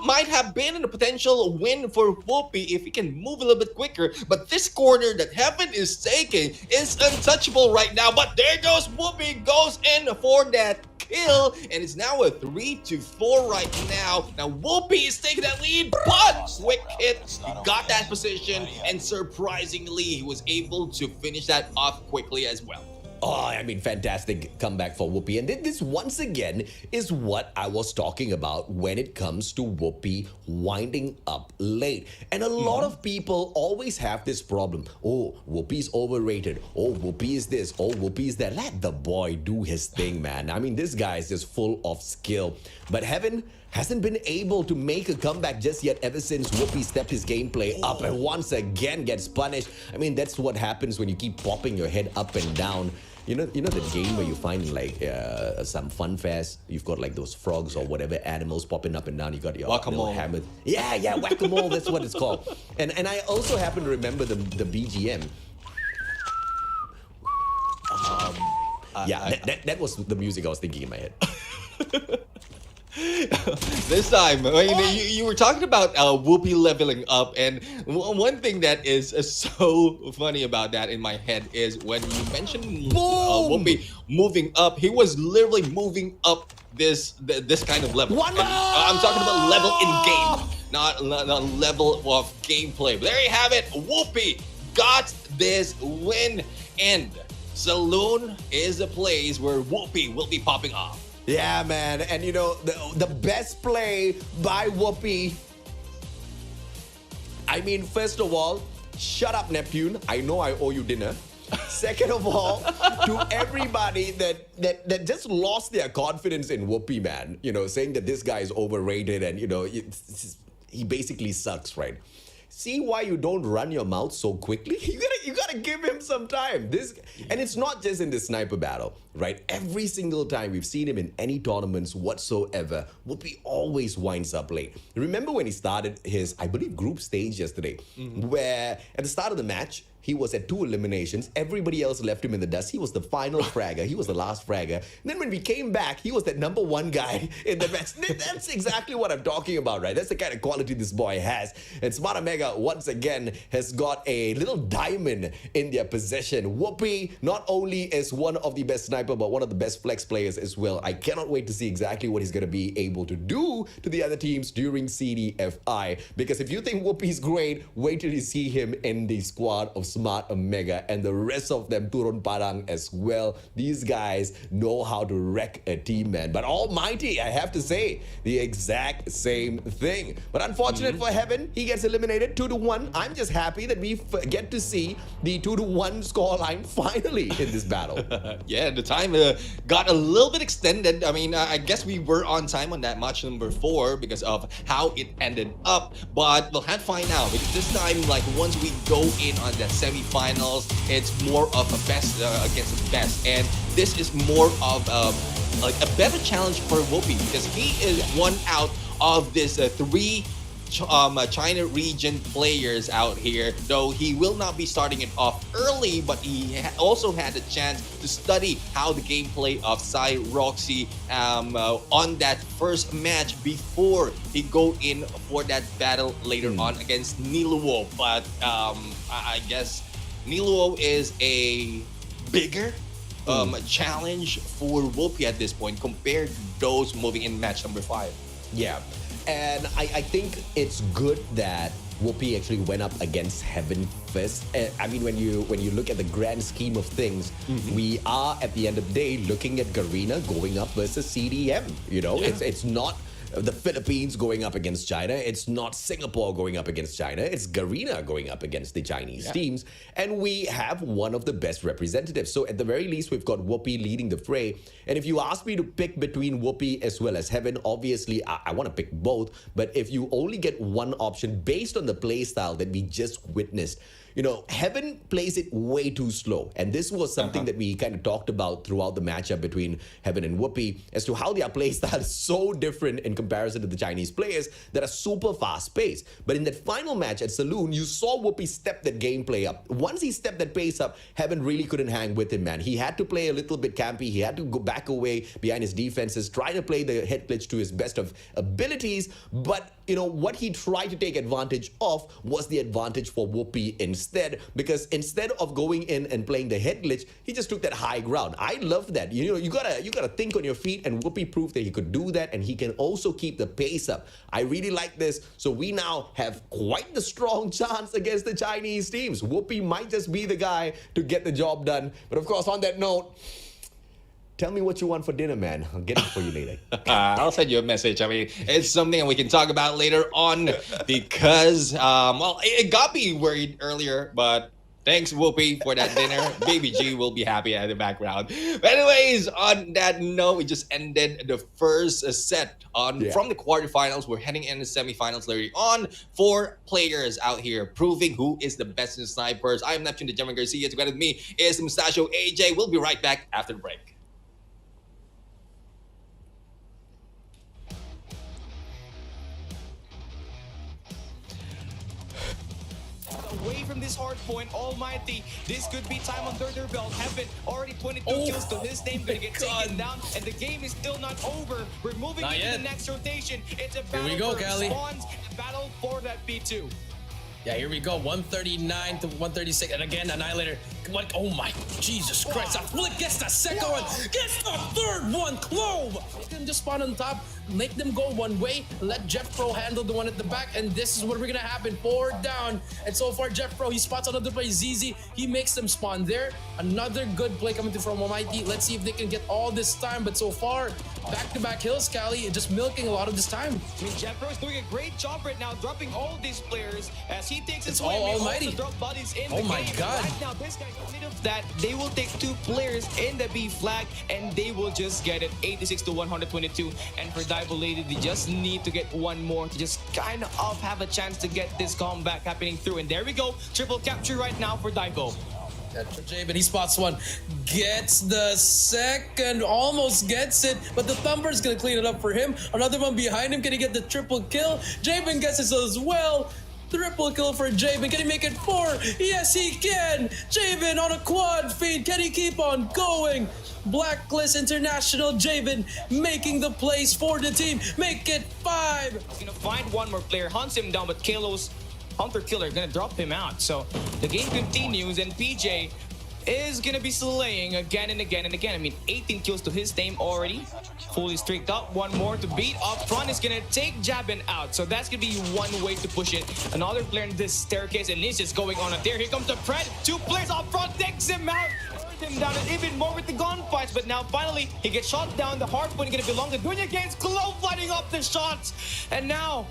might have been a potential win for Whoopi if he can move a little bit quicker. But this corner that Heaven is taking is untouchable right now. But there goes Whoopi, goes in for that kill, and it's now a 3-4 right now. Now Whoopi is taking that lead, but quick hit, he got that position, and surprisingly, he was able to finish that off quickly as well. Oh, I mean, fantastic comeback for Whoopi. And this, once again, is what I was talking about when it comes to Whoopi winding up late. And a lot of people always have this problem. Oh, Whoopi's overrated. Oh, Whoopi is this. Oh, Whoopi is that. Let the boy do his thing, man. I mean, this guy is just full of skill. But Heaven hasn't been able to make a comeback just yet ever since Whoopi stepped his gameplay up and once again gets punished. I mean, that's what happens when you keep popping your head up and down. You know the game where you find like some fun fest. You've got like those frogs or whatever animals popping up and down. You got your little hammer. Yeah, whack-a-mole. That's what it's called. And I also happen to remember the BGM. That was the music I was thinking in my head. This time, you were talking about Whoopi leveling up, and one thing that is so funny about that in my head is when you mentioned Whoopi moving up, he was literally moving up this kind of level. And, I'm talking about level in game, not level of gameplay. But there you have it. Whoopi got this win, and Saloon is a place where Whoopi will be popping off. Yeah, man. And you know, the best play by Whoopi. I mean, first of all, shut up, Neptune. I know I owe you dinner. Second of all, to everybody that just lost their confidence in Whoopi, man. You know, saying that this guy is overrated and, you know, he basically sucks, right? See why you don't run your mouth so quickly? You gotta give him some time. And it's not just in the sniper battle, right? Every single time we've seen him in any tournaments whatsoever, Whoopi always winds up late. Remember when he started his, I believe, group stage yesterday, where at the start of the match, he was at 2 eliminations. Everybody else left him in the dust. He was the final fragger. He was the last fragger. And then when we came back, he was that #1 guy in the match. That's exactly what I'm talking about, right? That's the kind of quality this boy has. And Smarter Mega, once again, has got a little diamond in their possession. Whoopi not only is one of the best sniper, but one of the best flex players as well. I cannot wait to see exactly what he's going to be able to do to the other teams during CDFI. Because if you think Whoopi's great, wait till you see him in the squad of Smart Omega and the rest of them turun parang as well. These guys know how to wreck a team, man. But Almighty, I have to say, the exact same thing. But unfortunate for Heaven, he gets eliminated 2-1. I'm just happy that we get to see the 2-1 scoreline finally in this battle. Yeah, the time got a little bit extended. I mean, I guess we were on time on that match number 4 because of how it ended up. But we'll have to find out because this time, like once we go in on the semi-finals, it's more of a best against the best, and this is more of like a better challenge for Whoopi because he is one out of this 3 China region players out here, though he will not be starting it off early, but he also had a chance to study how the gameplay of Sai Roxy on that first match before he go in for that battle later on against Niluo. But I guess Niluo is a bigger challenge for Whoopi at this point compared to those moving in match number 5. Yeah. And I think it's good that Whoopi actually went up against Heaven first. I mean, when you look at the grand scheme of things, we are at the end of the day looking at Garena going up versus CDM. You know, it's not the Philippines going up against China. It's not Singapore going up against China. It's Garena going up against the Chinese teams. And we have one of the best representatives. So at the very least, we've got Whoopi leading the fray. And if you ask me to pick between Whoopi as well as Heaven, obviously I want to pick both. But if you only get one option based on the play style that we just witnessed, you know, Heaven plays it way too slow. And this was something that we kind of talked about throughout the matchup between Heaven and Whoopi as to how their play style is so different in comparison to the Chinese players that are super fast paced. But in that final match at Saloon, you saw Whoopi step that gameplay up. Once he stepped that pace up, Heaven really couldn't hang with him, man. He had to play a little bit campy. He had to go back away behind his defenses, try to play the head glitch to his best of abilities. But, you know, what he tried to take advantage of was the advantage for Whoopi instead, because instead of going in and playing the head glitch, he just took that high ground. I love that. You know, you gotta think on your feet, and Whoopi proved that he could do that, and he can also keep the pace up. I really like this. So we now have quite the strong chance against the Chinese teams. Whoopi might just be the guy to get the job done. But of course, on that note, tell me what you want for dinner, man. I'll get it for you later. I'll send you a message. I mean, it's something we can talk about later on because, well, it got me worried earlier, but thanks, Whoopi, for that dinner. Baby G will be happy in the background. But anyways, on that note, we just ended the first set from the quarterfinals. We're heading into semifinals later on. 4 players out here proving who is the best in snipers. I am Neptune the Gemma Garcia. Together with me is Mustachio AJ. We'll be right back after the break. Away from this hard point, Almighty. This could be time under their belt. Heaven already 22 kills to his name, gonna get taken down, and the game is still not over. We're moving into the next rotation. It's a battle for spawns, a battle for that B2. Yeah, here we go. 139 to 136. And again, Annihilator. What? Oh my, Jesus Christ. Flick gets the second one. Gets the third one. Clove. They can just spawn on top. Make them go one way. Let Jeff Pro handle the one at the back. And this is what we're going to happen. 4 down. And so far, Jeff Pro, he spots another play. ZZ. He makes them spawn there. Another good play coming through from Almighty. Let's see if they can get all this time. But so far, back-to-back kills, Cali. Just milking a lot of this time. I mean, Jeff Pro is doing a great job right now, dropping all these players as he takes his It's way. all Almighty. Drop bodies in Oh the my game. God. Right now, this guy of that, they will take 2 players in the B flag, and they will just get it 86 to 122. And for Divo Lady, they just need to get one more to just kind of have a chance to get this comeback happening through. And there we go, triple capture right now for Divo. But he spots one, gets the second, almost gets it, but the Thumper's gonna clean it up for him. Another one behind him, can he get the triple kill? Jabin gets it as well. Triple kill for Jabin. Can he make it 4? Yes, he can. Jabin on a quad feed. Can he keep on going? Blacklist International. Jabin making the plays for the team. Make it 5. He's gonna find one more player, hunts him down, but Kalos Hunter Killer gonna drop him out. So the game continues, and PJ is gonna be slaying again and again and again. I mean, 18 kills to his name already. Fully streaked up. One more to beat. Up front is gonna take Jabin out. So that's gonna be one way to push it. Another player in this staircase, and this is going on up there. Here comes the Pred. 2 players up front, takes him out. Him down, and even more with the gunfights, but now finally he gets shot down. The hard point gonna belong to Dunya against Clove, lighting up the shots, and now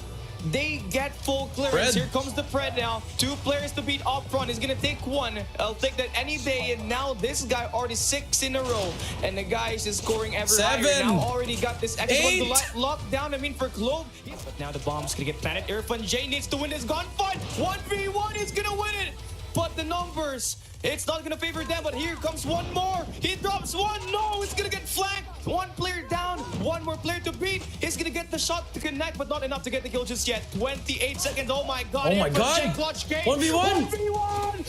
they get full clearance. Pred. Here comes the Pred now. 2 players to beat up front. He's gonna take one. I'll take that any day. And now this guy already 6 in a row, and the guy is just scoring ever 7, higher. Now already got this extra 8. one to lock down. I mean, for Clove. But now the bomb's gonna get planted. Irfan J needs to win this gunfight. 1v1, he's gonna win it. But the numbers, it's not gonna favor them. But here comes one more. He drops one. No, it's gonna get flanked. 1 player down, 1 more player to beat. He's gonna get the shot to connect, but not enough to get the kill just yet. 28 seconds. Oh my god. Oh my Irfan God. J clutch game. 1v1. 1v1.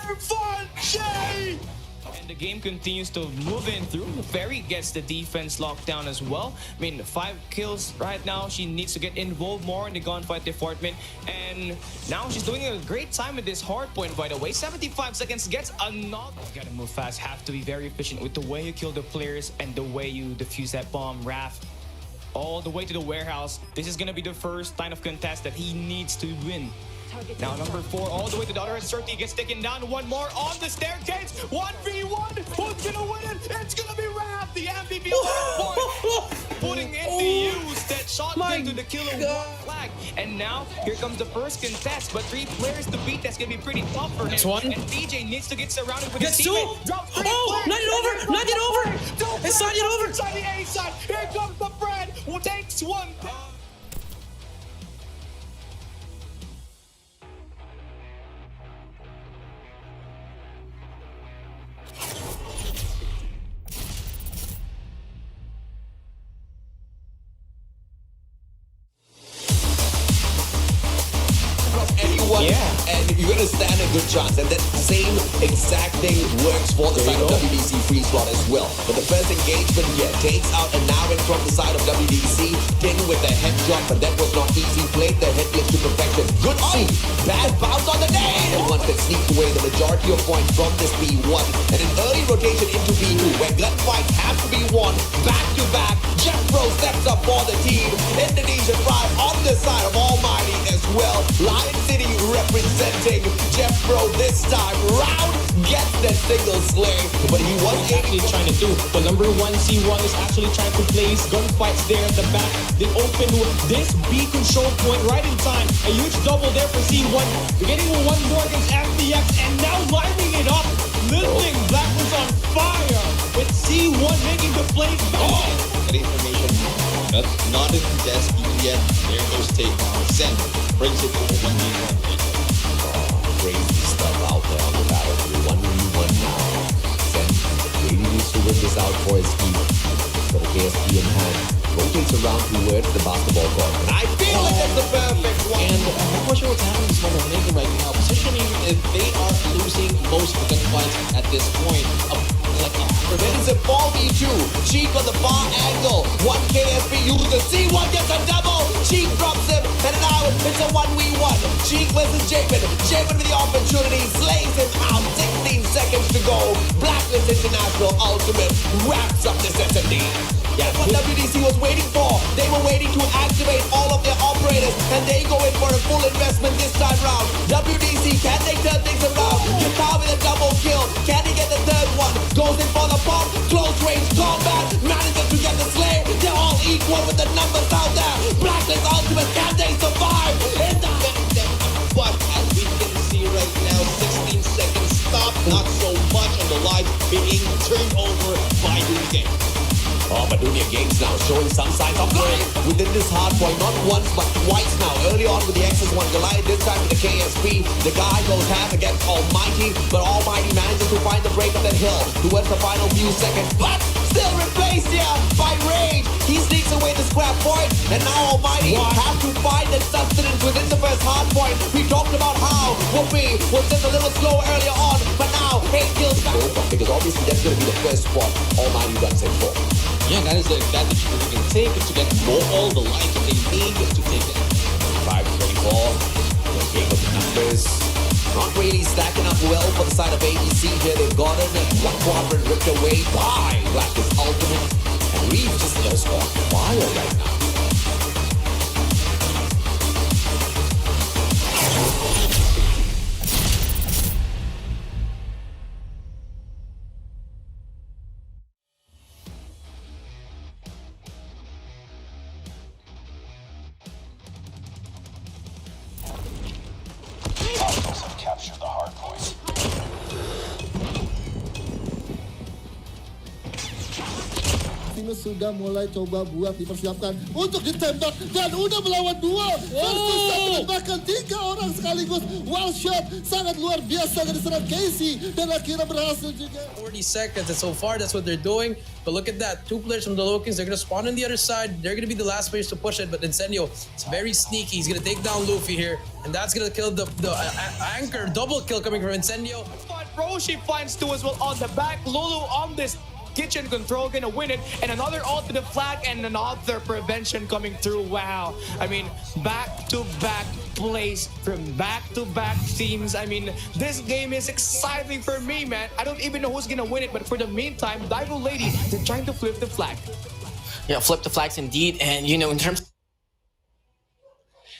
Irfan J. And the game continues to move in through. Ferry gets the defense locked down as well. I mean, 5 kills right now. She needs to get involved more in the gunfight department. And now she's doing a great time with this hard point, by the way. 75 seconds, gets a knock. You gotta move fast. Have to be very efficient with the way you kill the players and the way you defuse that bomb. Raph, all the way to the warehouse. This is gonna be the first line of contest that he needs to win. Now number 4, all the way to the other end. Certi gets taken down. 1 more on the staircase. 1v1. Who's gonna win it? It's gonna be Raph, the MVP. Putting in the shotgun to the killer flag. And now, here comes the first contest, but 3 players to beat, that's gonna be pretty tough for him. That's one. And DJ needs to get surrounded with Gets his two. teammate. Drops 3 Oh, players. not it over, not it over. It's not yet over. Inside the A side, here comes the Fred, who takes one. Anyone, and you're gonna stand a good chance. And that same exact thing works for the side of WDC free slot as well. But the first engagement here takes out a Naren from the side of WDC, Ding with a head drop, but that was not easy. Played the head glitch to perfection. Good see, bad bounce on the nade, and one can sneak away the majority of points from this B1. And an early rotation into B2, where gunfights have to be won back to back. Jeff Bro steps up for the team. Indonesia Pride on the side of Almighty as well. Lion City representing Jeff Bro this time round gets that single slay, but he was Actually trying to do. The number 1 C1 is actually trying to place gunfights there at the back. They open this B control point right in time. A huge double there for C1. They're getting one more against FTX and now lining it up. Little thing, Black was on fire. With C1 making the plays. That information, that's not in the desk yet. There goes Takeoff. Zen brings it to a 1v1. Crazy stuff out there on the battlefield. 1v1 now. Zen really needs to win this out for his team. Got a KSP in hand. Rotates around towards the basketball court. And I feel like that's the perfect one. And I'm not quite sure what's happening to Small Naked right now. Positioning, they are losing most of the gunfights at this point. It's a 4v2. Cheek on the far angle. 1 KSP uses C1 gets a double. Cheek drops him, and now it's a 1v1. Cheek versus Jamin. Jamin with the opportunity slays him out. 16 seconds to go. Blacklist International Ultimate wraps up this SMD. Yeah, what WDC was waiting for. They were waiting to activate all of their operators, and they go in for a full investment this time round. WDC, can they turn things around? Qatar with a double kill. Can he get the third one? Goes in for the pop. Close range combat. Manages to get the slay. They're all equal with the numbers out there. Blacklist Ultimate, can they survive? In the But as we can see right now, 16 seconds stop, not so much on the life being turned over by Duke. Oh, but Dunia Games now showing some signs of life within this hard point, not once but twice now. Early on with the XS1 Goliath, this time with the KSP. The guy goes half against Almighty, but Almighty manages to find the break of that hill towards the final few seconds. But still replaced here by Rage. He sneaks away the scrap point, and now Almighty have to find that sustenance within the first hard point. We talked about how Whoopi was just a little slow earlier on, but now 8 kills back. Because obviously that's going to be the first spot Almighty runs in for. Yeah, that is the advantage that we can take to get all the life that they need to take it. 5-24. The game of the numbers. Not really stacking up well for the side of ABC here. They've got it at 1 quadrant ripped away by Blackest Ultimate. And Reeves just on fire right now. Capture the hard point. Sino sudah mulai coba buat dipersiapkan untuk ditembak dan udah melawan 2 versus 1 bahkan 3 orang sekaligus. One shot sangat luar biasa dari serangan Casey dan akhirnya berhasil juga. 40 seconds, and so far that's what they're doing. But look at that, 2 players from the Lokins, they're gonna spawn on the other side. They're gonna be the last players to push it, but Incendio, it's very sneaky. He's gonna take down Luffy here, and that's gonna kill the anchor. Double kill coming from Incendio. But Roshi finds 2 as well on the back. Lulu on this kitchen control gonna win it, and another ult to the flag and another prevention coming through. Wow, I mean, back-to-back plays from back-to-back teams. I mean, this game is exciting for me, man. I don't even know who's gonna win it, but for the meantime, Divo Lady, they're trying to flip the flag. Yeah, flip the flags indeed, and you know, in terms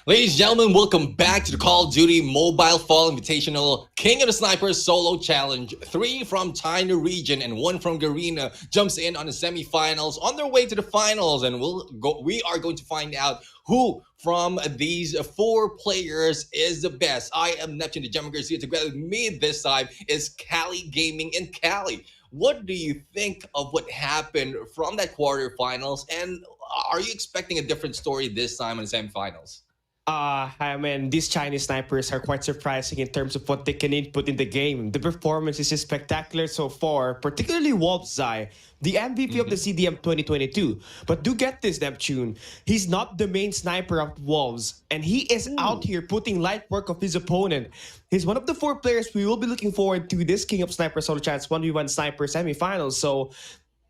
Ladies and gentlemen, welcome back to the Call of Duty Mobile Fall Invitational King of the Snipers Solo Challenge. 3 from China region and 1 from Garena jumps in on the semifinals on their way to the finals, and we are going to find out who from these 4 players is the best. I am Neptune the Gemma Garcia. Together with me this time is Cali Gaming. And Cali, what do you think of what happened from that quarterfinals, and are you expecting a different story this time in the semifinals? I mean, these Chinese snipers are quite surprising in terms of what they can input in the game. The performance is just spectacular so far, particularly Wolf Zai, the MVP of the CDM 2022. But do get this, Neptune. He's not the main sniper of Wolves, and he is out here putting light work of his opponent. He's one of the 4 players we will be looking forward to this King of Sniper Solo Chance 1v1 Sniper semifinals. So,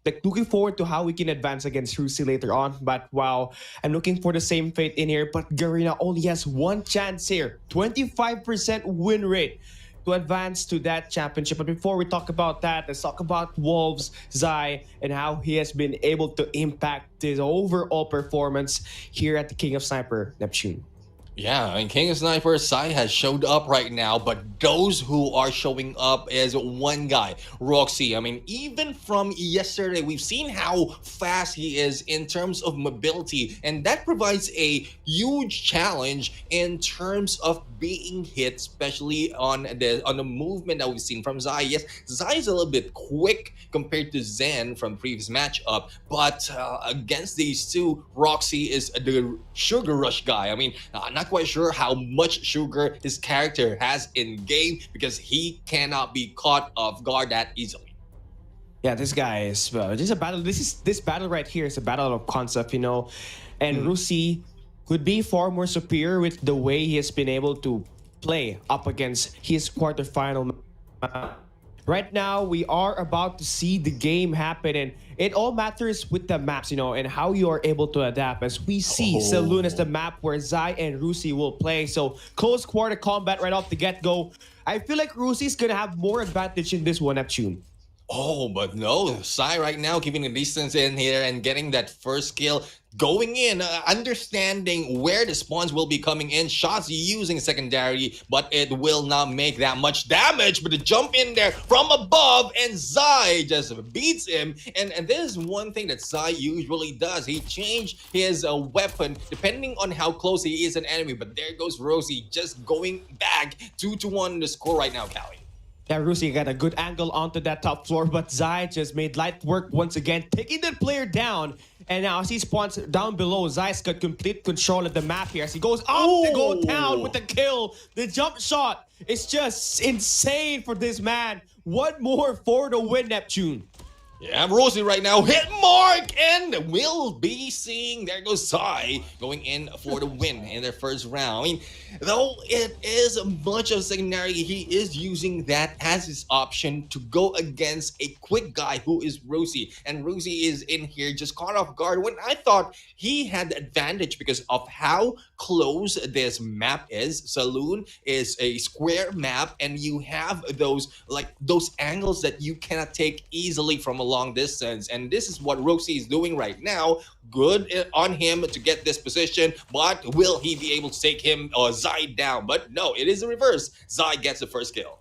like, looking forward to how we can advance against Rusi later on. But wow, I'm looking for the same fate in here. But Garena only has 1 chance here. 25% win rate to advance to that championship. But before we talk about that, let's talk about Wolves, Zai, and how he has been able to impact his overall performance here at the King of Sniper, Neptune. Yeah, I mean, King of Sniper, Sai has showed up right now, but those who are showing up is one guy, Roxy. I mean, even from yesterday, we've seen how fast he is in terms of mobility, and that provides a huge challenge in terms of being hit, especially on the movement that we've seen from Zai. Yes, Zai is a little bit quick compared to Zen from the previous matchup, but against these two, Roxy is the sugar rush guy. I mean, not quite sure how much sugar his character has in game because he cannot be caught off guard that easily. Yeah, this guy is just a battle. This battle right here is a battle of concept, you know, and Rusi could be far more superior with the way he has been able to play up against his quarterfinal. Right now, we are about to see the game happen, and it all matters with the maps, you know, and how you are able to adapt. As we see Saloon as the map where Zai and Rusi will play. So close quarter combat right off the get-go. I feel like Rusi's gonna have more advantage in this one, Neptune. Oh, but no, Sai right now keeping the distance in here and getting that first kill, going in, understanding where the spawns will be coming in, shots using secondary, but it will not make that much damage. But the jump in there from above, and Zai just beats him. And this is one thing that Zai usually does. He changed his weapon depending on how close he is an enemy. But there goes Rosie just going back 2-1 the score right now, Callie. Yeah, Rusi got a good angle onto that top floor, but Zai just made light work once again, taking the player down. And now as he spawns down below, Zai's got complete control of the map here. As he goes up to go down with the kill. The jump shot is just insane for this man. One more for the win, Neptune. Yeah, Rosie right now hit mark, and we'll be seeing, there goes Sai going in for the win in their first round. I mean, though it is much of a secondary, he is using that as his option to go against a quick guy who is Rosie. And Rosie is in here just caught off guard when I thought he had the advantage because of how close this map is. Saloon is a square map, and you have those angles that you cannot take easily from a long distance, and this is what Roxy is doing right now. Good on him to get this position, but will he be able to take him or Zai down? But no, it is the reverse. Zai gets the first kill.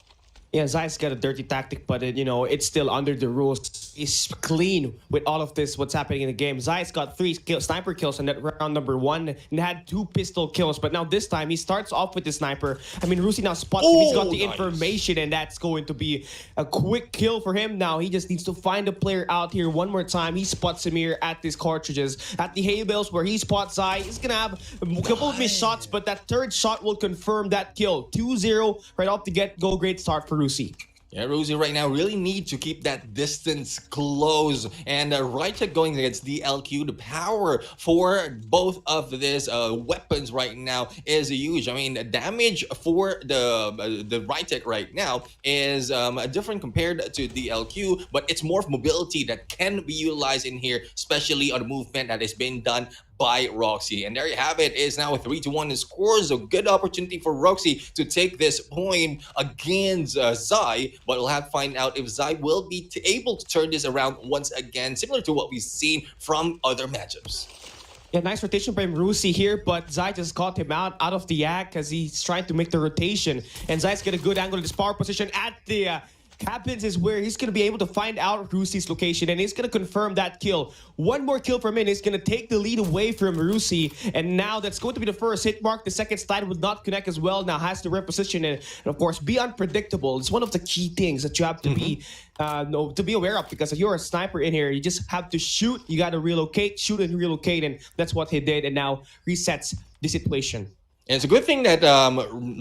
Yeah, Zai's got a dirty tactic, but it's still under the rules. He's clean with all of this, what's happening in the game. Zai's got 3 sniper kills in that round number 1 and had 2 pistol kills. But now this time, he starts off with the sniper. I mean, Rusi now spots him. He's got the information, and that's going to be a quick kill for him now. He just needs to find a player out here one more time. He spots him here at these cartridges. At the hay bales where he spots Zai, he's going to have a couple of missed shots, but that third shot will confirm that kill. 2-0 right off the get-go. Great start for Rusi. Yeah, Rosie right now really need to keep that distance close. And right check going against the LQ, the power for both of these weapons right now is huge. I mean, the damage for the right tech right now is different compared to the LQ, but it's more of mobility that can be utilized in here, especially on the movement that is being done by Roxy. And there you have it. Is now a 3-1 scores. A good opportunity for Roxy to take this point against Zai, but we'll have to find out if Zai will be able to turn this around once again, similar to what we've seen from other matchups. Yeah, nice rotation by Rusi here, but Zai just caught him out of the act because he's trying to make the rotation. And Zai's got a good angle in this power position at the cabins is where he's going to be able to find out Rusi's location, and he's going to confirm that kill. One more kill from him is going to take the lead away from Rusi, and now that's going to be the first hit mark. The second slide would not connect as well. Now has to reposition and of course, be unpredictable. It's one of the key things that you have to be aware of, because if you're a sniper in here, you just have to shoot. You got to relocate, shoot and relocate, and that's what he did, and now resets the situation. And it's a good thing that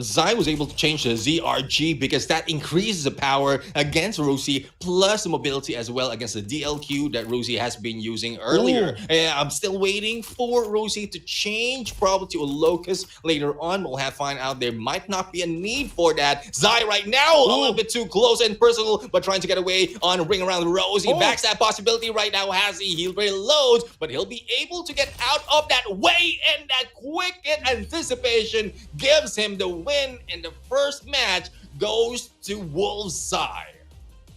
Zai was able to change the ZRG, because that increases the power against Rusi, plus the mobility as well against the DLQ that Rusi has been using earlier. And I'm still waiting for Rusi to change probably to a Locust later on. We'll have to find out. There might not be a need for that. Zai right now, a little bit too close and personal, but trying to get away on a ring around Rosie. Backstab possibility right now has he reloads, but he'll be able to get out of that way, and that quick hit anticipation gives him the win, and the first match goes to Wolves Zai.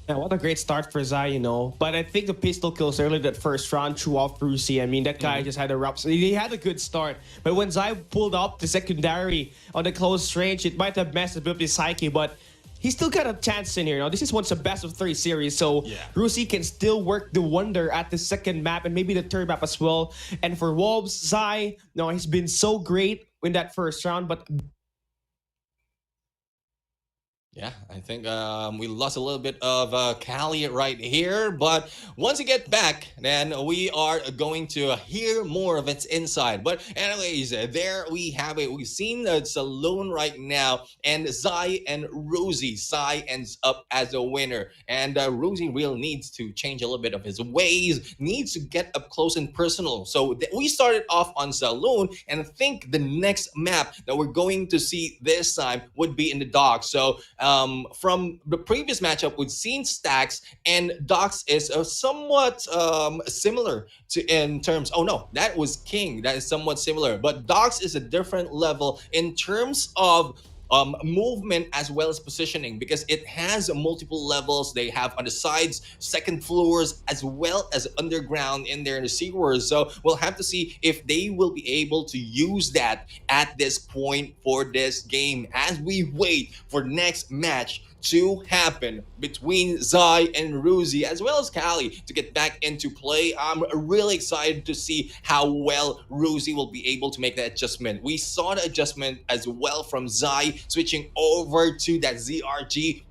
Yeah, what a great start for Zai, you know. But I think the pistol kills early that first round threw off Rusi. I mean, that guy just had a rough... He had a good start. But when Zai pulled up the secondary on the close range, it might have messed a bit with his psyche, but he still got a chance in here. You know, this is once a best of 3 series, so Rusi can still work the wonder at the second map and maybe the third map as well. And for Wolves, Zai, no, he's been so great in that first round, but yeah, I think we lost a little bit of Cali right here. But once we get back, then we are going to hear more of its inside. But anyways, there we have it. We've seen the saloon right now, and Zai and Rusi. Zai ends up as a winner. And Rusi really needs to change a little bit of his ways, needs to get up close and personal. So we started off on Saloon, and I think the next map that we're going to see this time would be in the docks. So from the previous matchup, we've seen Stacks, and Docks is somewhat similar to in terms. Oh no, that was King. That is somewhat similar, but Docks is a different level in terms of movement as well as positioning, because it has multiple levels. They have on the sides, second floors, as well as underground in there in the sewers. So we'll have to see if they will be able to use that at this point for this game as we wait for next match to happen between Zai and Rusi, as well as Cali, to get back into play. I'm really excited to see how well Rusi will be able to make that adjustment. We saw the adjustment as well from Zai, switching over to that ZRG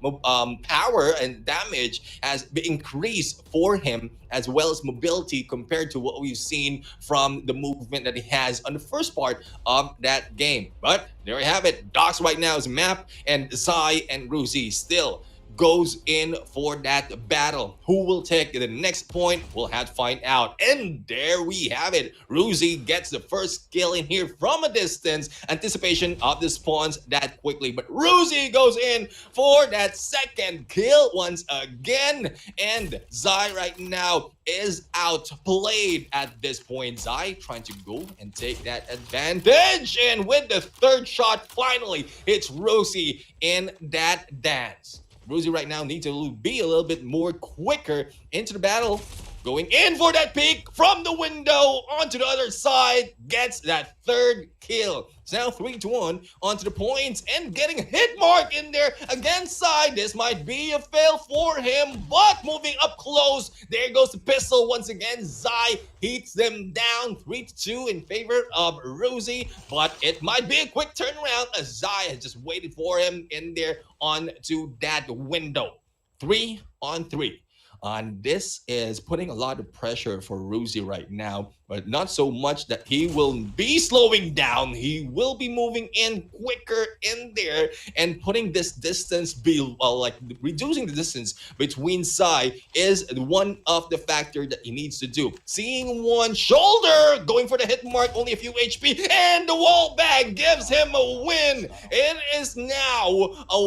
power and damage has increased for him, as well as mobility compared to what we've seen from the movement that he has on the first part of that game. But there we have it. Docks right now is map, and Zai and Rusi still goes in for that battle. Who will take the next point? We'll have to find out. And there we have it. Rusi gets the first kill in here from a distance. Anticipation of the spawns that quickly. But Rusi goes in for that second kill once again. And Zai right now is outplayed at this point. Zai trying to go and take that advantage. And with the third shot, finally, it's Rusi in that dance. Rusi right now needs to be a little bit more quicker into the battle. Going in for that peek from the window onto the other side. Gets that third kill. It's now 3-1 onto the points and getting a hit mark in there against Zai. This might be a fail for him, but moving up close. There goes the pistol once again. Zai heats them down 3-2 in favor of Rusi, but it might be a quick turnaround as Zai has just waited for him in there onto that window. 3-on-3. And this is putting a lot of pressure for Rusi right now, but not so much that he will be slowing down. He will be moving in quicker in there and putting this distance, like reducing the distance between Zai is one of the factors that he needs to do. Seeing one shoulder, going for the hit mark, only a few HP, and the wall bag gives him a win. It is now a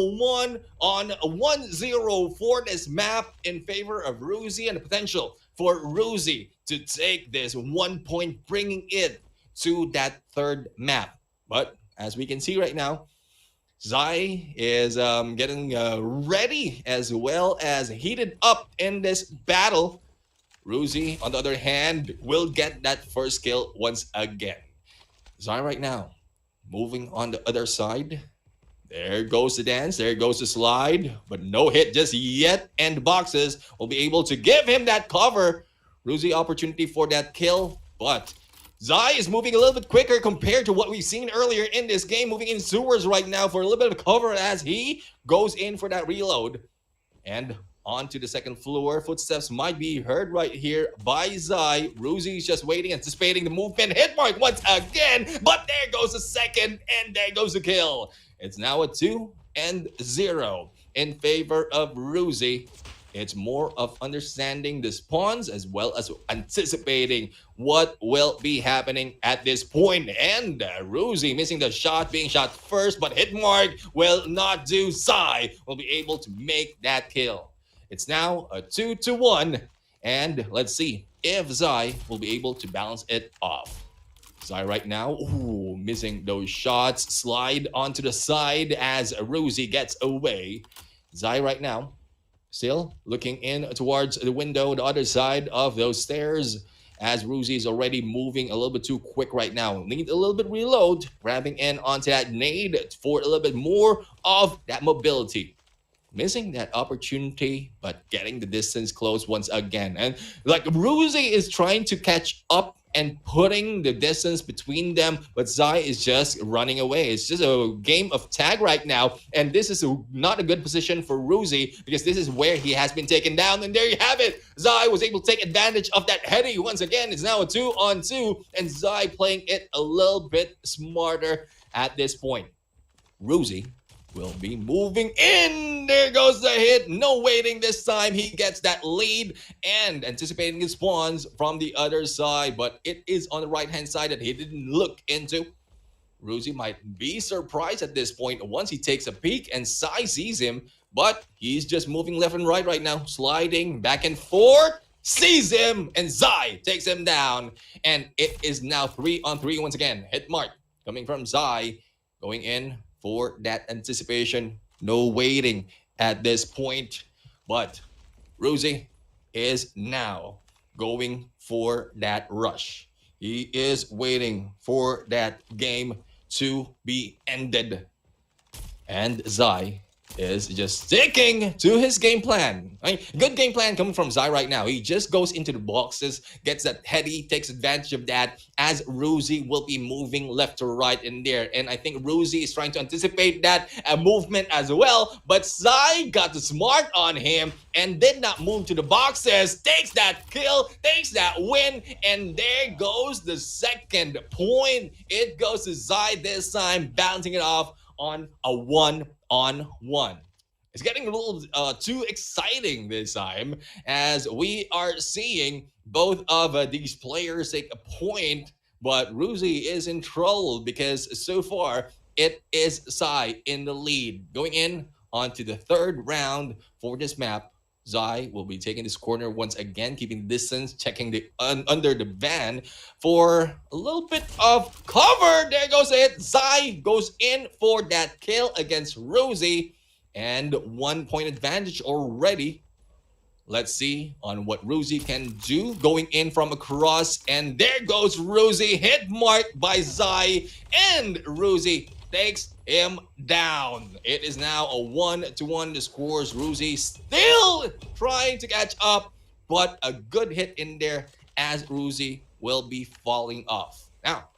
1-0 for this map in favor of Rusi, and the potential for Rusi to take this 1 point, bringing it to that third map. But as we can see right now, Zai is getting ready as well as heated up in this battle. Ruzi, on the other hand, will get that first kill once again. Zai right now, moving on the other side. There goes the dance, there goes the slide, but no hit just yet, and boxes will be able to give him that cover. Ruzi opportunity for that kill, but Zai is moving a little bit quicker compared to what we've seen earlier in this game, moving in sewers right now for a little bit of cover as he goes in for that reload. And onto the second floor, footsteps might be heard right here by Zai. Ruzi is just waiting, anticipating the movement. Hit mark once again, but there goes the second, and there goes the kill. It's now a 2-0 in favor of Ruzi. It's more of understanding the spawns as well as anticipating what will be happening at this point. And Ruzi missing the shot, being shot first, but hit mark will not do. Zai will be able to make that kill. It's now a 2-1, and let's see if Zai will be able to balance it off. Zai right now, missing those shots. Slide onto the side as Ruzi gets away. Zai right now, still looking in towards the window, the other side of those stairs, as Ruzi is already moving a little bit too quick right now. Need a little bit reload, grabbing in onto that nade for a little bit more of that mobility. Missing that opportunity, but getting the distance close once again. And like Ruzi is trying to catch up and putting the distance between them, but Zai is just running away. It's just a game of tag right now, and this is not a good position for Ruzi because this is where he has been taken down, and there you have it. Zai was able to take advantage of that heady once again. It's now a 2-on-2, and Zai playing it a little bit smarter at this point. Ruzi will be moving in. There goes the hit. No waiting this time. He gets that lead and anticipating the spawns from the other side, but it is on the right-hand side that he didn't look into. Ruzi might be surprised at this point once he takes a peek and Zai sees him, but he's just moving left and right now, sliding back and forth, sees him, and Zai takes him down. And it is now 3-on-3 once again. Hit mark coming from Zai, going in for that anticipation. No waiting at this point, but Ruzi is now going for that rush. He is waiting for that game to be ended. And Zai is just sticking to his game plan. I mean, good game plan coming from Zai right now. He just goes into the boxes, gets that heady, takes advantage of that as Ruzi will be moving left to right in there. And I think Ruzi is trying to anticipate that movement as well. But Zai got the smart on him and did not move to the boxes. Takes that kill, takes that win. And there goes the second point. It goes to Zai this time, balancing it off on a 1-on-1. It's getting a little too exciting this time as we are seeing both of these players take a point, but Ruzi is in trouble because so far it is Zai in the lead. Going in onto the third round for this map, Zai will be taking this corner once again, keeping distance, checking the under the van for a little bit of cover. There goes it. Zai goes in for that kill against Ruzi, and 1 point advantage already. Let's see on what Ruzi can do. Going in from across, and there goes Ruzi. Hit mark by Zai, and Ruzi takes him down. It is now a 1-1. The scores. Ruzi still trying to catch up, but a good hit in there as Ruzi will be falling off. Now,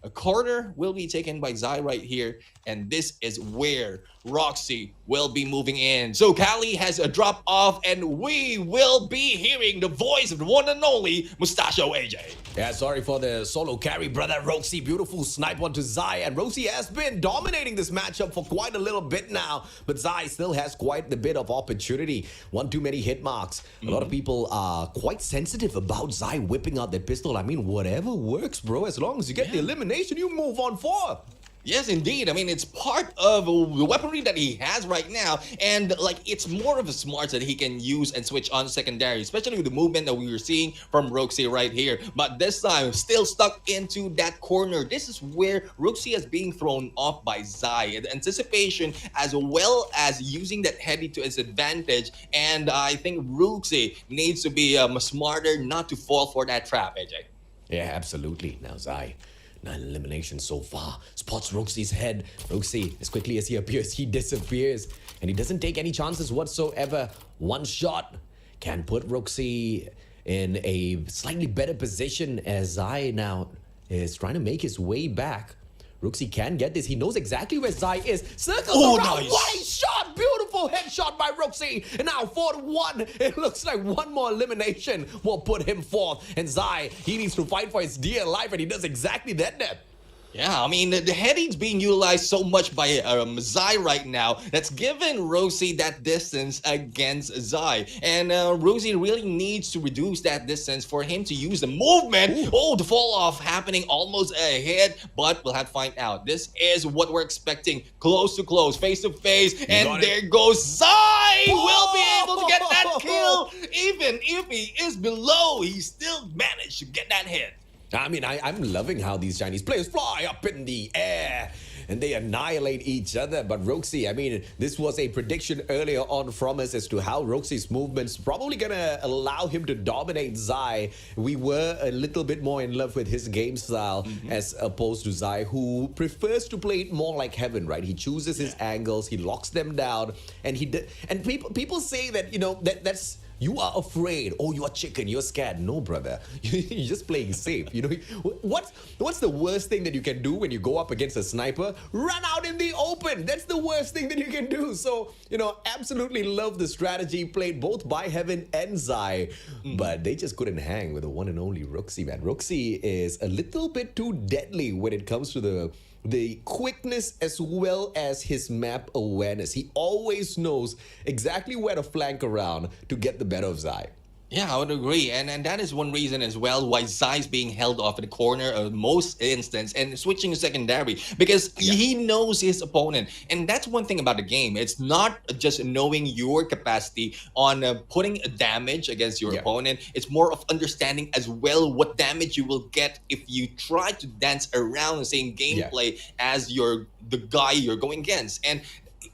a corner will be taken by Zai right here, and this is where Roxy will be moving in. So Kali has a drop off, and we will be hearing the voice of the one and only Mustachio AJ. Yeah, sorry for the solo carry, brother. Roxy, beautiful snipe onto Zai, and Roxy has been dominating this matchup for quite a little bit now, but Zai still has quite the bit of opportunity. One too many hit marks. A lot of people are quite sensitive about Zai whipping out that pistol. I mean, whatever works, bro. As long as you get the elimination, you move on forward. Yes, indeed. I mean, it's part of the weaponry that he has right now, and like it's more of a smarts that he can use and switch on secondary, especially with the movement that we were seeing from Roxy right here. But this time, still stuck into that corner. This is where Roxy is being thrown off by Zai. The anticipation, as well as using that heady to his advantage, and I think Roxy needs to be smarter not to fall for that trap, AJ. Yeah, absolutely. Now, Zai, 9 eliminations so far. Spots Roxy's head. Roxy, as quickly as he appears, he disappears. And he doesn't take any chances whatsoever. One shot can put Roxy in a slightly better position as Zai now is trying to make his way back. Roxy can get this. He knows exactly where Zai is. Circles around. Nice. What a shot! Beautiful headshot by Roxy. And now 4-1. It looks like one more elimination will put him forth. And Zai, he needs to fight for his dear life, and he does exactly that. Yeah, I mean, the heading's being utilized so much by Zai right now that's given Rosie that distance against Zai. And Rosie really needs to reduce that distance for him to use the movement. Ooh. Oh, the fall off happening almost ahead, but we'll have to find out. This is what we're expecting. Close to close, face to face, and there goes Zai! Will be able to get that kill. Even if he is below, he still managed to get that hit. I mean, I'm loving how these Chinese players fly up in the air and they annihilate each other. But Roxy, I mean, this was a prediction earlier on from us as to how Roxy's movement's probably going to allow him to dominate Zai. We were a little bit more in love with his game style as opposed to Zai, who prefers to play it more like Heaven, right? He chooses his angles, he locks them down, and people say that, you know, that's... You are afraid. Oh, you are chicken. You're scared. No, brother. You're just playing safe. You know, what's the worst thing that you can do when you go up against a sniper? Run out in the open. That's the worst thing that you can do. So, you know, absolutely love the strategy played both by Heaven and Zai. But they just couldn't hang with the one and only Roxy, man. Roxy is a little bit too deadly when it comes to the quickness as well as his map awareness. He always knows exactly where to flank around to get the better of Zai. Yeah, I would agree. And that is one reason as well why Zai's being held off in the corner of most instance and switching to secondary because he knows his opponent. And that's one thing about the game. It's not just knowing your capacity on putting damage against your opponent. It's more of understanding as well what damage you will get if you try to dance around the same gameplay as the guy you're going against. And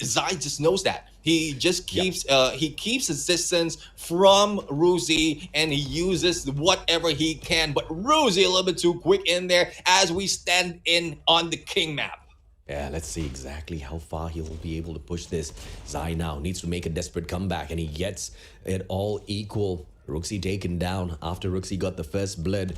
Zai just knows that. He just keeps his distance from Ruzi and he uses whatever he can. But Ruzi a little bit too quick in there as we stand in on the King map. Yeah, let's see exactly how far he'll be able to push this. Zai now needs to make a desperate comeback and he gets it all equal. Roxy taken down after Roxy got the first blood.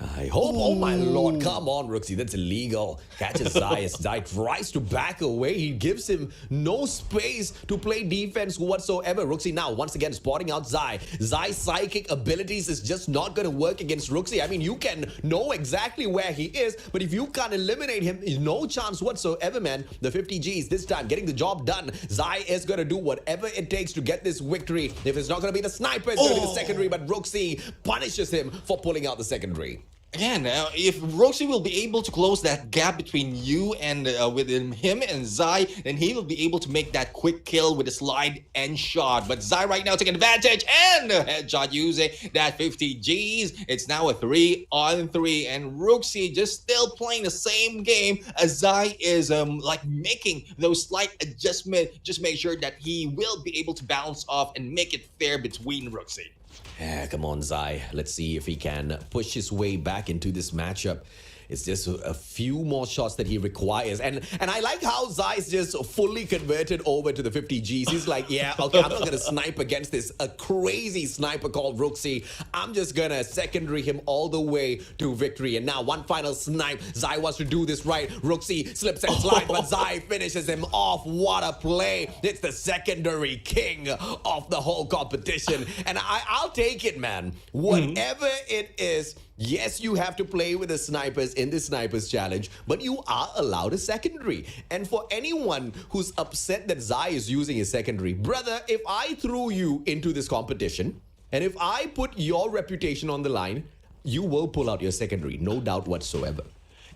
I hope, oh my lord, come on, Roxy, that's illegal. Catches Zai as Zai tries to back away. He gives him no space to play defense whatsoever. Roxy now, once again, spotting out Zai. Zai's psychic abilities is just not going to work against Roxy. I mean, you can know exactly where he is, but if you can't eliminate him, no chance whatsoever, man. The 50 Gs this time, getting the job done. Zai is going to do whatever it takes to get this victory. If it's not going to be the sniper, it's going to be the secondary, but Roxy punishes him for pulling out the secondary. Again, if Roxy will be able to close that gap between you and within him and Zai, then he will be able to make that quick kill with a slide and shot. But Zai right now taking advantage and a headshot using that 50 Gs. It's now a 3-on-3 and Roxy just still playing the same game as Zai is like making those slight adjustments. Just make sure that he will be able to bounce off and make it fair between Roxy. Yeah, come on, Zai. Let's see if he can push his way back into this matchup. It's just a few more shots that he requires. And I like how Zai's just fully converted over to the 50 Gs. He's like, yeah, okay, I'm not going to snipe against a crazy sniper called Roxy. I'm just going to secondary him all the way to victory. And now one final snipe. Zai wants to do this right. Roxy slips and slides, but Zai finishes him off. What a play. It's the secondary king of the whole competition. And I'll take it, man. Whatever it is, yes, you have to play with the snipers in the Snipers Challenge, but you are allowed a secondary. And for anyone who's upset that Zai is using his secondary, brother, if I threw you into this competition, and if I put your reputation on the line, you will pull out your secondary, no doubt whatsoever.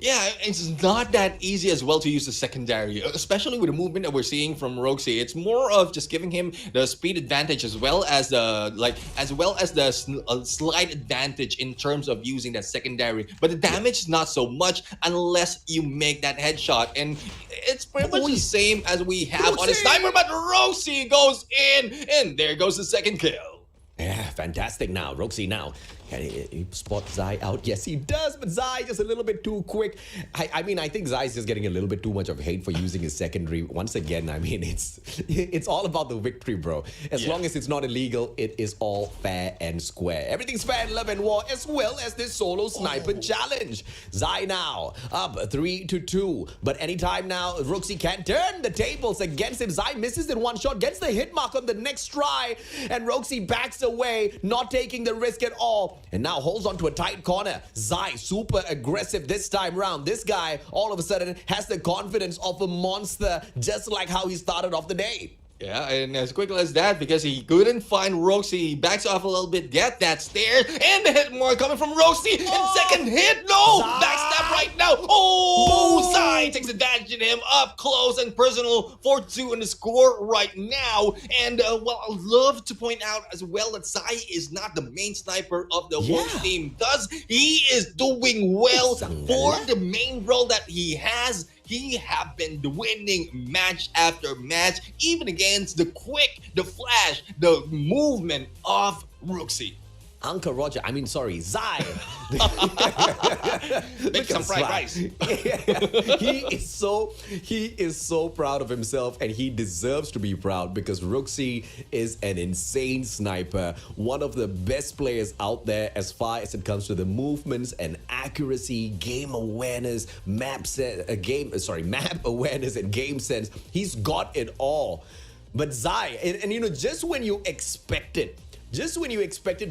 Yeah, it's not that easy as well to use the secondary, especially with the movement that we're seeing from Roxy. It's more of just giving him the speed advantage as well as the slight advantage in terms of using that secondary. But the damage is not so much unless you make that headshot, and it's pretty much the same as we have on a sniper. But Roxy goes in, and there goes the second kill. Yeah, fantastic now. Roxy now. Can he spot Zai out? Yes, he does, but Zai just a little bit too quick. I mean, I think Zai is just getting a little bit too much of hate for using his secondary. Once again, I mean, it's all about the victory, bro. As long as it's not illegal, it is all fair and square. Everything's fair in love and war, as well as this solo sniper challenge. Zai now up 3-2. But anytime now, Roxy can turn the tables against him. Zai misses in one shot, gets the hit mark on the next try, and Roxy backs away, not taking the risk at all. And now holds on to a tight corner. Zai, super aggressive this time round. This guy, all of a sudden, has the confidence of a monster, just like how he started off the day. Yeah, and as quickly as that, because he couldn't find Roxy, he backs off a little bit, get that stare, and the hit more coming from Roxy, and second hit, no! Zai! Backstab right now, oh! Zai takes advantage of him, up close and personal, 4-2 in the score right now, and well, I'd love to point out as well that Zai is not the main sniper of the whole team, thus he is doing well for the main role that he has. He have been winning match after match, even against the quick, the flash, the movement of Roxy. Uncle Roger, Zai. Make some fried rice. He is so proud of himself, and he deserves to be proud because Roxy is an insane sniper, one of the best players out there as far as it comes to the movements and accuracy, game awareness, map awareness and game sense. He's got it all. But Zai, and you know, just when you expected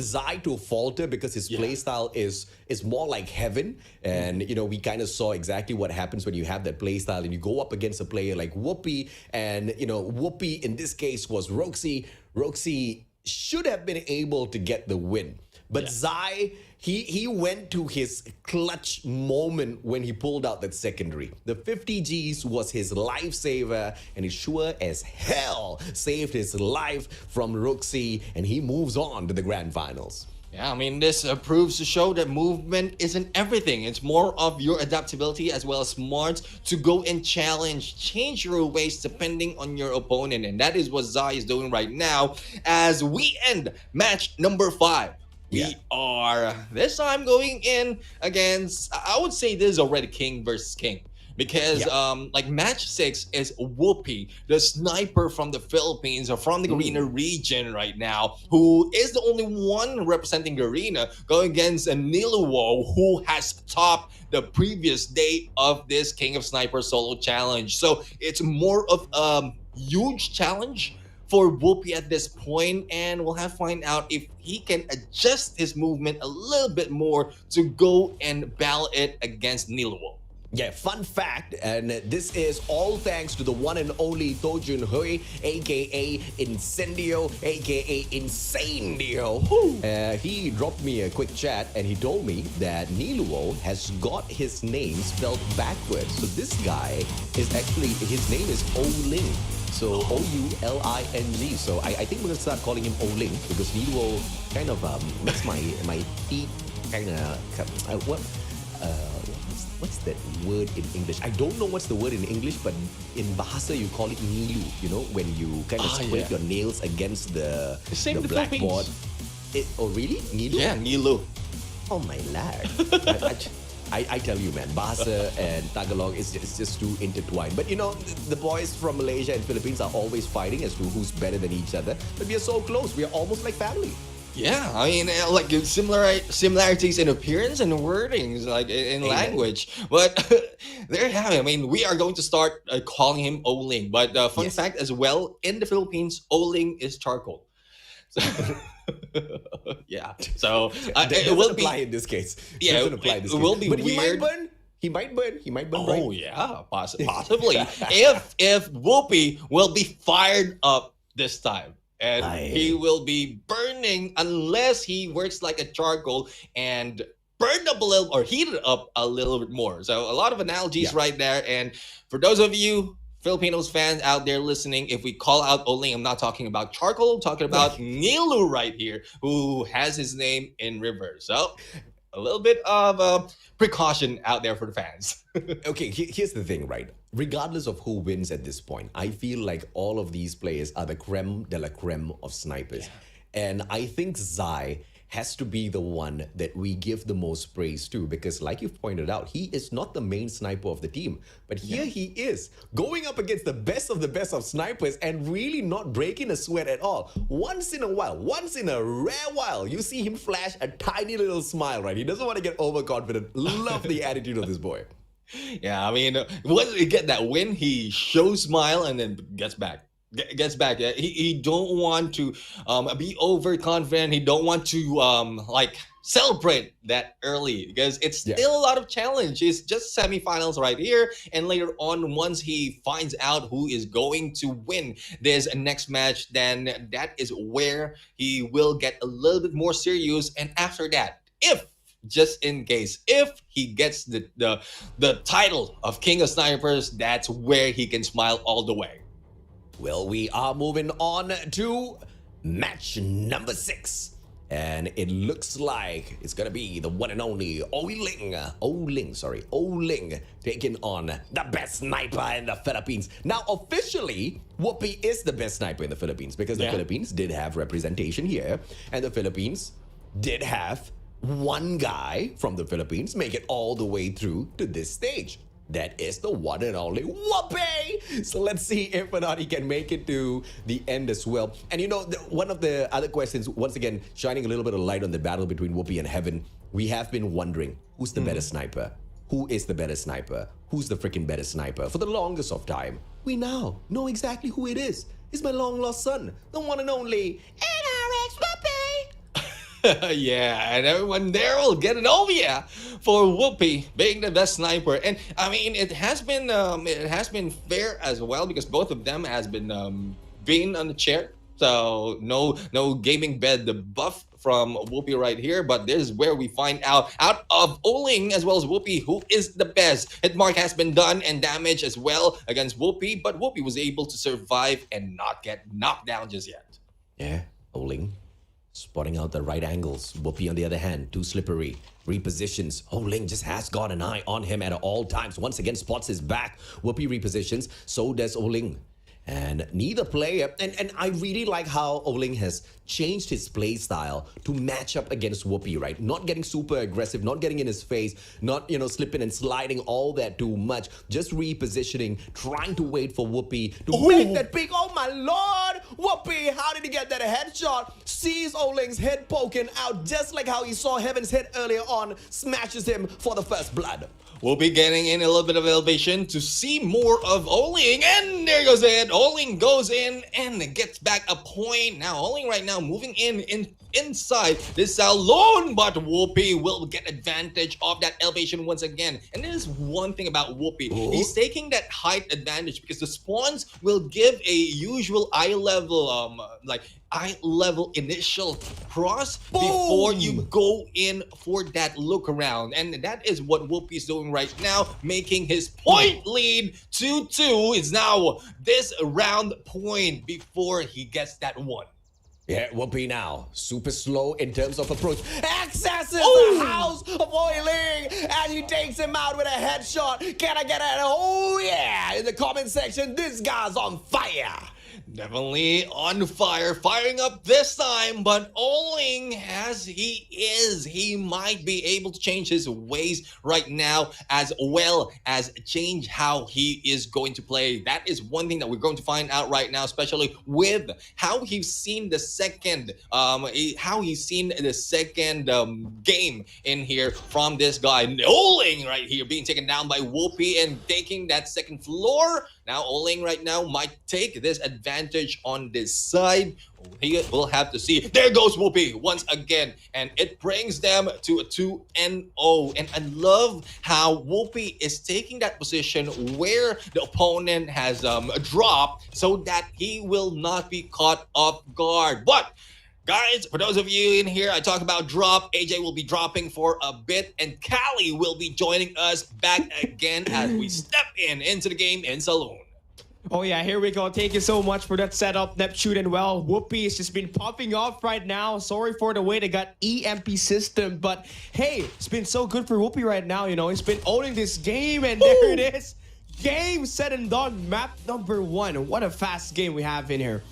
Zai to falter because his playstyle is more like heaven, and you know, we kind of saw exactly what happens when you have that playstyle and you go up against a player like Whoopi, and you know, Whoopi in this case was Roxy. Roxy should have been able to get the win, but Zai, he went to his clutch moment when he pulled out that secondary. The 50 Gs was his lifesaver, and it sure as hell saved his life from Roxy, and he moves on to the grand finals. Yeah, I mean, this proves to show that movement isn't everything. It's more of your adaptability as well as smarts to go and change your ways depending on your opponent. And that is what Zai is doing right now as we end match number 5. We are this time going in against, I would say this is already king versus king. Because like match 6 is Whoopi, the sniper from the Philippines or from the Garena region right now, who is the only one representing Garena, going against a Niluo who has topped the previous day of this King of Sniper solo challenge. So it's more of a huge challenge for Whoopi at this point, and we'll have to find out if he can adjust his movement a little bit more to go and battle it against Niluo. Yeah, fun fact, and this is all thanks to the one and only Tojun Hui, aka Incendio, aka Insandio. He dropped me a quick chat and he told me that Niluo has got his name spelled backwards. So this guy is actually, his name is O-Ling. So O-U-L-I-N-G. So I think we're gonna start calling him O-Ling because Niluo kind of makes my feet kind of what's that word in English? I don't know what's the word in English, but in Bahasa you call it nilu, you know, when you kind of scrape your nails against the blackboard. Oh, really? Nilu? Yeah, Nilu. Oh, my lord. I tell you, man, Bahasa and Tagalog is just too intertwined. But you know, the boys from Malaysia and Philippines are always fighting as to who's better than each other. But we are so close. We are almost like family. Yeah, I mean, like similarities in appearance and wordings, like in language. But there you have it. I mean, we are going to start calling him O-Ling. But fun fact as well, in the Philippines, O-Ling is charcoal. So, yeah. So it will apply in this case. Yeah, it will be but weird. He might burn. Oh, right? Yeah, possibly. if Whoopi will be fired up this time. And he will be burning unless he works like a charcoal and burned up a little or heated up a little bit more. So a lot of analogies Yeah. right there. And for those of you Filipinos fans out there listening, if we call out Oling, I'm not talking about charcoal, I'm talking about Nilu right here, who has his name in reverse. So a little bit of precaution out there for the fans. Okay, here's the thing, right? Regardless of who wins at this point, I feel like all of these players are the creme de la creme of snipers. And I think Zai has to be the one that we give the most praise to because, like you've pointed out, he is not the main sniper of the team. But here he is, going up against the best of snipers and really not breaking a sweat at all. Once in a while, once in a rare while, you see him flash a tiny little smile, right? He doesn't want to get overconfident. Love the attitude of this boy. Yeah, I mean, once he get that win, he shows smile and then gets back. Gets back. Yeah, he don't want to be overconfident. He don't want to like celebrate that early because it's still a lot of challenge. It's just semifinals right here, and later on, once he finds out who is going to win this next match, then that is where he will get a little bit more serious. And after that, if just in case, if he gets the title of King of Snipers, that's where he can smile all the way. Well, we are moving on to match number 6. And it looks like it's going to be the one and only Oling taking on the best sniper in the Philippines. Now, officially, Whoopi is the best sniper in the Philippines because the Philippines did have representation here. And the Philippines did have one guy from the Philippines make it all the way through to this stage. That is the one and only Whoopi. So let's see if or not he can make it to the end as well. And you know, one of the other questions, once again, shining a little bit of light on the battle between Whoopi and Heaven, we have been wondering, who's the better sniper? Who is the better sniper? Who's the freaking better sniper? For the longest of time, we now know exactly who it is. It's my long-lost son, the one and only NRX Whoopi. Yeah, and everyone there will get an Ovia for Whoopi being the best sniper. And I mean, it has been fair as well because both of them has been being on the chair. So no gaming bed the buff from Whoopi right here, but this is where we find out of Oling as well as Whoopi who is the best. Hit mark has been done and damage as well against Whoopi, but Whoopi was able to survive and not get knocked down just yet. Yeah, Oling spotting out the right angles. Whoopi, on the other hand, too slippery. Repositions. Oling just has got an eye on him at all times. Once again, spots his back. Whoopi repositions. So does Oling. And neither player, and I really like how Oling has changed his play style to match up against Whoopi, right? Not getting super aggressive, not getting in his face, not, slipping and sliding all that too much. Just repositioning, trying to wait for Whoopi to make that big, oh my lord! Whoopi, how did he get that headshot? Sees Oling's head poking out just like how he saw Heaven's head earlier on, smashes him for the first blood. We'll be getting in a little bit of elevation to see more of Oling. And there goes it. Oling goes in and gets back a point. Now, Oling right now moving inside this salon. But Whoopi will get advantage of that elevation once again. And there's one thing about Whoopi. He's taking that height advantage because the spawns will give a usual eye level initial cross before you go in for that look around. And that is what Whoopi is doing right now, making his point lead 2-2. It's now this round point before he gets that one. Yeah, Whoopi now, super slow in terms of approach. Accesses the house of Oling, and he takes him out with a headshot. Can I get it? Oh yeah! In the comment section, this guy's on fire. Definitely on fire, firing up this time, but Oling he might be able to change his ways right now as well as change how he is going to play. That is one thing that we're going to find out right now, especially with how he's seen the second game in here from this guy. Oling right here being taken down by Whoopi and taking that second floor. Now Oling right now might take this advantage on this side. He will have to see. There goes Whoopi once again, and it brings them to a 2-0. And I love how Whoopi is taking that position where the opponent has dropped so that he will not be caught off guard. But Guys, for those of you in here, I talk about drop. AJ will be dropping for a bit, and Callie will be joining us back again as we step into the game in Saloon. Oh yeah, here we go. Thank you so much for that setup, Neptune. And well, Whoopi has just been popping off right now. Sorry for the way they got EMP system, but hey, it's been so good for Whoopi right now. You know, he's been owning this game, and there it is. Game set and done. Map number 1. What a fast game we have in here.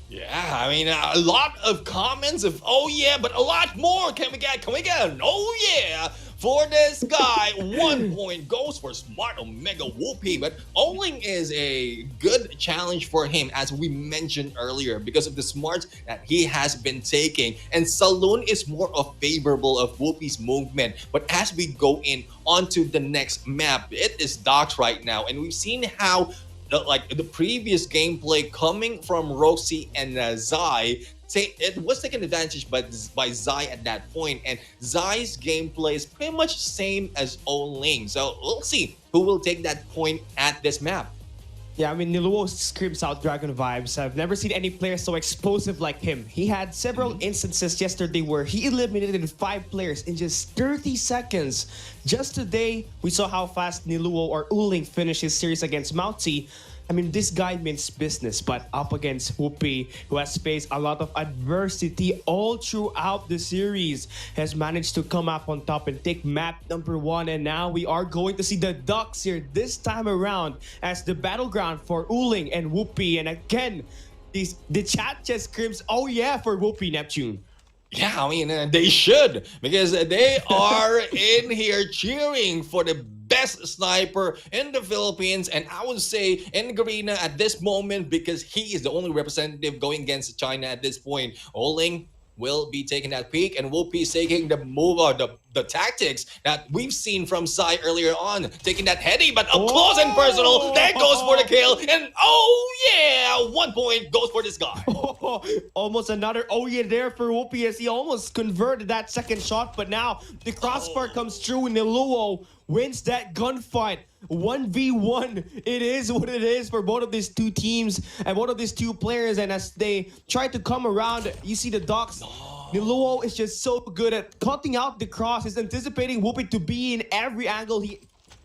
Yeah, I mean, a lot of comments of, oh yeah, but a lot more. Can we get an oh yeah for this guy? 1 point goes for Smart Omega Whoopi, but Oling is a good challenge for him, as we mentioned earlier, because of the smarts that he has been taking. And Saloon is more of favorable of Whoopi's movement. But as we go in onto the next map, it is Docks right now, and we've seen how the previous gameplay coming from Roxy and Zai, it was taken advantage by Zai at that point, and Zai's gameplay is pretty much same as Oling. So we'll see who will take that point at this map. Yeah, I mean, Niluo screams out Dragon vibes. I've never seen any player so explosive like him. He had several instances yesterday where he eliminated 5 players in just 30 seconds. Just today, we saw how fast Niluo or Uling finished his series against Moutsy. I mean, this guy means business, but up against Whoopi, who has faced a lot of adversity all throughout the series, has managed to come up on top and take map number 1. And now we are going to see the Ducks here this time around as the battleground for Uling and Whoopi. And again, the chat just screams, oh yeah, for Whoopi, Neptune. Yeah, I mean, they should, because they are in here cheering for the best sniper in the Philippines, and I would say in Garena at this moment, because he is the only representative going against China at this point. Oling will be taking that peak, and Whoopi is taking the move, the tactics that we've seen from Sai earlier on, taking that heady, but up close and personal. That goes for the kill, and oh yeah, 1 point goes for this guy. Almost another oh yeah there for Whoopi, as he almost converted that second shot, but now the crossbar comes through, and Niluo wins that gunfight. 1v1. It is what it is for both of these two teams and both of these two players. And as they try to come around, you see the Docks. Niluo is just so good at cutting out the cross. He's anticipating Whoopi to be in every angle he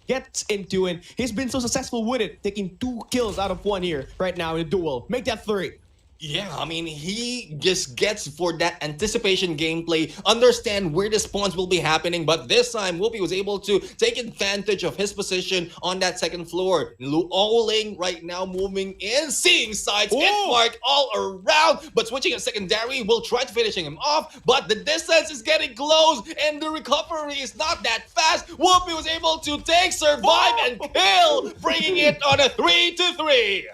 gets into, and he's been so successful with it, taking 2 kills out of 1 here right now in the duel. Make that 3. Yeah, I mean, he just gets for that anticipation gameplay, understand where the spawns will be happening, but this time Whoopi was able to take advantage of his position on that second floor. Oling right now moving in, seeing sides, hit mark all around, but switching a secondary will try to finishing him off, but the distance is getting close, and the recovery is not that fast. Whoopi was able to survive, and kill, bringing it on a 3-3.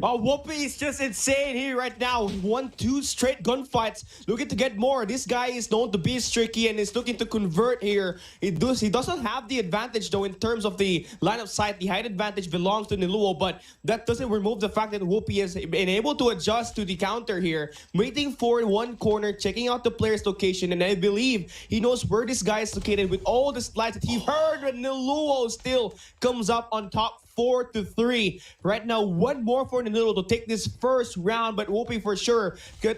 Oh, Whoopi is just insane here right now. 1-2 straight gunfights. Looking to get more. This guy is known to be streaky and is looking to convert here. He doesn't have the advantage though in terms of the line of sight. The height advantage belongs to Niluo, but that doesn't remove the fact that Whoopi has been able to adjust to the counter here. Waiting for one corner, checking out the player's location, and I believe he knows where this guy is located with all the slides that he heard, and Niluo still comes up on top 4-3. Right now, 1 more for Niluo to take this first round, but Whoopi for sure got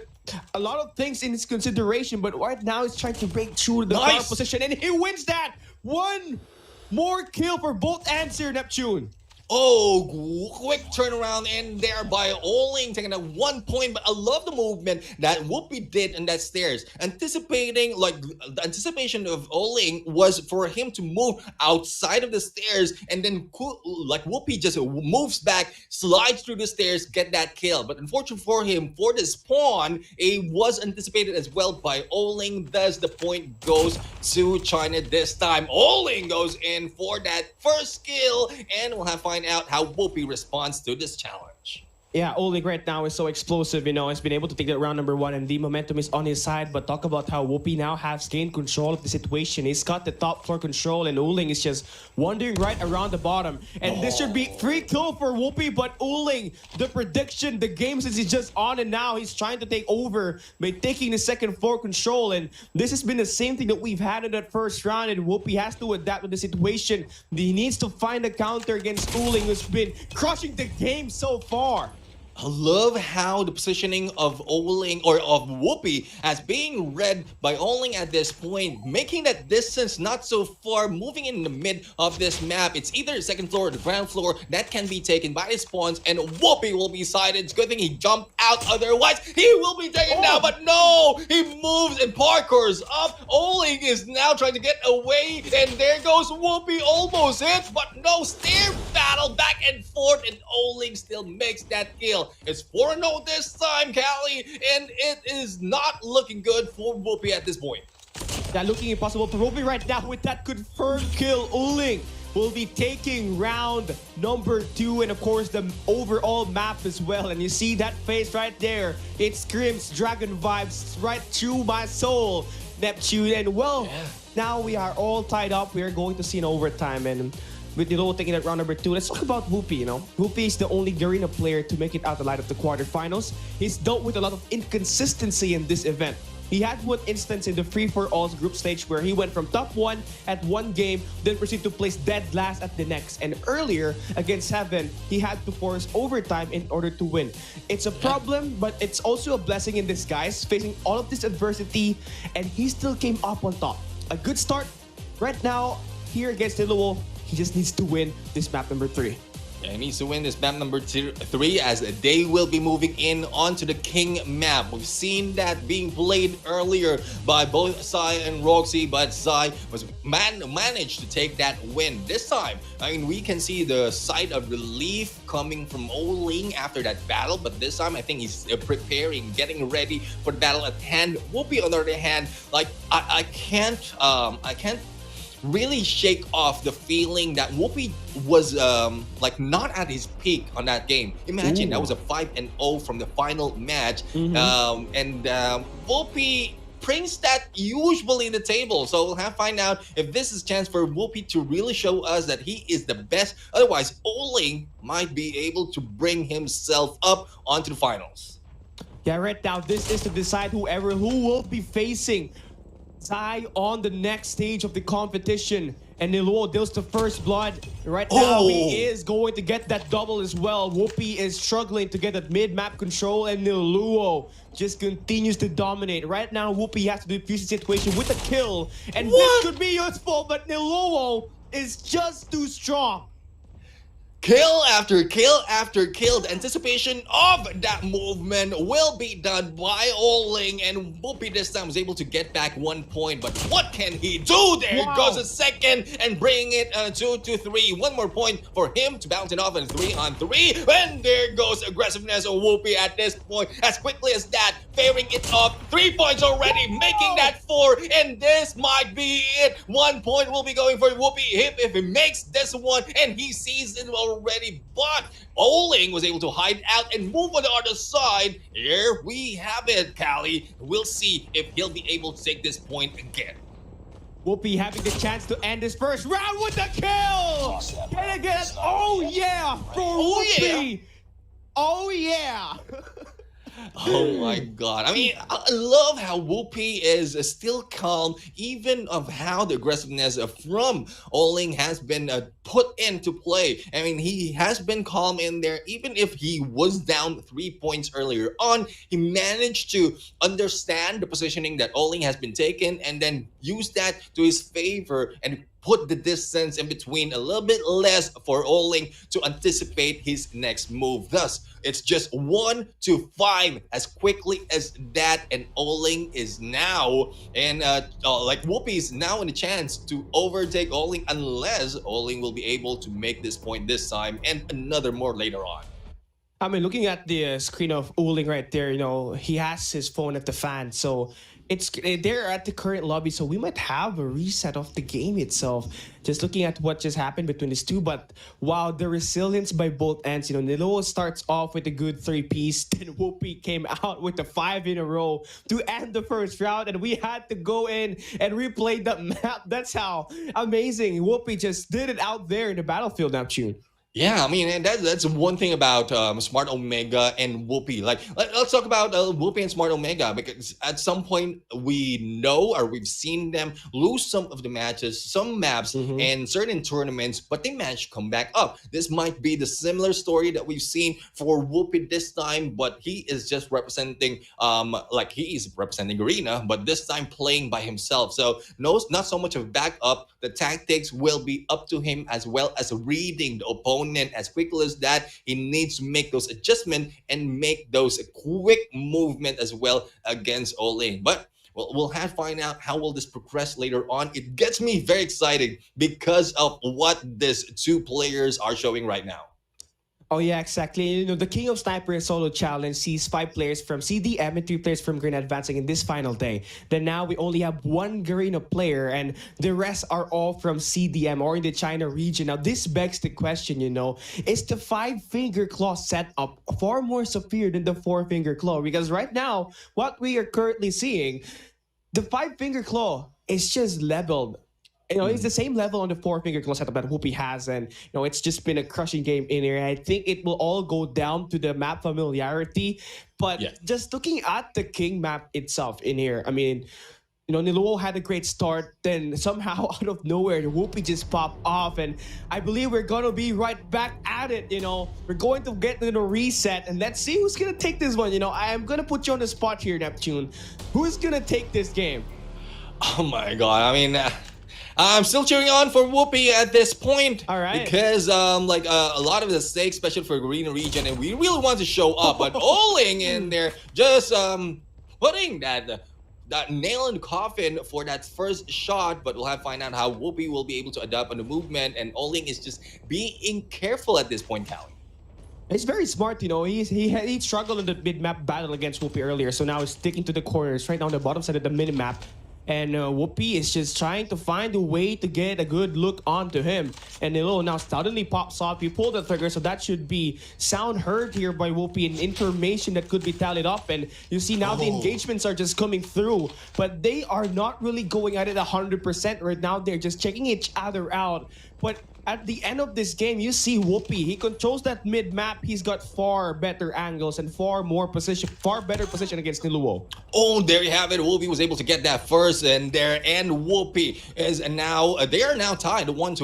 a lot of things in his consideration, but right now he's trying to break through the power position, and he wins that. 1 more kill for both ends here, Neptune. Oh, quick turnaround in there by Oling, taking that 1 point. But I love the movement that Whoopi did in that stairs. Anticipating, like, the anticipation of Oling was for him to move outside of the stairs, and then, like, Whoopi just moves back, slides through the stairs, get that kill. But unfortunately for him, for the spawn, it was anticipated as well by Oling. Thus, the point goes to China this time. Oling goes in for that first kill, and we'll have find out how Whoopi responds to this challenge. Yeah, Oling right now is so explosive, you know, he's been able to take that round number 1 and the momentum is on his side, but talk about how Whoopi now has gained control of the situation. He's got the top floor control and Oling is just wandering right around the bottom. And this should be free kill for Whoopi, but Oling, the prediction, the game since he's just on and now he's trying to take over by taking the second floor control, and this has been the same thing that we've had in that first round, and Whoopi has to adapt to the situation. He needs to find a counter against Oling, who's been crushing the game so far. I love how the positioning of Oling or of Whoopi as being read by Oling at this point, making that distance not so far, moving in the mid of this map. It's either the second floor or the ground floor that can be taken by the spawns, and Whoopi will be sighted. It's good thing he jumped out, otherwise he will be taken down. But no, he moves and parkours up. Oling is now trying to get away, and there goes Whoopi, almost hit, but no, stair battle back and forth, and Oling still makes that kill. It's 4-0 this time, Callie, and it is not looking good for Whoopi at this point. Yeah, looking impossible for Whoopi right now with that confirmed kill. Uling will be taking round number 2 and of course the overall map as well. And you see that face right there. It screams dragon vibes right through my soul, Neptune. And well, now we are all tied up. We are going to see an overtime, and with Nilo taking at round number 2, let's talk about Whoopi. Whoopi is the only Garena player to make it out alive of the quarterfinals. He's dealt with a lot of inconsistency in this event. He had one instance in the free-for-alls group stage where he went from top 1 at one game, then proceeded to place dead last at the next. And earlier, against Heaven, he had to force overtime in order to win. It's a problem, but it's also a blessing in disguise, facing all of this adversity, and he still came up on top. A good start right now here against Niluo. He just needs to win this map number 3. Yeah, he needs to win this map number 3 as they will be moving in onto the King map. We've seen that being played earlier by both Sai and Roxy, but Sai was managed to take that win. This time, I mean, we can see the sight of relief coming from Oling after that battle, but this time I think he's preparing, getting ready for the battle at hand. Whoopi, on the other hand, like I can't really shake off the feeling that Whoopi was like not at his peak on that game. Imagine that was a 5-0 from the final match, and Whoopi brings that usually in the table. So we'll have to find out if this is a chance for Whoopi to really show us that he is the best. Otherwise, Oling might be able to bring himself up onto the finals. Yeah, right now this is to decide who will be facing Zai on the next stage of the competition. And Niluo deals the first blood. Right now, he is going to get that double as well. Whoopi is struggling to get that mid-map control, and Niluo just continues to dominate. Right now, Whoopi has to defuse the situation with a kill. And this could be useful, but Niluo is just too strong. Kill after kill after kill. The anticipation of that movement will be done by Oling, and Whoopi this time was able to get back 1 point. But what can he do? There goes a second and bring it 2-3. 1 more point for him to bounce it off in 3-on-3. And there goes aggressiveness of Whoopi at this point. As quickly as that, fairing it off. 3 points already, making that 4. And this might be it. 1 point will be going for Whoopi if he makes this one, and he sees it already, but Oling was able to hide out and move on the other side. Here we have it, Callie. We'll see if he'll be able to take this point again. Whoopi having the chance to end this first round with the kill! Can it get? Oh yeah, for Whoopi! Oh yeah! Oh my god. I mean, I love how Whoopi is still calm, even of how the aggressiveness from Oling has been put into play. I mean, he has been calm in there. Even if he was down 3 points earlier on, he managed to understand the positioning that Oling has been taken and then use that to his favor and put the distance in between a little bit less for Oling to anticipate his next move. Thus, it's just 1-5 as quickly as that, and Oling is now, and like Whoopi is now in a chance to overtake Oling unless Oling will be able to make this point this time and another more later on. I mean, looking at the screen of Oling right there, he has his phone at the fan, so they're at the current lobby, so we might have a reset of the game itself. Just looking at what just happened between these two, but wow, the resilience by both ends. Niluo starts off with a good 3-piece, then Whoopi came out with a 5 in a row to end the first round, and we had to go in and replay the map. That's how amazing Whoopi just did it out there in the battlefield, Neptune. Yeah, I mean, and that's one thing about Smart Omega and Whoopi. Like, let's talk about Whoopi and Smart Omega because at some point we know or we've seen them lose some of the matches, some maps, and certain tournaments, but they managed to come back up. This might be the similar story that we've seen for Whoopi this time, but he is just representing, like he is representing Arena, but this time playing by himself. So no, not so much of backup. The tactics will be up to him as well as reading the opponent as quickly as that. He needs to make those adjustments and make those quick movement as well against Ole. But we'll have to find out how will this progress later on. It gets me very excited because of what these two players are showing right now. Oh yeah, exactly. You know, the King of Sniper Solo Challenge sees 5 players from CDM and 3 players from Green advancing in this final day. Then now we only have 1 Garena player and the rest are all from CDM or in the China region. Now this begs the question, you know, is the 5-finger claw setup far more superior than the 4-finger claw? Because right now, what we are currently seeing, the 5-finger claw is just leveled. You know, it's the same level on the 4-finger claw setup that Whoopi has, and you know, it's just been a crushing game in here. I think it will all go down to the map familiarity. But just looking at the King map itself in here, I mean, you know, Niluo had a great start, then somehow out of nowhere, the Whoopi just popped off, and I believe we're gonna be right back at it. You know, we're going to get into a reset, and let's see who's gonna take this one. You know, I am gonna put you on the spot here, Neptune. Who's gonna take this game? Oh my god! I mean. I'm still cheering on for Whoopi at this point. All right. Because a lot of the stakes, especially for Green region, and we really want to show up. But Oling in there just putting that nail in the coffin for that first shot. But we'll have to find out how Whoopi will be able to adapt on the movement. And Oling is just being careful at this point, Callie. He's very smart, you know. He struggled in the mid-map battle against Whoopi earlier, so now he's sticking to the corners right now on the bottom side of the mini-map. And Whoopi is just trying to find a way to get a good look onto him. And Nilo now suddenly pops off. He pulled the trigger, so that should be sound heard here by Whoopi and information that could be tallied up. And you see now the engagements are just coming through. But they are not really going at it 100% right now. They're just checking each other out. But at the end of this game, you see Whoopi. He controls that mid-map. He's got far better angles and far better position against Niluo. Oh, there you have it. Whoopi was able to get that first and there, and Whoopi is now, they are now tied 1-1.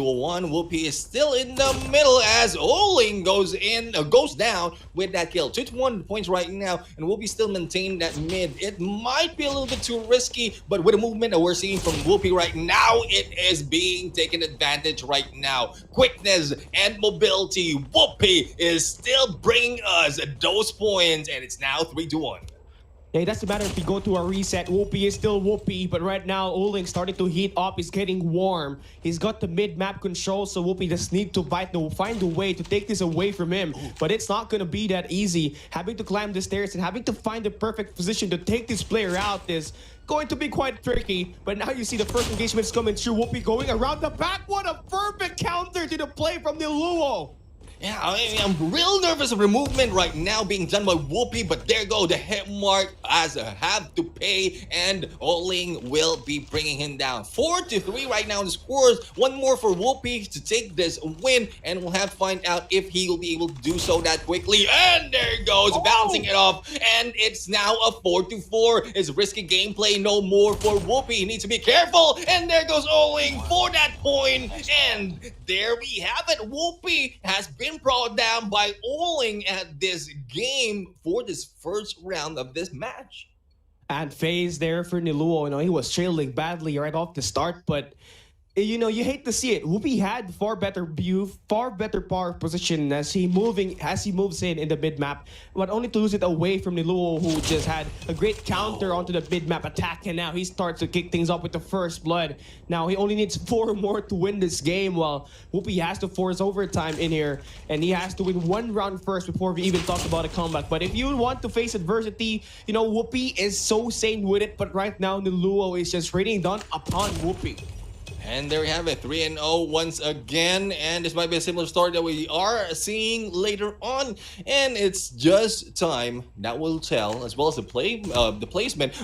Whoopi is still in the middle as Oling goes down with that kill. 2-1 points right now, and Whoopi still maintaining that mid. It might be a little bit too risky, but with the movement that we're seeing from Whoopi right now, it is being taken advantage right now. Quickness and mobility. Whoopi is still bringing us those points, and it's now 3-1. Yeah, it doesn't matter if we go to a reset. Whoopi is still Whoopi, but right now Oling's starting to heat up. He's getting warm. He's got the mid-map control, so Whoopi just need to find a way to take this away from him. But it's not going to be that easy. Having to climb the stairs and having to find the perfect position to take this player out is going to be quite tricky. But now you see the first engagements coming through. Whoopi going around the back. What a perfect counter to the play from Niluo. Yeah, I mean, I'm real nervous of the movement right now being done by Whoopi, but there go the hit mark as a have to pay, and Oling will be bringing him down. 4-3 right now in the scores. One more for Whoopi to take this win, and we'll have to find out if he will be able to do so that quickly. And there it goes, bouncing it off, and it's now a 4-4. It's risky gameplay, no more for Whoopi. He needs to be careful, and there goes Oling for that point, and there we have it. Whoopi has been brought down by Oling at this game for this first round of this match. And phase there for Niluo. You know, he was trailing badly right off the start, but you know, you hate to see it. Whoopi had far better view, far better power position as he moves in the mid map, but only to lose it away from Niluo, who just had a great counter onto the mid map attack, and now he starts to kick things up with the first blood. Now he only needs 4 more to win this game, while Whoopi has to force overtime in here, and he has to win 1 round first before we even talk about a comeback. But if you want to face adversity, you know, Whoopi is so sane with it, but right now Niluo is just raining down upon Whoopi. And there we have it, 3-0 once again. And this might be a similar story that we are seeing later on. And it's just time that will tell, as well as the placement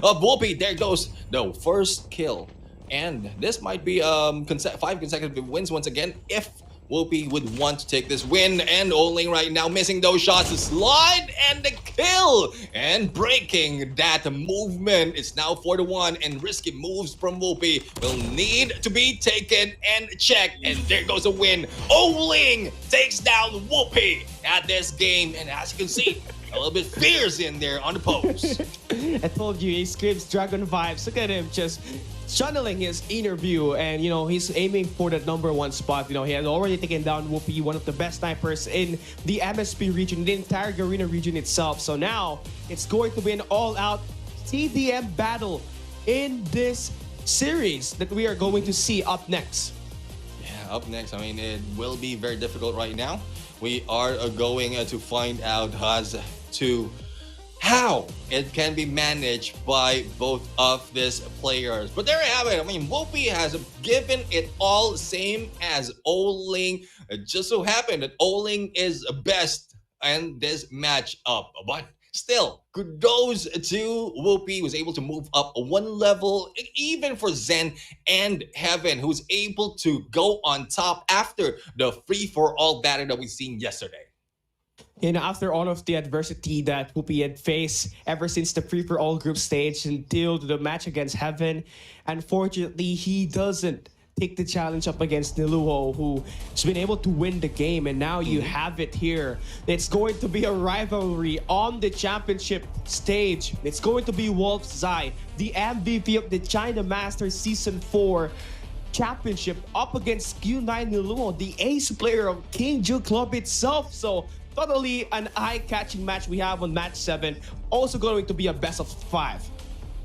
of Whoopi. There goes the first kill. And this might be 5 consecutive wins once again if Whoopi would want to take this win, and Oling right now missing those shots. The slide and the kill, and breaking that movement. It's now 4-1, and risky moves from Whoopi will need to be taken and checked. And there goes a win. Oling takes down Whoopi at this game, and as you can see, a little bit fierce in there on the post. I told you, he screams dragon vibes. Look at him just channeling his inner view, and he's aiming for that #1 spot. He has already taken down Whoopi, one of the best snipers in the MSP region, the entire Garena region itself. So now it's going to be an all-out TDM battle in this series that we are going to see up next. Yeah, up next, I mean, it will be very difficult right now. We are going to find out as to how it can be managed by both of these players. But there you have it. I mean, Whoopi has given it all, same as Oling. It just so happened that Oling is best in this matchup. But still, kudos to Whoopi, was able to move up one level, even for Zen and Heaven, who's able to go on top after the free-for-all battle that we've seen yesterday. After all of the adversity that Whoopi had faced ever since the free-for-all group stage until the match against Heaven, unfortunately, he doesn't take the challenge up against Niluho, who's been able to win the game. And now you have it here. It's going to be a rivalry on the championship stage. It's going to be Wolf Zai, the MVP of the China Masters Season 4 Championship, up against Q9 Niluho, the ace player of King Ju Club itself. So totally an eye-catching match we have on match 7. Also going to be a best of 5.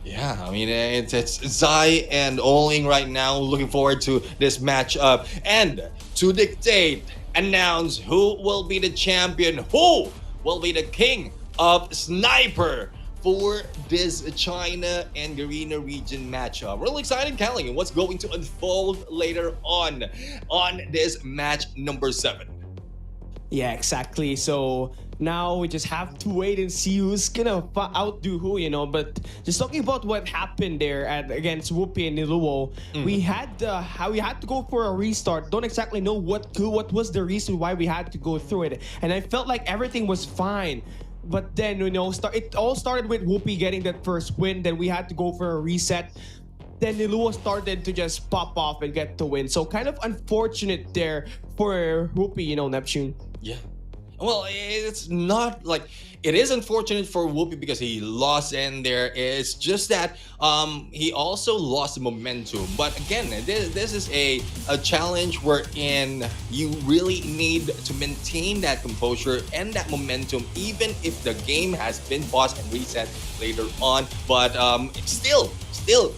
Yeah, I mean, it's Zai and Oling right now. Looking forward to this matchup. And to dictate, announce who will be the champion, who will be the king of Sniper for this China and Garena region matchup. Really excited, Kelly, what's going to unfold later on this match number 7. Yeah, exactly. So now we just have to wait and see who's gonna outdo who, But just talking about what happened there against Whoopi and Niluo, we had to go for a restart. Don't exactly know what was the reason why we had to go through it, and I felt like everything was fine. But then it all started with Whoopi getting that first win. Then we had to go for a reset. Then Niluo started to just pop off and get the win. So kind of unfortunate there for Whoopi, Neptune. Yeah. Well, it's not like it is unfortunate for Whoopi because he lost in there. It's just that he also lost the momentum. But again, this is a challenge wherein you really need to maintain that composure and that momentum, even if the game has been paused and reset later on. But still,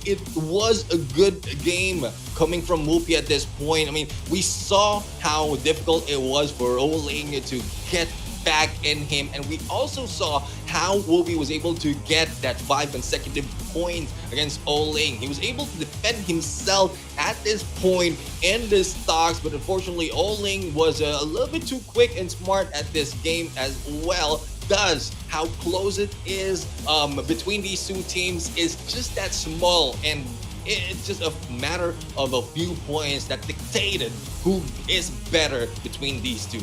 it was a good game coming from Whoopi at this point. I mean, we saw how difficult it was for Oling to get back in him, and we also saw how Whoopi was able to get that 5 consecutive points against Oling. He was able to defend himself at this point in the stocks, but unfortunately Oling was a little bit too quick and smart at this game as well. Thus, how close it is between these two teams is just that small, and it's just a matter of a few points that dictated who is better between these two.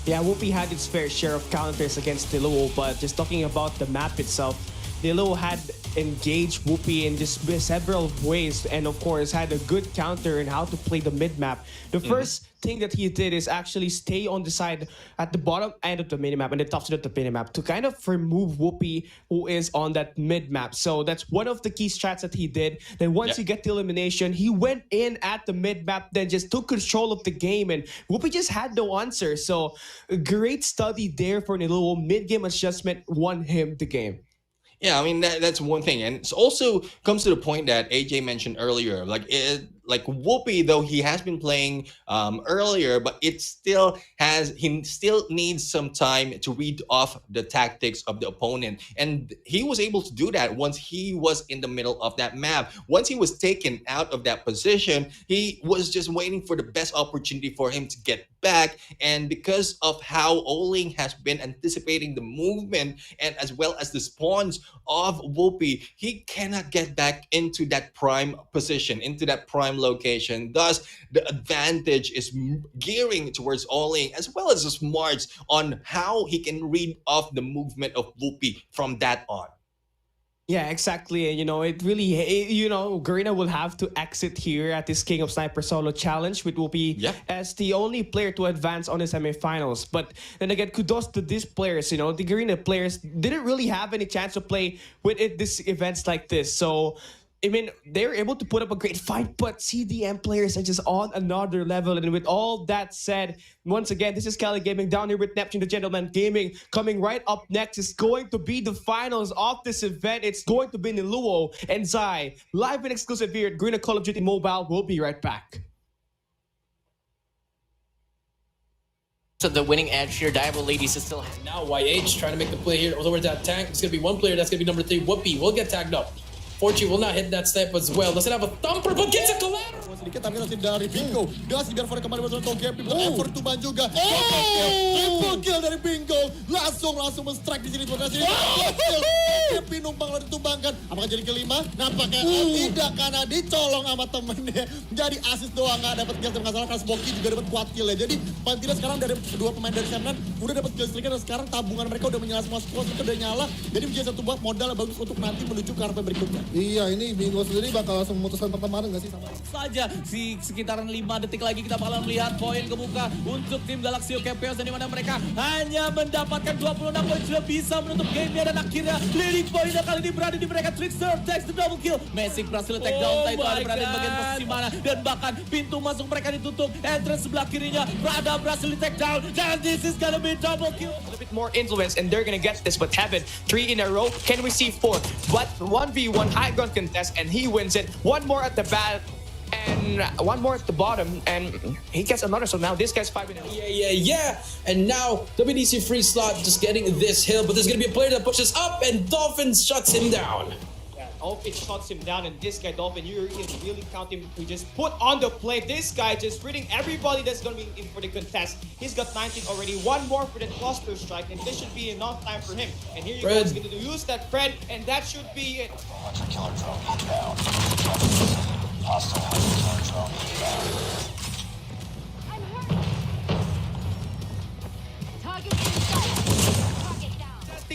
Yeah, Whoopi had its fair share of counters against Niluo, but just talking about the map itself, Niluo had engaged Whoopi in just several ways, and of course had a good counter in how to play the mid map. The first thing that he did is actually stay on the side at the bottom end of the minimap and the top side of the minimap to kind of remove Whoopi, who is on that mid map. So that's one of the key strats that he did. Then once he get the elimination, he went in at the mid map, then just took control of the game, and Whoopi just had no answer. So a great study there for Niluo. Mid game adjustment won him the game. Yeah, I mean that's one thing, and it also comes to the point that AJ mentioned earlier. Like Whoopi, though he has been playing earlier, but he still needs some time to read off the tactics of the opponent, and he was able to do that once he was in the middle of that map. Once he was taken out of that position, he was just waiting for the best opportunity for him to get back. And because of how Oling has been anticipating the movement and as well as the spawns of Whoopi, he cannot get back into that prime position, into that prime location. Thus, the advantage is gearing towards Oling as well as the smarts on how he can read off the movement of Whoopi from that on. Yeah, exactly. And it really, Garena will have to exit here at this King of Sniper solo challenge, which will be Yep. as the only player to advance on the semifinals. But then again, kudos to these players. The Garena players didn't really have any chance to play with this events like this. So, I mean, they're able to put up a great fight, but CDM players are just on another level. And with all that said, once again, this is Cali Gaming down here with Neptune the Gentleman Gaming. Coming right up next is going to be the finals of this event. It's going to be Niluo and Zai. Live and exclusive here at Green Call of Duty Mobile. We'll be right back. So the winning edge here, Diablo Ladies is still... Now YH trying to make the play here over that tank. It's going to be one player. That's going to be number 3. Whoopi will get tagged up. Fortune will not hit that step as well. Doesn't have a thumper, but gets a collateral. Sedikit tapi masih dari Bingo. Gas biar Fore kembali berjalan Togepi. Effort tumbang juga. Triple kill dari Bingo. Langsung men-strike di sini. Togepi numpang lalu ditumbangkan. Apakah jadi kelima? Nampaknya tidak karena dicolong sama temennya. Jadi assist doang nggak dapat kill. Tapi nggak salah karena Smoky juga dapat kuat kill ya. Jadi paling tidak sekarang dari kedua pemain dari Semnan udah dapat kill streak dan sekarang tabungan mereka udah menyala semua squad itu udah nyala. Jadi menjadi satu buah modal yang bagus untuk nanti menuju ke RP berikutnya. Iya, ini Bingo sendiri bakal langsung memutuskan pertemanan nggak sih sama saja sekitaran 5 detik lagi kita bakalan melihat poin kebuka untuk tim Galaxy Chaos di mana mereka hanya mendapatkan 26 poin sudah bisa menutup gamenya dan akhirnya leading point kali ini berada di mereka. Trickster takes the double kill. Messi berhasil take down Taito ada berada di bagian posisi mana dan bahkan pintu masuk mereka ditutup. Entrance sebelah kirinya Prada berhasil di take down dan this is gonna be double kill. A bit more influence and they're gonna get this, but Heaven 3 in a row, can we see 4? But 1v1 high ground contest and he wins it. One more at the bat and one more at the bottom and he gets another. So now this guy's 5 in a row. Yeah. And now WDC free slot just getting this hill, but there's gonna be a player that pushes up and Dolphin shuts him down. Dolphin shuts him down, and this guy, Dolphin, you can really count him to just put on the play. This guy just reading everybody that's going to be in for the contest. He's got 19 already. One more for the cluster strike, and this should be enough time for him. And here you go, he's going to use that Fred, and that should be it. Hunter killer drone inbound. Hostile hunter killer drone inbound.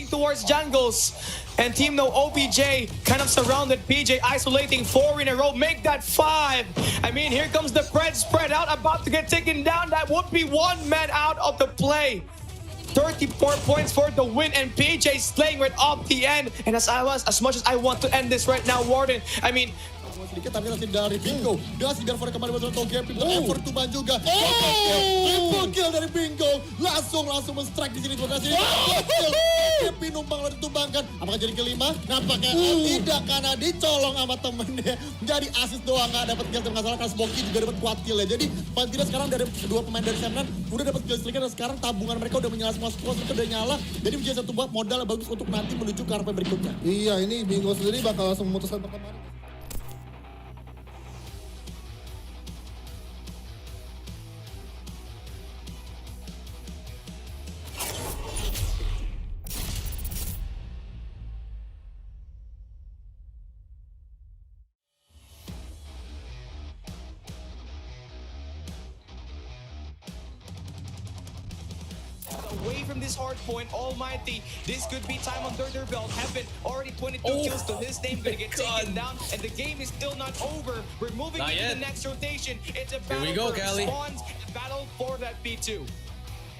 Towards jungles, and Team No OPJ kind of surrounded PJ, isolating 4 in a row, make that 5. I mean, here comes the Fred spread out, about to get taken down. That would be 1 man out of the play. 34 points for the win, and PJ slaying right off the end. And as much as I want to end this right now, Warden, I mean, sedikit tapi masih dari Bingo. Gas biar Fore kembali berjalan Togepi. Effort tumbang juga. Triple kill dari Bingo. Langsung men-strike di sini. Togepi numpang lalu ditumbangkan. Apakah jadi kelima? Nampaknya tidak karena dicolong sama temennya. Jadi assist doang nggak dapat kill. Tapi nggak salah karena Smoky juga dapat kuat kill ya. Jadi paling tidak sekarang dari kedua pemain dari Semnan udah dapat kill streak dan sekarang tabungan mereka udah menyala semua squad itu udah nyala. Jadi menjadi satu buah modal yang bagus untuk nanti menuju ke RP berikutnya. Iya, ini Bingo sendiri bakal langsung memutuskan pertemanan. away from this hard point, Almighty. This could be time under their belt. Heaven already 22 kills to his name, gonna get taken down, and the game is still not over. We're moving Not into yet. the next rotation. It's a battle we go, for Callie. spawns, a battle for that B2.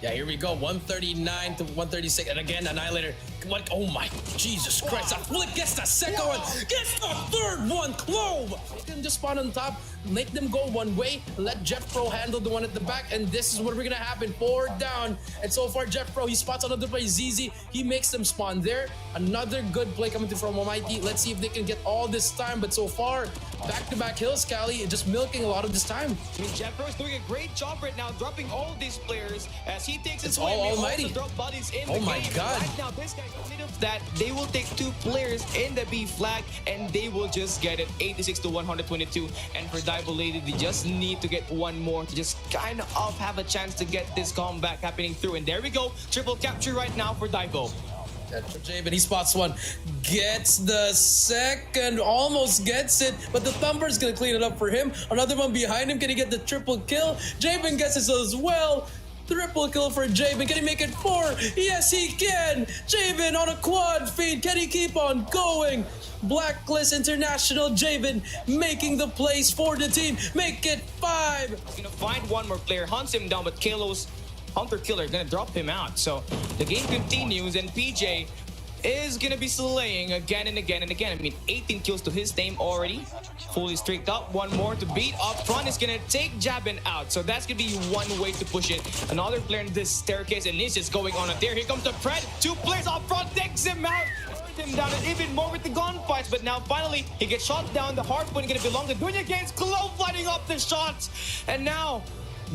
Yeah, here we go. 139 to 136. And again, Annihilator. What? Oh my Jesus Christ. Flip gets the second one. Gets the third one. Clove. They can just spawn on top. Make them go one way. Let Jeff Pro handle the one at the back. And this is what we're going to happen. 4 down. And so far, Jeff Pro, he spots another play. ZZ. He makes them spawn there. Another good play coming through from Almighty. Let's see if they can get all this time. But so far, back-to-back hills, Cali. Just milking a lot of this time. I mean, Jeff Pro is doing a great job right now, dropping all these players as he takes his It's win. all We Almighty. also drop bodies in Oh the my game. God. Right now, this guy considers that they will take 2 players in the B flag and they will just get it 86 to 122. And for Dive Lady, they just need to get one more to just kind of have a chance to get this comeback happening through. And there we go, triple capture right now for Divo. Jabin, he spots one, gets the second, almost gets it, but the Thumper's gonna clean it up for him. Another one behind him, can he get the triple kill? Jabin gets it as well. Triple kill for Jabin, can he make it 4? Yes, he can! Jabin on a quad feed, can he keep on going? Blacklist International, Jabin making the plays for the team, make it 5! He's gonna find one more player, hunts him down, but Kalo's Hunter Killer gonna drop him out. So the game continues, and PJ is gonna be slaying again and again and again. I mean, 18 kills to his name already. Fully streaked up. One more to beat up front is gonna take Jabin out. So that's gonna be one way to push it. Another player in this staircase, and this is going on up there. Here comes the Pred. 2 players up front, takes him out. Him down, and even more with the gunfights, but now finally he gets shot down. The hard point gonna belong to Dunya Games. Clove lighting up the shots, and now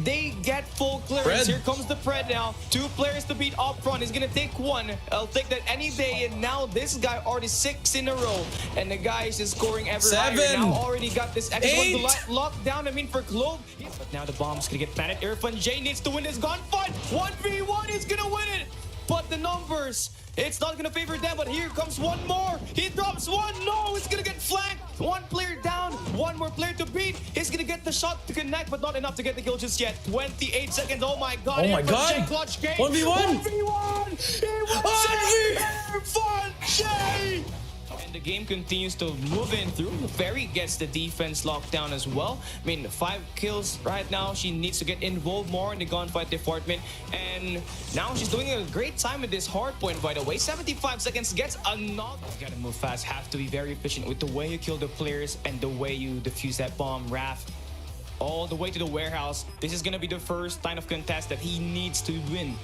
they get full clearance. Pred. Here comes the Pred now. 2 players to beat up front. He's gonna take one. I'll take that any day. And now this guy already 6 in a row, and the guy is just scoring ever higher. 7, Now already got this extra one 8. to lock down. I mean for Clove. But now the bomb's gonna get planted. Irfan J needs to win this gunfight. 1v1. He's gonna win it. But the numbers, it's not gonna favor them. But here comes one more. He drops one. No, it's gonna get flanked. 1 player down, 1 more player to beat. He's gonna get the shot to connect, but not enough to get the kill just yet. 28 seconds. Oh my god. Oh my Irfan God. J clutch game. 1v1. 1v1. He wins it. Irfan J. And the game continues to move in through. Ferry gets the defense locked down as well. I mean, 5 kills right now. She needs to get involved more in the gunfight department. And now she's doing a great time with this hard point, by the way. 75 seconds, gets another. You gotta move fast. Have to be very efficient with the way you kill the players and the way you defuse that bomb. Raph, all the way to the warehouse. This is gonna be the first kind of contest that he needs to win.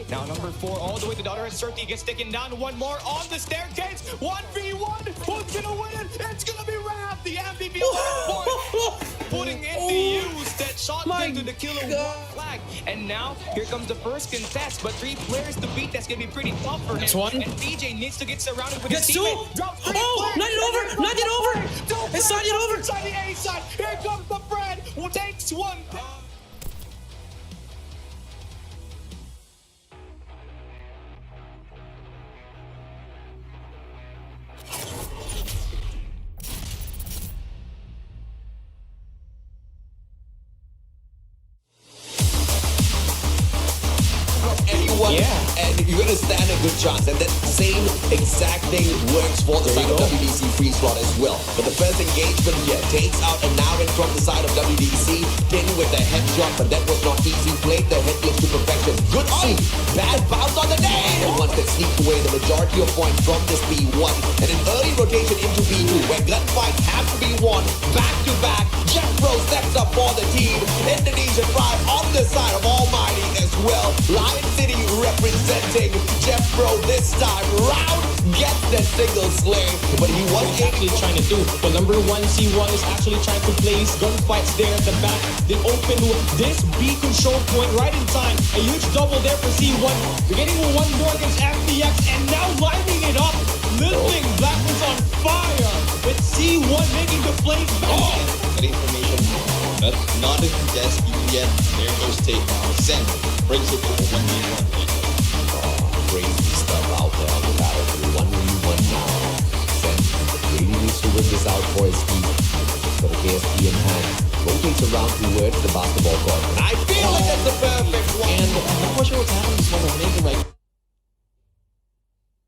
Now number 4, all the way to the other end. Surti gets taken down. 1 more on the staircase. 1v1. Who's gonna win it? It's gonna be Raph, the MVP point. Putting into use that shot into the killer flag. And now here comes the first contest, but 3 players to beat. That's gonna be pretty tough for him. That's 1. And PJ needs to get surrounded with Gets his 2. teammate. Drops 3 Oh, players. not it over, not it over. It's not yet over. Inside the A side. Here comes the Fred. Who takes 1. Anyone, and you're gonna stand a good chance. And that same exact thing works for the side of WDC free slot as well. But the first engagement here takes out a Naren from the side of WDC, in with the headshot, but that was not easy. Played the headless to perfection. Good Ollie, bad bounce on the nade. And once they sneak away the majority of points from this B1, and an early rotation into B2, where gunfights have to be won back to back. Jeff Pro steps up for the team. Indonesia Pride on the side of Almighty as well. Lion City representing Jeff Pro this time round. Gets that single slay, but he was Actually trying to do. But number 1, C1 is actually trying to place gunfights there at the back. They open this B control point right in time. A huge double there for C1. They're getting 1 more against FTX and now lining it up. Lifting Blackman's on fire with C1 making the plays back. That information, that's not a contest yet. There goes takedown. Zen brings it to a 1v1. Crazy stuff out there on the battlefield. 1v1 now. Then really needs to win this out for his team. Got a KSP in hand. Rotates around towards the basketball court. And I feel like that's the perfect one. And I'm not sure what's happening this moment. Maybe like.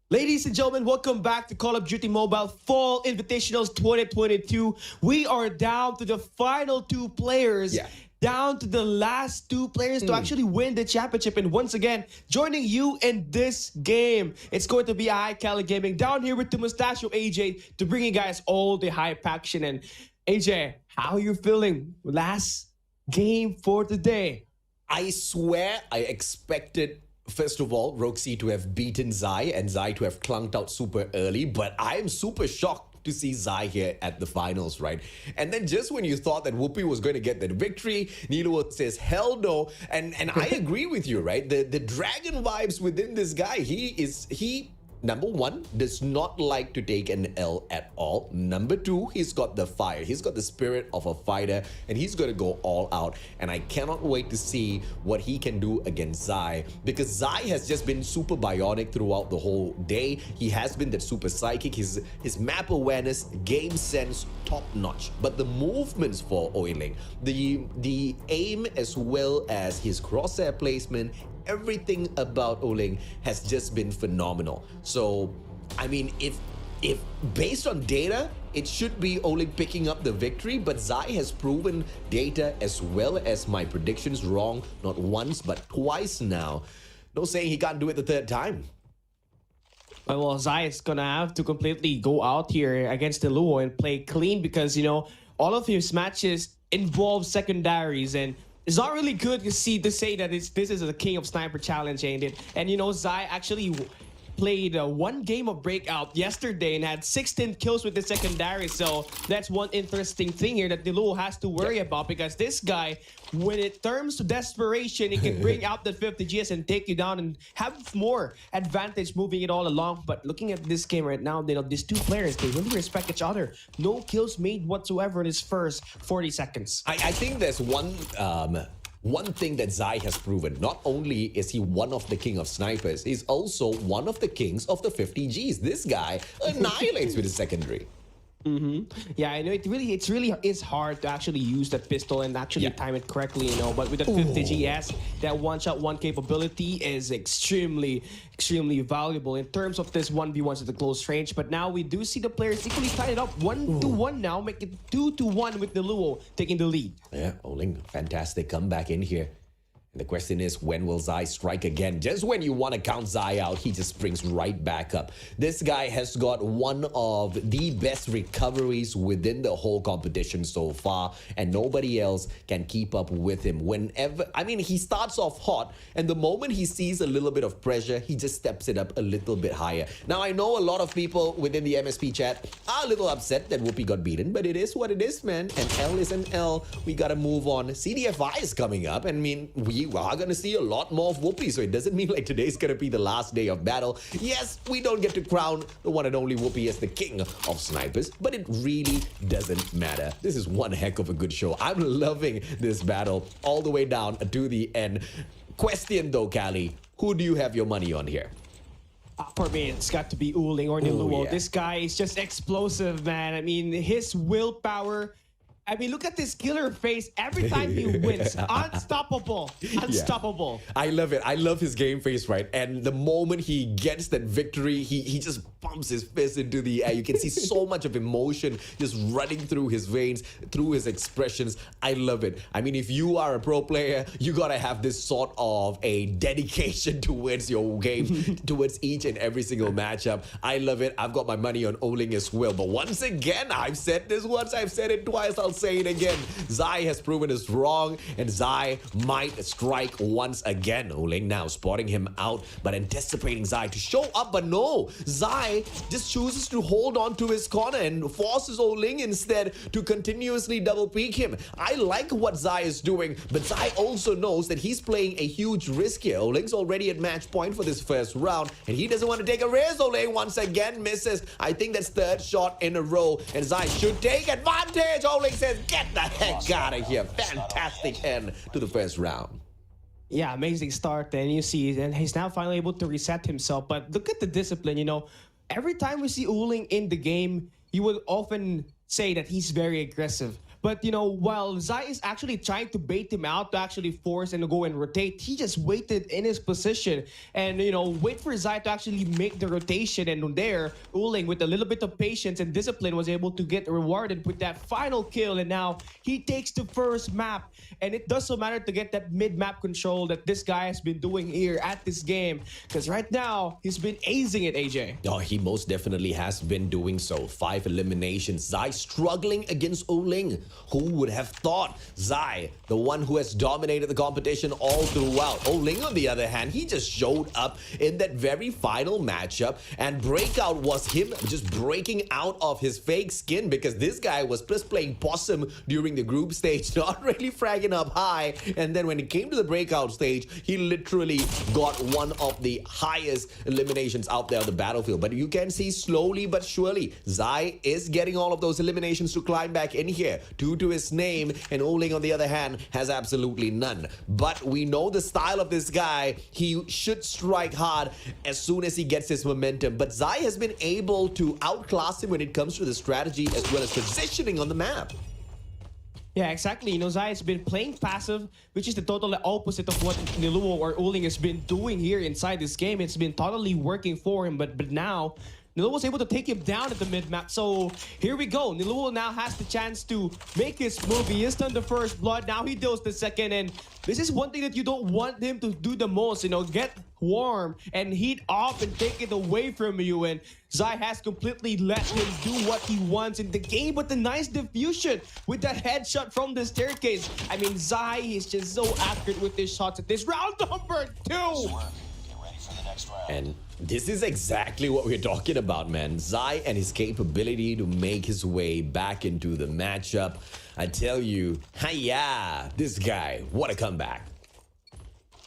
Ladies and gentlemen, welcome back to Call of Duty Mobile Fall Invitationals 2022. We are down to the final 2 players. Yeah. Down to the last 2 players to actually win the championship. And once again, joining you in this game, it's going to be High Cali Gaming down here with the Mustachio AJ to bring you guys all the hype action. And AJ, how are you feeling? Last game for today. I swear I expected, first of all, Roxy to have beaten Zai and Zai to have clunked out super early, but I'm super shocked to see Zai here at the finals, right? And then just when you thought that Whoopi was going to get that victory, Nilo says, hell no. And I agree with you, right? The dragon vibes within this guy, he number one, does not like to take an L at all. Number two, he's got the fire. He's got the spirit of a fighter, and he's going to go all out. And I cannot wait to see what he can do against Zai, because Zai has just been super bionic throughout the whole day. He has been that super psychic. His map awareness, game sense, top notch. But the movements for Oiling, the aim as well as his crosshair placement, everything about Oling has just been phenomenal. So, I mean, if based on data, it should be Oling picking up the victory, but Zai has proven data as well as my predictions wrong, not once, but twice now. No saying he can't do it the third time. Well, Zai is gonna have to completely go out here against the Luo and play clean, because, you know, all of his matches involve secondaries, and it's not really good to say that this is a King of Sniper challenge, ain't it? And, you know, Zai actually played one game of Breakout yesterday and had 16 kills with the secondary. So that's one interesting thing here that Diluo has to worry about, because this guy, when it turns to desperation, he can bring out the 50 GS and take you down and have more advantage moving it all along. But looking at this game right now, you know, these two players, they really respect each other. No kills made whatsoever in his first 40 seconds. I think there's one thing that Zai has proven. Not only is he one of the king of snipers, he's also one of the kings of the 50 Gs. This guy annihilates with his secondary. Yeah, I know it's really hard to actually use that pistol and actually time it correctly, you know. But with the 50 GS, that one-shot one capability is extremely valuable in terms of this 1v1s at the close range. But now we do see the players equally tied up 1-1 now, make it 2-1 with the Luo taking the lead. Yeah, Oling, fantastic comeback in here. And the question is, when will Zai strike again? Just when you want to count Zai out, he just springs right back up. This guy has got one of the best recoveries within the whole competition so far, and nobody else can keep up with him. I mean, he starts off hot, and the moment he sees a little bit of pressure, he just steps it up a little bit higher. Now, I know a lot of people within the MSP chat are a little upset that Whoopi got beaten, but it is what it is, man. An L is an L. We gotta move on. CDFI is coming up, and I mean, we are going to see a lot more of Whoopi, so it doesn't mean like today's going to be the last day of battle. Yes, we don't get to crown the one and only Whoopi as the king of snipers, but it really doesn't matter. This is one heck of a good show. I'm loving this battle all the way down to the end. Question though, Callie, who do you have your money on here? For me, it's got to be Uling or Niluo. Yeah. This guy is just explosive, man. I mean, his willpower. I mean, look at this killer face every time he wins. Unstoppable. Unstoppable. Yeah. I love it. I love his game face, right? And the moment he gets that victory, he just pumps his fist into the air. You can see so much of emotion just running through his veins, through his expressions. I love it. I mean, if you are a pro player, you gotta have this sort of a dedication towards your game, towards each and every single matchup. I love it. I've got my money on Oling as well. But once again, I've said this once, I've said it twice, I'll say it again. Zai has proven us wrong, and Zai might strike once again. Oling now spotting him out, but anticipating Zai to show up. But no, Zai just chooses to hold on to his corner and forces Oling instead to continuously double peek him. I like what Zai is doing, but Zai also knows that he's playing a huge risk here. Oling's already at match point for this first round, and he doesn't want to take a risk. Oling once again misses. I think that's third shot in a row, and Zai should take advantage. Oling says, get the heck out of here. Fantastic end to the first round. Yeah, amazing start. And you see, and he's now finally able to reset himself. But look at the discipline, you know. Every time we see Uling in the game, you would often say that he's very aggressive. But, you know, while Zai is actually trying to bait him out to actually force and to go and rotate, he just waited in his position and, you know, wait for Zai to actually make the rotation. And there, Uling, with a little bit of patience and discipline, was able to get rewarded with that final kill. And now he takes the first map. And it doesn't matter to get that mid-map control that this guy has been doing here at this game. Because right now, he's been acing it, AJ. Oh, he most definitely has been doing so. 5 eliminations. Zai struggling against Oling. Who would have thought? Zai, the one who has dominated the competition all throughout. Ling, on the other hand, he just showed up in that very final matchup, and Breakout was him just breaking out of his fake skin, because this guy was just playing possum during the group stage, not really fragging up high. And then when it came to the breakout stage, he literally got one of the highest eliminations out there on the battlefield. But you can see slowly but surely, Zai is getting all of those eliminations to climb back in here, due to his name, and Ling, on the other hand, has absolutely none. But we know the style of this guy. He should strike hard as soon as he gets his momentum. But Zai has been able to outclass him when it comes to the strategy as well as positioning on the map. Yeah, exactly. You know, Zai has been playing passive, which is the total opposite of what Niluo or Uling has been doing here inside this game. It's been totally working for him, but now Niluo was able to take him down at the mid-map. So here we go. Niluo now has the chance to make his move. He has done the first blood. Now he does the second. And this is one thing that you don't want him to do the most. You know, get warm and heat up and take it away from you. And Zai has completely let him do what he wants in the game. But the nice diffusion with that headshot from the staircase. I mean, Zai is just so accurate with his shots at this round number 2. Get ready for the next round. And this is exactly what we're talking about, man. Zai and his capability to make his way back into the matchup. I tell you, hiya, this guy, what a comeback.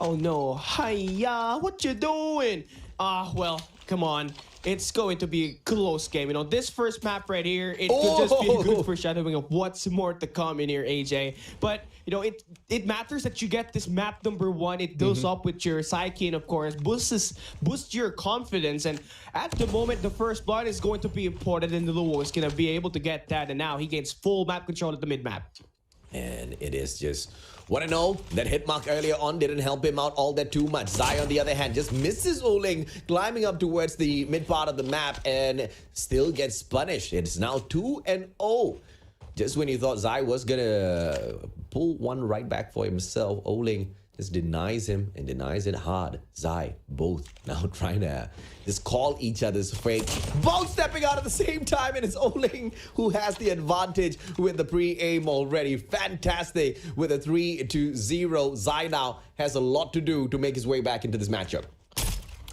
Oh no, hiya, what you doing? Well, come on. It's going to be a close game. You know, this first map right here, it could just be a good foreshadowing of what's more to come in here, AJ. But, you know, it matters that you get this map number 1. It goes up with your psyche, and of course, boosts your confidence. And at the moment, the first blood is going to be important, and Niluo is going to be able to get that. And now he gains full map control at the mid-map. And it is just what I know. That hit mark earlier on didn't help him out all that too much. Zai, on the other hand, just misses Ling, climbing up towards the mid part of the map and still gets punished. It's now 2-0. Just when you thought Zai was gonna pull one right back for himself, Ling just denies him and denies it hard. Zai, both now trying to just call each other's fake. Both stepping out at the same time, and it's Ling who has the advantage with the pre-aim already. Fantastic with a 3-0. Zai now has a lot to do to make his way back into this matchup.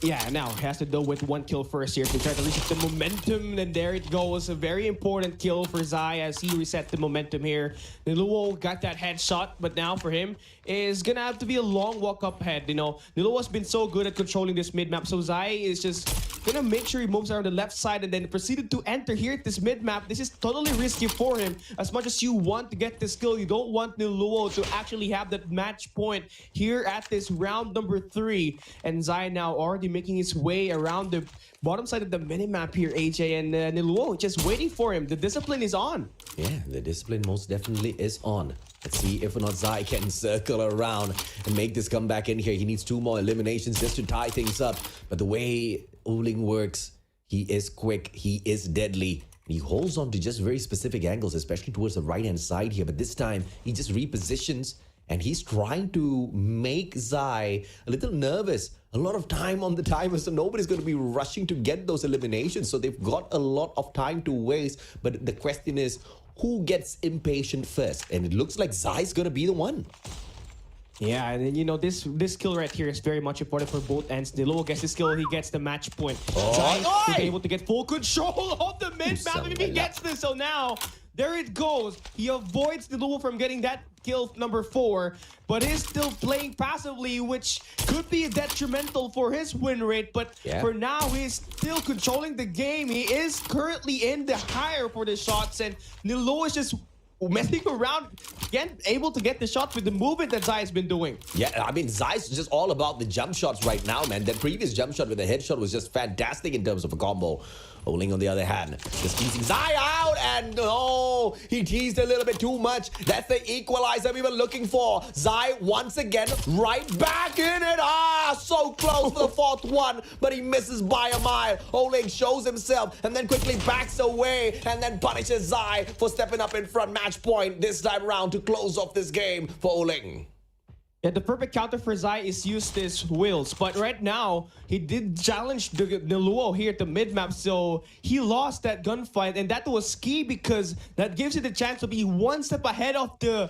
Yeah, now has to deal with 1 kill first here to try to reset the momentum. And there it goes. A very important kill for Zai as he reset the momentum here. Niluo got that headshot, but now for him is gonna have to be a long walk up ahead. You know, Niluo has been so good at controlling this mid map, so Zai is just gonna make sure he moves around the left side and then proceeded to enter here at this mid map. This is totally risky for him. As much as you want to get this kill, you don't want Niluo to actually have that match point here at this round number 3. And Zai now already making his way around the bottom side of the minimap here, AJ, and Niluo just waiting for him. The discipline is on. Yeah, the discipline most definitely is on. Let's see if or not Zai can circle around and make this comeback in here. He needs 2 more eliminations just to tie things up. But the way Ling works, he is quick, he is deadly. He holds on to just very specific angles, especially towards the right-hand side here. But this time, he just repositions and he's trying to make Zai a little nervous. A lot of time on the timer, so nobody's going to be rushing to get those eliminations. So they've got a lot of time to waste. But the question is, who gets impatient first? And it looks like Zai's going to be the one. Yeah, and then, you know, this kill right here is very much important for both ends. Niluo gets this kill, he gets the match point. Zai will be able to get full control of the mid-map if he gets this. So now, there it goes. He avoids Niluo from getting that kill number 4, but is still playing passively, which could be detrimental for his win rate. But for now, he's still controlling the game. He is currently in the higher for the shots, and Niluo is just messing around, again, able to get the shots with the movement that Zai has been doing. Yeah, I mean, Zai's just all about the jump shots right now, man. That previous jump shot with the headshot was just fantastic in terms of a combo. Ling, on the other hand, just teasing Zai out, and no, he teased a little bit too much. That's the equalizer we were looking for. Zai, once again, right back in it. So close for the 4th one, but he misses by a mile. Ling shows himself, and then quickly backs away, and then punishes Zai for stepping up in front. Match point this time around to close off this game for Ling. Yeah, the perfect counter for Zai is use this Wills, but right now he did challenge the Luo here at the mid map, so he lost that gunfight, and that was key because that gives you the chance to be one step ahead of the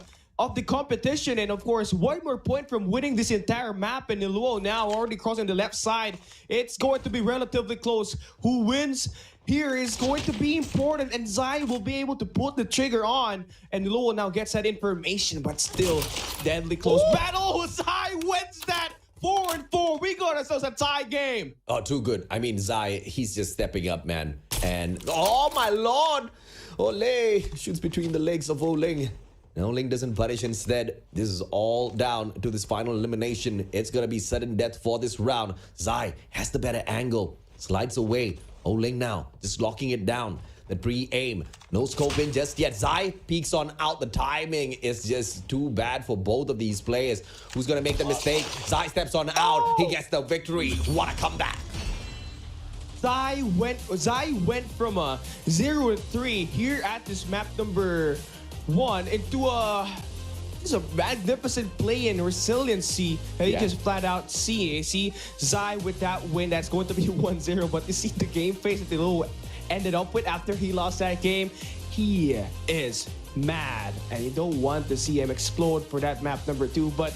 competition, and of course one more point from winning this entire map. And Luo now already crossing the left side. It's going to be relatively close. Who wins here is going to be important, and Zai will be able to put the trigger on, and Luo now gets that information, but still deadly close battle. Zai wins that 4-4. We got ourselves a tie game. Oh, too good. I mean, Zai, he's just stepping up, man. And oh my lord, Ole shoots between the legs of Oling. And Oling doesn't punish instead. This is all down to this final elimination. It's gonna be sudden death for this round. Zai has the better angle, slides away. Oling now just locking it down. The pre-aim, no scope in just yet. Zai peeks on out. The timing is just too bad for both of these players. Who's gonna make the mistake? Zai steps on out. He gets the victory. What a comeback! Zai went from a 0-3 here at this map number 1 into just a magnificent play and resiliency that you just flat out see. You see Zai with that win, that's going to be 1-0, but you see the game face that Lilo ended up with after he lost that game. He is mad, and you don't want to see him explode for that map number 2, but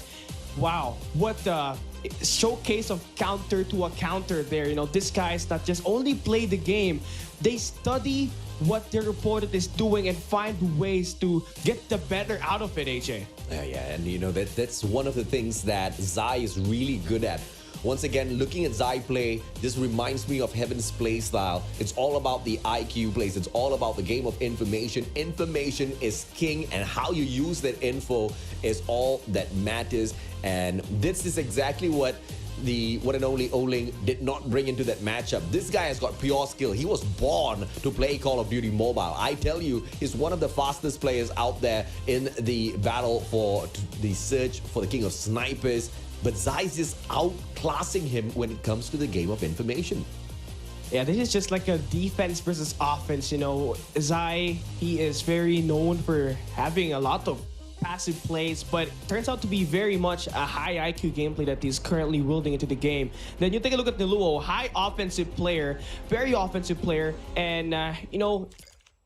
wow, what the showcase of counter to a counter there. You know, this guys not just only play the game, they study what their opponent is doing and find ways to get the better out of it, AJ. Yeah, and you know, that's one of the things that Zai is really good at. Once again, looking at Zai play, this reminds me of Heaven's play style. It's all about the IQ plays. It's all about the game of information. Information is king, and how you use that info is all that matters. And this is exactly what the one and only Oling did not bring into that matchup. This guy has got pure skill. He was born to play Call of Duty Mobile. I tell you, he's one of the fastest players out there in the battle for the search for the king of snipers. But Zai's just outclassing him when it comes to the game of information. Yeah, this is just like a defense versus offense. You know, Zai, he is very known for having a lot of passive plays, but turns out to be very much a high IQ gameplay that he's currently wielding into the game. Then you take a look at Niluo, high offensive player, very offensive player, and you know,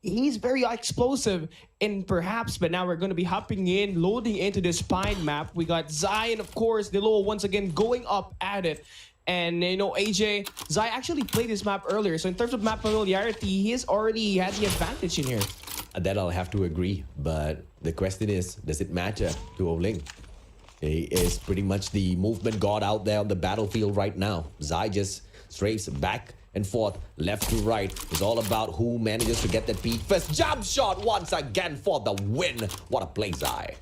he's very explosive and perhaps, but now we're going to be hopping in, loading into the spine map. We got Zai and of course Niluo once again going up at it. And you know, AJ, Zai actually played this map earlier, so in terms of map familiarity, he has already had the advantage in here. That I'll have to agree, but the question is, does it matter to Oling? He is pretty much the movement god out there on the battlefield right now. Zai just strays back and forth, left to right. It's all about who manages to get that peak first. Jump shot once again for the win. What a play, Zai.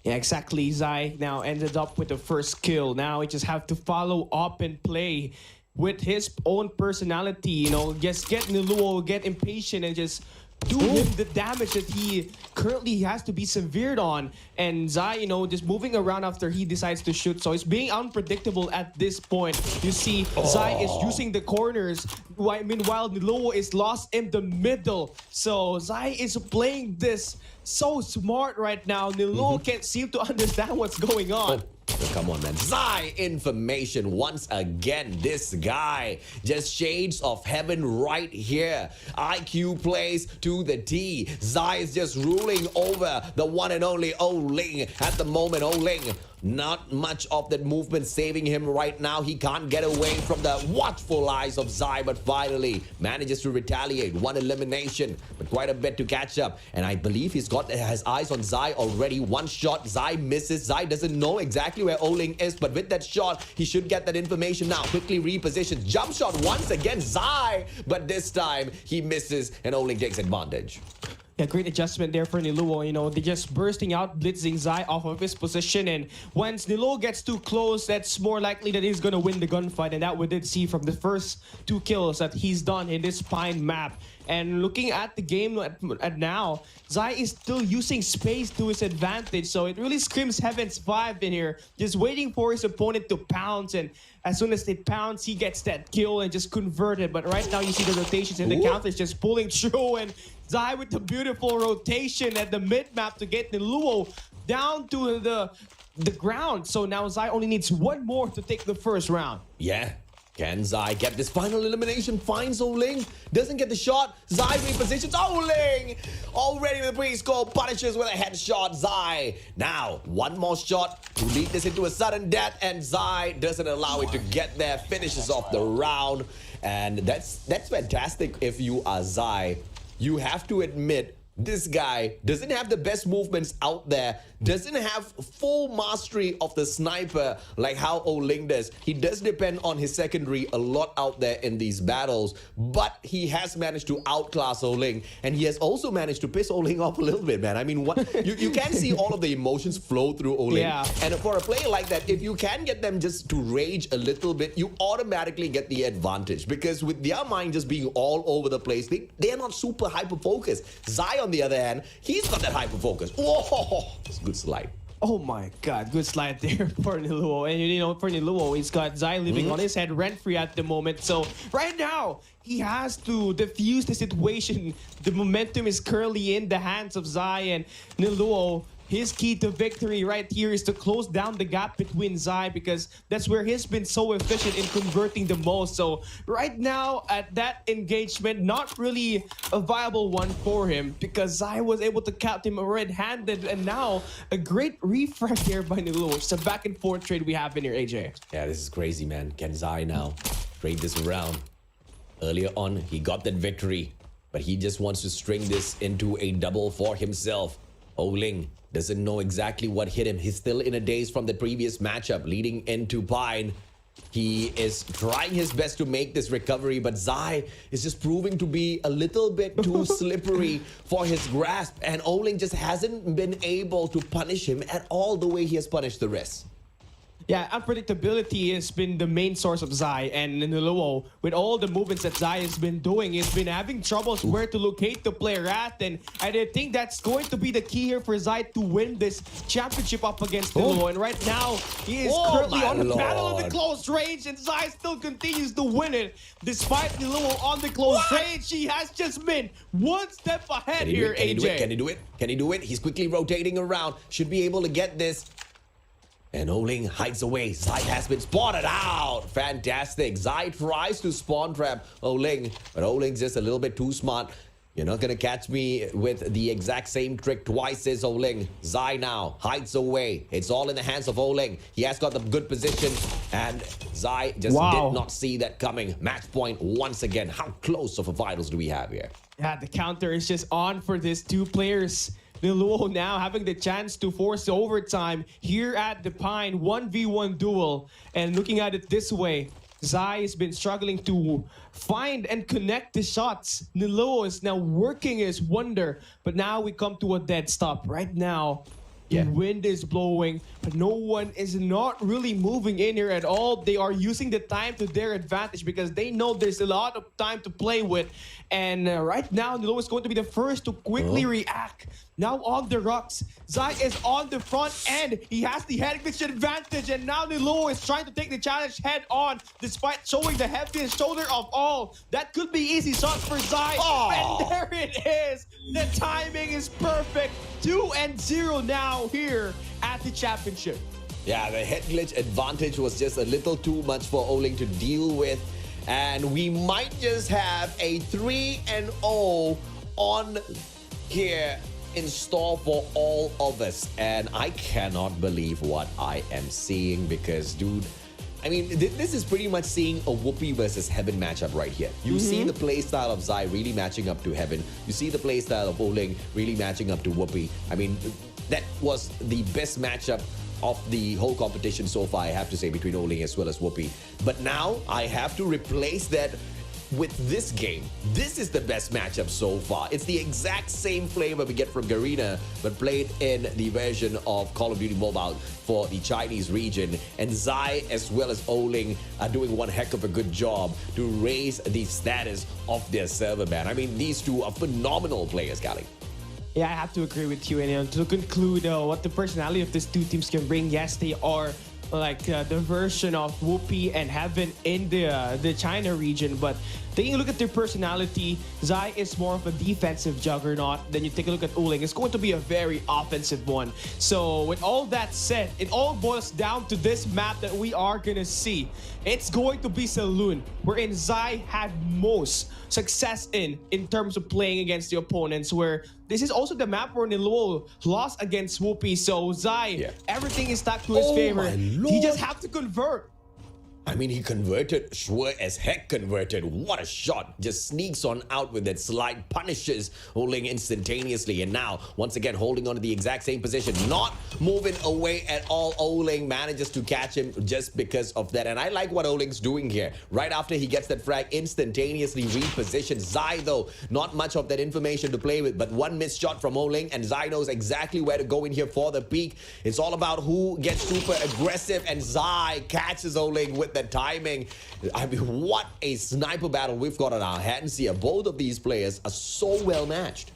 Yeah, exactly. Zai now ended up with the first kill. Now he just have to follow up and play with his own personality. You know, just get Niluo, get impatient, and just do him the damage that he currently has to be severed on. And Zai, you know, just moving around after he decides to shoot. So he's being unpredictable at this point. You see, Zai is using the corners. Meanwhile, Niluo is lost in the middle. So Zai is playing this so smart right now. Niluo can't seem to understand what's going on. Oh, come on, man. Zai information once again. This guy just shades of heaven right here. IQ plays to the T. Zai is just ruling over the one and only Oling at the moment. Oling, not much of that movement saving him right now. He can't get away from the watchful eyes of Zai, but finally manages to retaliate. One elimination, but quite a bit to catch up. And I believe he's got his eyes on Zai already. One shot, Zai misses. Zai doesn't know exactly where Oling is, but with that shot, he should get that information now. Quickly repositions. Jump shot once again, Zai, but this time he misses and Oling takes advantage. Yeah, great adjustment there for Niluo. You know, they're just bursting out, blitzing Zai off of his position. And once Niluo gets too close, that's more likely that he's going to win the gunfight. And that we did see from the first 2 kills that he's done in this Pine map. And looking at the game at now, Zai is still using space to his advantage. So it really screams Heaven's vibe in here. Just waiting for his opponent to pounce. And as soon as it pounds, he gets that kill and just convert it. But right now, you see the rotations and the counters just pulling through. And Zai with the beautiful rotation at the mid-map to get Niluo down to the ground. So now Zai only needs one more to take the first round. Yeah. Can Zai get this final elimination? Finds Oling. Doesn't get the shot. Zai repositions. Oling! Already with the pre-score. Punishes with a headshot. Zai. Now, one more shot to lead this into a sudden death. And Zai doesn't allow it to get there. Finishes off the round. And that's fantastic if you are Zai. You have to admit, this guy doesn't have the best movements out there, doesn't have full mastery of the sniper like how Oling does. He does depend on his secondary a lot out there in these battles, but he has managed to outclass Oling, and he has also managed to piss Oling off a little bit, man. I mean, you can see all of the emotions flow through Oling. Yeah. And for a player like that, if you can get them just to rage a little bit, you automatically get the advantage, because with their mind just being all over the place, they are not super hyper-focused. Zai, on the other hand, he's got that hyper-focus. Whoa! It's a good slide. Oh my god, good slide there for Niluo. And you know, for Niluo, he's got Zai living on his head rent-free at the moment. So right now, he has to defuse the situation. The momentum is currently in the hands of Zai, and Niluo, his key to victory right here is to close down the gap between Zai, because that's where he's been so efficient in converting the most. So right now at that engagement, not really a viable one for him, because Zai was able to count him red-handed, and now a great refresh here by Niluo. It's a back and forth trade we have in here, AJ. Yeah, this is crazy, man. Can Zai now trade this around? Earlier on, he got that victory, but he just wants to string this into a double for himself. Oling doesn't know exactly what hit him. He's still in a daze from the previous matchup leading into Pine. He is trying his best to make this recovery, but Zai is just proving to be a little bit too slippery for his grasp, and Oling just hasn't been able to punish him at all the way he has punished the rest. Yeah, unpredictability has been the main source of Zai, and Niluo, with all the movements that Zai has been doing, he's been having troubles where to locate the player at, and I think that's going to be the key here for Zai to win this championship up against Niluo. And right now, he is currently on the battle of the close range, and Zai still continues to win it. Despite Niluo on the close range, he has just been one step ahead here, AJ. Can he do it? Can he do it? He's quickly rotating around. Should be able to get this. And Oling hides away. Zai has been spotted out. Fantastic. Zai tries to spawn trap Oling, but Oling's just a little bit too smart. You're not going to catch me with the exact same trick twice, says Oling. Zai now hides away. It's all in the hands of Oling. He has got the good position, and Zai just did not see that coming. Match point once again. How close of a finals do we have here? Yeah, the counter is just on for these two players. Niluo now having the chance to force overtime here at the Pine 1v1 duel. And looking at it this way, Zai has been struggling to find and connect the shots. Niluo is now working his wonder, but now we come to a dead stop. Right now, the wind is blowing, but no one is not really moving in here at all. They are using the time to their advantage because they know there's a lot of time to play with. And right now, Niluo is going to be the first to quickly react. Now on the rocks, Zai is on the front end. He has the head glitch advantage, and now Niluo is trying to take the challenge head on, despite showing the heaviest shoulder of all. That could be easy shots for Zai, and there it is. The timing is perfect. 2-0 now here at the championship. Yeah, the head glitch advantage was just a little too much for Oling to deal with, and we might just have a 3-0 on here in store for all of us. And I cannot believe what I am seeing, because, dude, I mean, this is pretty much seeing a Whoopi versus Heaven matchup right here. You see the playstyle of Zai really matching up to Heaven. You see the playstyle of Oling really matching up to Whoopi. I mean, that was the best matchup of the whole competition so far, I have to say, between Oling as well as Whoopi. But now I have to replace that with this game. This is the best matchup so far. It's the exact same flavor we get from Garena, but played in the version of Call of Duty Mobile for the Chinese region. And Zai as well as Oling are doing one heck of a good job to raise the status of their server, man. I mean, these two are phenomenal players, Kali. Yeah, I have to agree with you. And to conclude what the personality of these two teams can bring, yes, they are like the version of Whoopi and Heaven in the China region, but taking a look at their personality, Zai is more of a defensive juggernaut. Then you take a look at Uling, it's going to be a very offensive one. So with all that said, it all boils down to this map that we are gonna see. It's going to be Saloon, wherein Zai had most success in terms of playing against the opponents, where this is also the map where Niluo lost against Whoopi. So Zai, everything is stacked to his favor. He just have to convert. I mean, he converted, sure as heck converted. What a shot. Just sneaks on out with that slide, punishes Oling instantaneously. And now, once again, holding on to the exact same position, not moving away at all. Oling manages to catch him just because of that. And I like what Oling's doing here. Right after he gets that frag, instantaneously repositions. Zai, though, not much of that information to play with, but one missed shot from Oling, and Zai knows exactly where to go in here for the peak. It's all about who gets super aggressive, and Zai catches Oling with the timing. I mean, what a sniper battle we've got on our hands here. Both of these players are so well matched.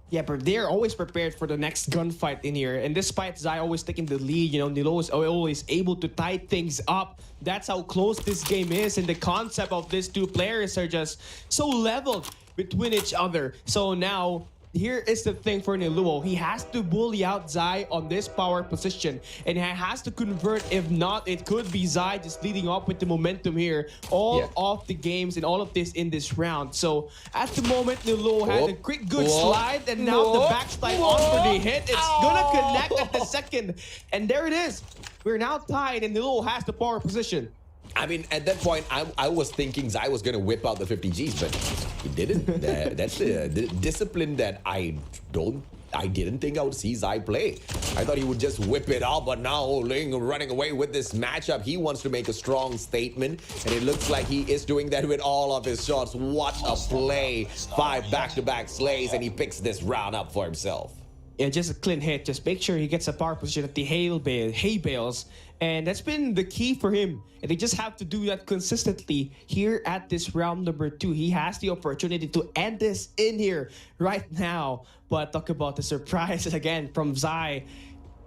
Yeah, but they're always prepared for the next gunfight in here. And despite Zai always taking the lead, Nilo is always able to tie things up. That's how close this game is. And the concept of these two players are just so leveled between each other. So now, here is the thing for Niluo. He has to bully out Zai on this power position, and he has to convert. If not, it could be Zai just leading up with the momentum here all of the games and all of this in this round. So at the moment, Niluo had a quick good slide, and now the backslide on for the hit. It's gonna connect at the second, and there it is. We're now tied, and Niluo has the power position. I mean, at that point, I was thinking Zai was going to whip out the 50 Gs, but he didn't. That's the discipline that I didn't think I would see Zai play. I thought he would just whip it out, but now Oling running away with this matchup. He wants to make a strong statement, and it looks like he is doing that with all of his shots. What a play. 5 back-to-back slays, and he picks this round up for himself. Yeah, just a clean hit. Just make sure he gets a power position at the hay bales. And that's been the key for him. And they just have to do that consistently here at this round number 2. He has the opportunity to end this in here right now. But talk about the surprise again from Zai.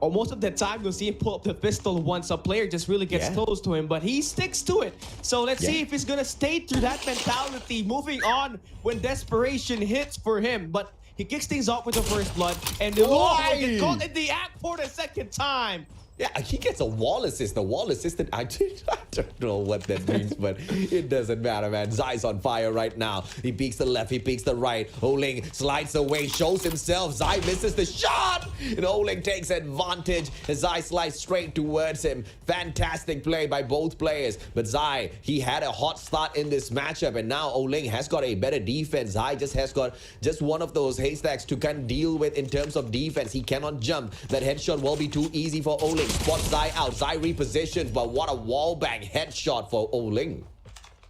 Most of the time, you'll see him pull up the pistol once a player just really gets close to him, but he sticks to it. So let's see if he's gonna stay through that mentality, moving on when desperation hits for him. But he kicks things off with the first blood, and the gets caught in the act for the second time. Yeah, he gets a wall assist. The wall assistant, I don't know what that means, but it doesn't matter, man. Zai's on fire right now. He peeks the left, he peeks the right. Oling slides away, shows himself. Zai misses the shot, and Oling takes advantage as Zai slides straight towards him. Fantastic play by both players. But Zai, he had a hot start in this matchup, and now Oling has got a better defense. Zai just has got just one of those haystacks to kind of deal with in terms of defense. He cannot jump. That headshot will be too easy for Oling. Spots Zai out. Zai repositions, but what a wallbang headshot for Oling.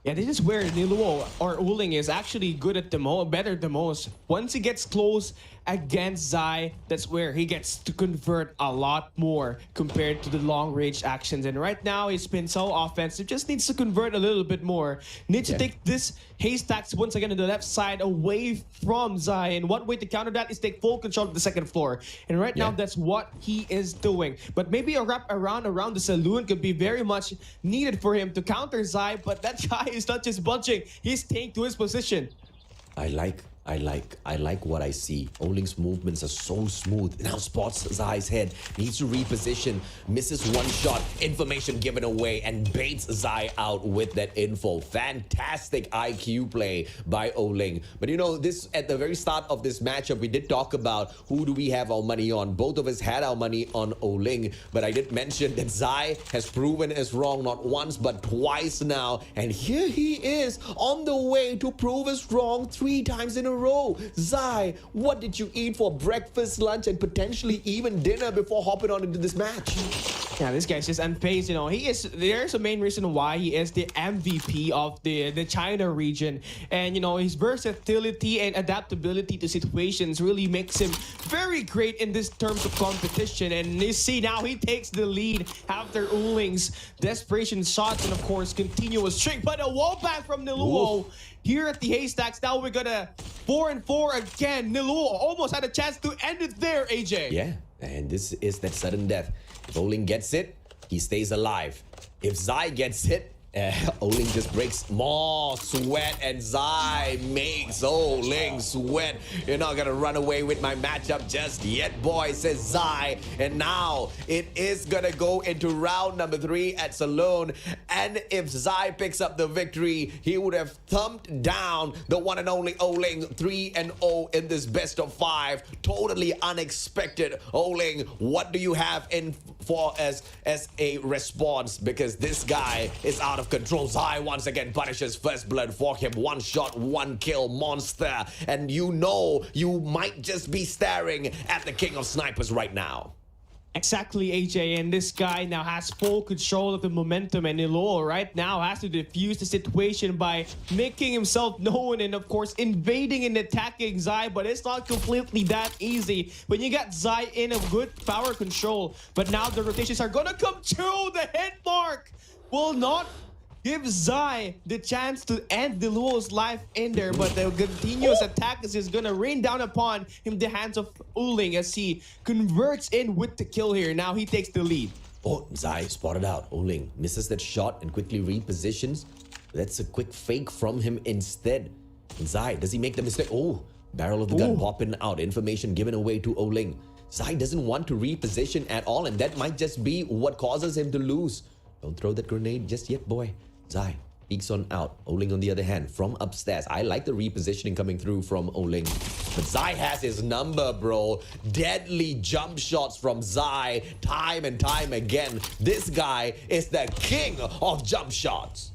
Yeah, this is where Niluo or Uling is actually good at better the most. Once he gets close against Zai, that's where he gets to convert a lot more compared to the long-range actions. And right now, he's been so offensive, just needs to convert a little bit more. Needs to take this haystacks once again to the left side away from Zai. And one way to counter that is take full control of the second floor. And right now, that's what he is doing. But maybe a wrap around the saloon could be very much needed for him to counter Zai, but that guy is not just bunching, he's staying to his position. I like what I see. Oling's movements are so smooth. Now spots Zai's head. Needs to reposition. Misses one shot. Information given away and baits Zai out with that info. Fantastic IQ play by Oling. But this at the very start of this matchup, we did talk about who do we have our money on. Both of us had our money on Oling. But I did mention that Zai has proven us wrong not once but twice now. And here he is on the way to prove us wrong 3 times in a row. Zai, what did you eat for breakfast, lunch, and potentially even dinner before hopping on into this match? Yeah, this guy's just unfazed. There's a main reason why he is the MVP of the China region. And, his versatility and adaptability to situations really makes him very great in this terms of competition. And you see now he takes the lead after Uling's desperation shots and, of course, continuous streak. But a wall back from Niluo. Here at the haystacks, now we're gonna 4-4 again. Niluo almost had a chance to end it there, AJ. Yeah, and this is that sudden death. If Oling gets it, he stays alive. If Zai gets hit, Oling just breaks more sweat, and Zai makes Oling sweat. You're not gonna run away with my matchup just yet, boy, says Zai. And now it is gonna go into round number 3 at Saloon. And if Zai picks up the victory, he would have thumped down the one and only Oling 3-0 in this best of 5. Totally unexpected. Oling, what do you have in for as a response? Because this guy is out of control. Zai once again punishes first blood for him. 1 shot, 1 kill monster. And you know you might just be staring at the king of snipers right now. Exactly, AJ, and this guy now has full control of the momentum, and Niloa right now has to defuse the situation by making himself known and, of course, invading and attacking Zai, but it's not completely that easy when you got Zai in a good power control. But now the rotations are gonna come to the hit mark. Will not give Zai the chance to end Niloa's life in there, but the continuous attack is just gonna rain down upon him the hands of Oling as he converts in with the kill here. Now he takes the lead. Oh, Zai spotted out. Oling misses that shot and quickly repositions. That's a quick fake from him instead. And Zai, does he make the mistake? Oh, barrel of the gun popping out. Information given away to Oling. Zai doesn't want to reposition at all, and that might just be what causes him to lose. Don't throw that grenade just yet, boy. Zai peeks on out. Oling on the other hand from upstairs. I like the repositioning coming through from Oling. But Zai has his number, bro. Deadly jump shots from Zai time and time again. This guy is the king of jump shots.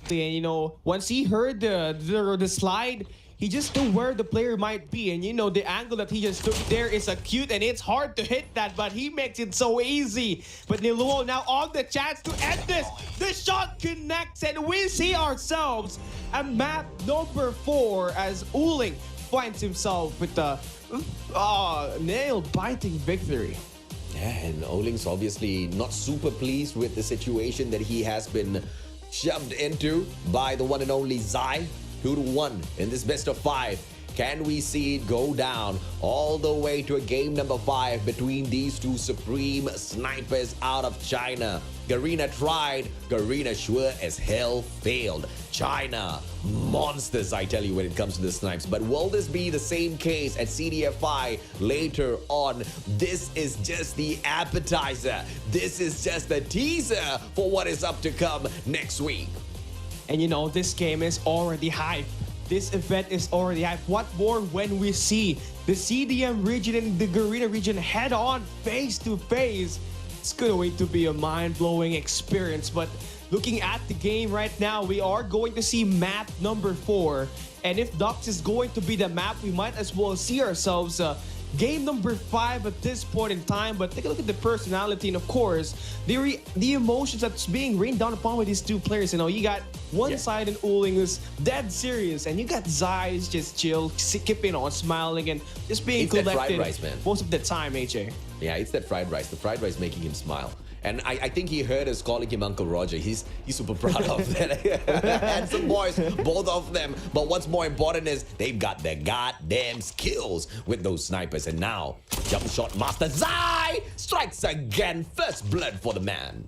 And you know, once he heard the slide, he just knew where the player might be. And you know, the angle that he just took there is acute, and it's hard to hit that, but he makes it so easy. But Niloa now on the chance to end this. The shot connects, and we see ourselves a map number 4 as Oling finds himself with the nail-biting victory. Yeah, and Oling's obviously not super pleased with the situation that he has been shoved into by the one and only Zai. 2-1 in this best of 5. Can we see it go down all the way to a game number 5 between these two supreme snipers out of China? Garena tried, Garena sure as hell failed. China, monsters, I tell you, when it comes to the snipes. But will this be the same case at CDFI later on? This is just the appetizer. This is just the teaser for what is up to come next week. And you know, this game is already hype. This event is already hype. What more when we see the CDM region and the Garena region head on face to face? It's going to be a mind-blowing experience. But looking at the game right now, we are going to see map number 4. And if Dux is going to be the map, we might as well see ourselves game number 5 at this point in time. But take a look at the personality and, of course, the emotions that's being rained down upon with these two players. You know, you got one side in Oling who's dead serious, and you got Zai who's just chill, keeping on, smiling, and just being It's that collected fried rice, man. most of the time, AJ. Yeah, it's that fried rice. The fried rice making him smile. And I think he heard us calling him Uncle Roger. He's super proud of that. Handsome boys, both of them. But what's more important is they've got their goddamn skills with those snipers. And now, jump shot master Zai strikes again. First blood for the man.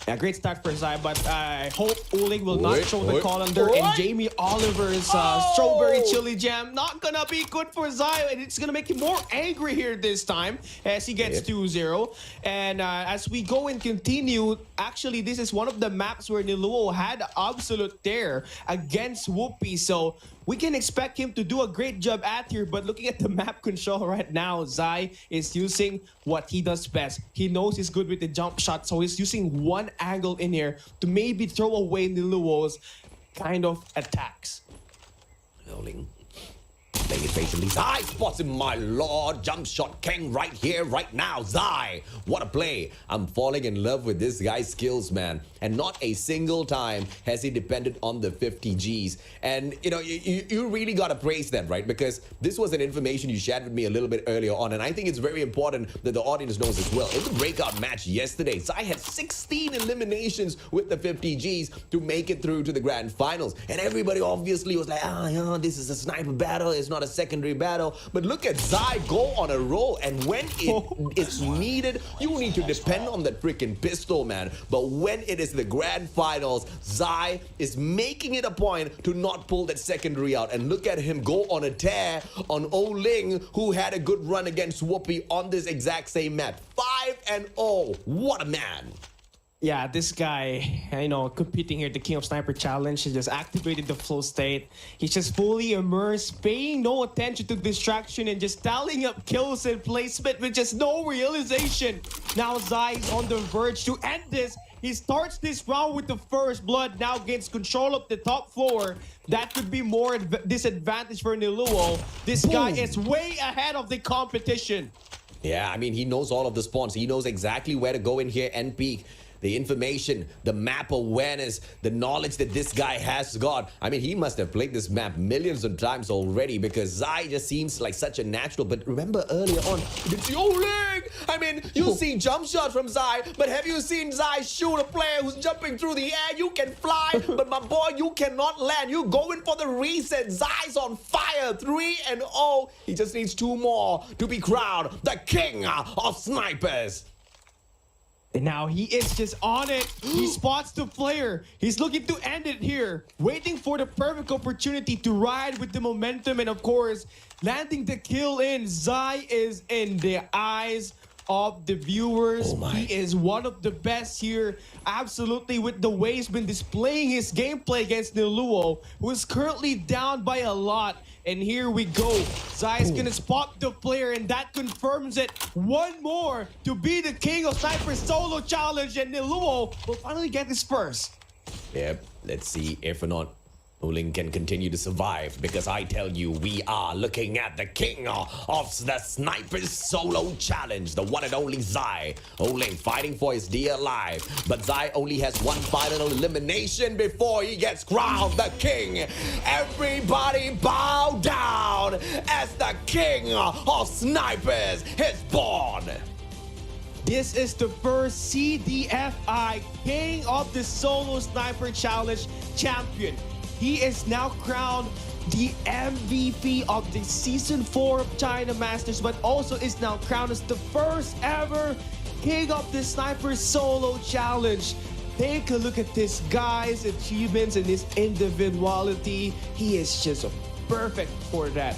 Yeah, great start for Zai, but I hope Oling will not show the colander, and Jamie Oliver's strawberry chili jam not gonna be good for Zai, and it's gonna make him more angry here this time as he gets 2-0. And as we go and continue, actually this is one of the maps where Niluo had absolute tear against Whoopi, so we can expect him to do a great job at here. But looking at the map control right now, Zai is using what he does best. He knows he's good with the jump shot, so he's using one angle in here to maybe throw away Niluo's kind of attacks. Oling playing it patiently. Zai spots him, my lord. Jump shot king right here, right now. Zai, what a play. I'm falling in love with this guy's skills, man. And not a single time has he depended on the 50 Gs. And, you know, you really got to praise that, right? Because this was an information you shared with me a little bit earlier on. And I think it's very important that the audience knows as well. In the breakout match yesterday, Zai had 16 eliminations with the 50 Gs to make it through to the grand finals. And everybody obviously was like, yeah, this is a sniper battle. It's not a secondary battle. But look at Zai go on a roll, and when it is needed, you need to depend on that freaking pistol, man. But when it is the grand finals, Zai is making it a point to not pull that secondary out. And look at him go on a tear on Ling, who had a good run against Whoopi on this exact same map. 5-0. What a man. Yeah, this guy, competing here at the King of Sniper Challenge, he just activated the flow state. He's just fully immersed, paying no attention to distraction and just tallying up kills and placement with just no realization. Now Zai is on the verge to end this. He starts this round with the first blood, now gains control of the top floor. That could be more disadvantage for Niluo. This guy is way ahead of the competition. Yeah, I mean, he knows all of the spawns. He knows exactly where to go in here and peek. The information, the map awareness, the knowledge that this guy has got. I mean, he must have played this map millions of times already, because Zai just seems like such a natural. But remember earlier on, it's Ling. I mean, you see jump shot from Zai, but have you seen Zai shoot a player who's jumping through the air? You can fly, but my boy, you cannot land. You going for the reset. Zai's on fire, 3-0. He just needs 2 more to be crowned the king of snipers. And now he is just on it. He spots the player. He's looking to end it here, waiting for the perfect opportunity to ride with the momentum and, of course, landing the kill in. Zai is in the eyes of the viewers. He is one of the best here, absolutely, with the way he's been displaying his gameplay against Niluo, who is currently down by a lot. And here we go. Zai is gonna spot the player, and that confirms it. 1 more to be the King of Sniper Solo Challenge, and Niluo will finally get his first. Yep, let's see if or not Ling can continue to survive, because I tell you, we are looking at the king of the Snipers Solo Challenge, the one and only Zai. Ling fighting for his dear life, but Zai only has 1 final elimination before he gets crowned the king. Everybody bow down as the king of snipers is born. This is the first CDFI King of the Solo Sniper Challenge champion. He is now crowned the MVP of the Season 4 of China Masters, but also is now crowned as the first ever King of the Sniper Solo Challenge. Take a look at this guy's achievements and his individuality. He is just perfect for that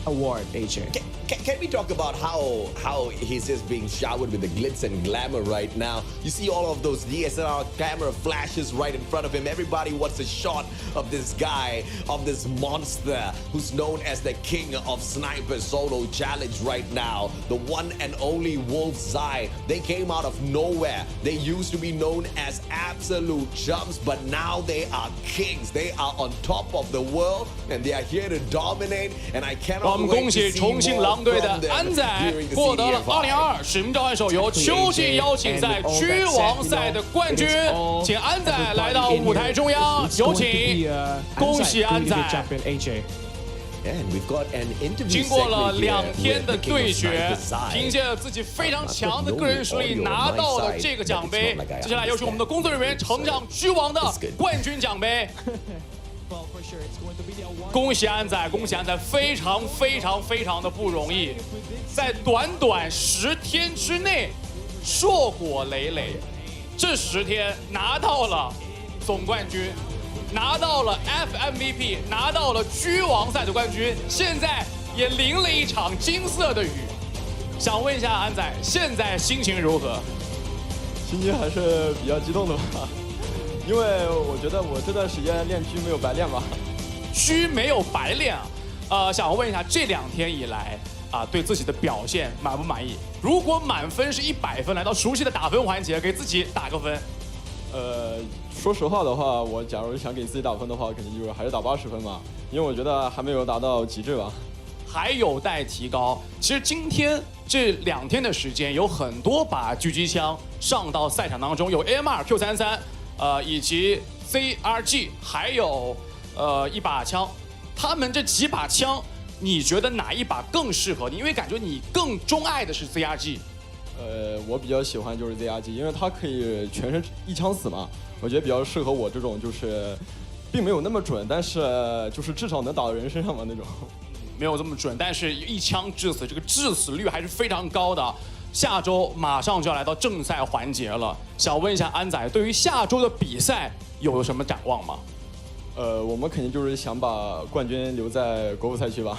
award, AJ. Can we talk about how he's just being showered with the glitz and glamour right now? You see all of those DSLR camera flashes right in front of him. Everybody wants a shot of this guy, of this monster who's known as the King of Sniper Solo Challenge right now. The one and only Wolf Zai. They came out of nowhere. They used to be known as absolute chumps, but now they are kings. They are on top of the world, and they are here to dominate. And I cannot 我们 wait 恭 to 喜 see 重庆 more 狼队的 from them 安仔 during the 获得了 CDFI. 2022使命召唤手游秋季邀请赛区王赛的冠军，请安仔来到舞台中央，有请，恭喜安仔。 And we've got an interview 经过了 segment here 2天的 with the King 对 of 决 Sniper Zai. 凭借着自己非常强的个人实力拿到了这个奖杯。接下来有请我们的工作人员呈上区王的冠军奖杯。恭喜安仔，恭喜安仔，非常的不容易，在短短10天之内硕果累累，这10天拿到了总冠军，拿到了 FMVP， 拿到了区王赛的冠军，现在也淋了一场金色的雨。想问一下安仔，现在心情如何？心情还是比较激动的吧，因为我觉得我这段时间练狙没有白练吧。狙没有白练啊，想问一下，这2天以来啊，对自己的表现满不满意？如果满分是100分，来到熟悉的打分环节，给自己打个分。说实话的话，我假如想给自己打分的话，肯定就是还是打80分嘛，因为我觉得还没有达到极致吧。还有待提高。其实今天这2天的时间，有很多把狙击枪上到赛场当中，有 AMR Q33，以及 ZRG， 还有一把枪。他们这几把枪，你觉得哪一把更适合你？因为感觉你更钟爱的是 ZRG。我比较喜欢就是 ZRG， 因为它可以全身一枪死嘛，我觉得比较适合我这种就是并没有那么准，但是就是至少能打到人身上嘛那种。没有这么准，但是一枪致死，这个致死率还是非常高的。下周马上就要来到正赛环节了，想问一下安仔，对于下周的比赛有什么展望吗？我们肯定就是想把冠军留在国服赛区吧。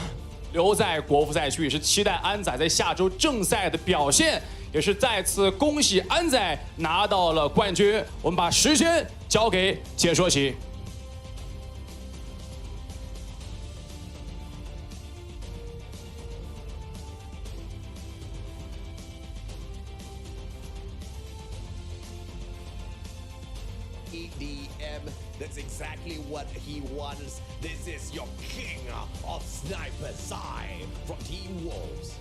留在国服赛区，也是期待安仔在下周正赛的表现，也是再次恭喜安仔拿到了冠军。我们把时间交给解说席。EDM, that's exactly what he wants. This is your king of Sniper Zai from Team Wolves.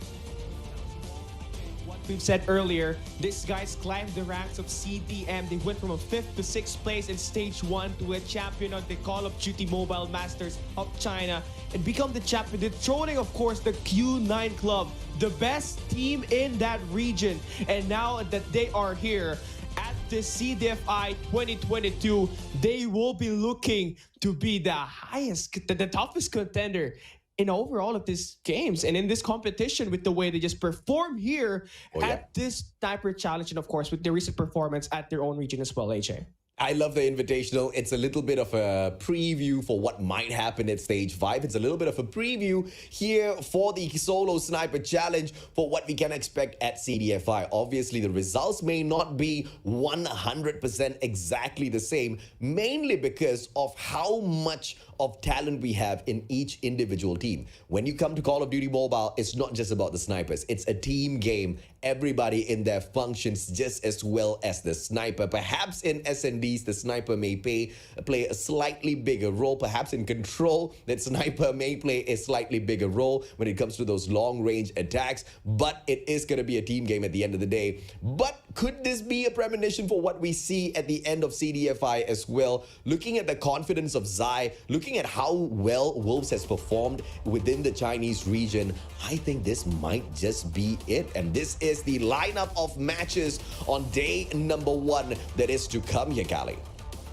What we've said earlier, these guys climbed the ranks of CDM. They went from a 5th to 6th place in stage 1 to a champion of the Call of Duty Mobile Masters of China and become the champion, dethroning, of course, the Q9 Club, the best team in that region. And now that they are here at the CDFI 2022, they will be looking to be the highest, the toughest contender in overall of these games and in this competition with the way they just perform here at this Sniper Challenge and of course with their recent performance at their own region as well, AJ. I love the Invitational. It's a little bit of a preview for what might happen at Stage 5. It's a little bit of a preview here for the Solo Sniper Challenge for what we can expect at CDFI. Obviously, the results may not be 100% exactly the same, mainly because of how much of talent we have in each individual team. When you come to Call of Duty Mobile, it's not just about the snipers. It's a team game. Everybody in there functions just as well as the sniper. Perhaps in SNDs, the sniper may play a slightly bigger role. Perhaps in Control, that sniper may play a slightly bigger role when it comes to those long-range attacks. But it is going to be a team game at the end of the day. But could this be a premonition for what we see at the end of CDFI as well? Looking at the confidence of Zai, looking at how well Wolves has performed within the Chinese region, I think this might just be it. And this is the lineup of matches on day number 1 that is to come here, Kali.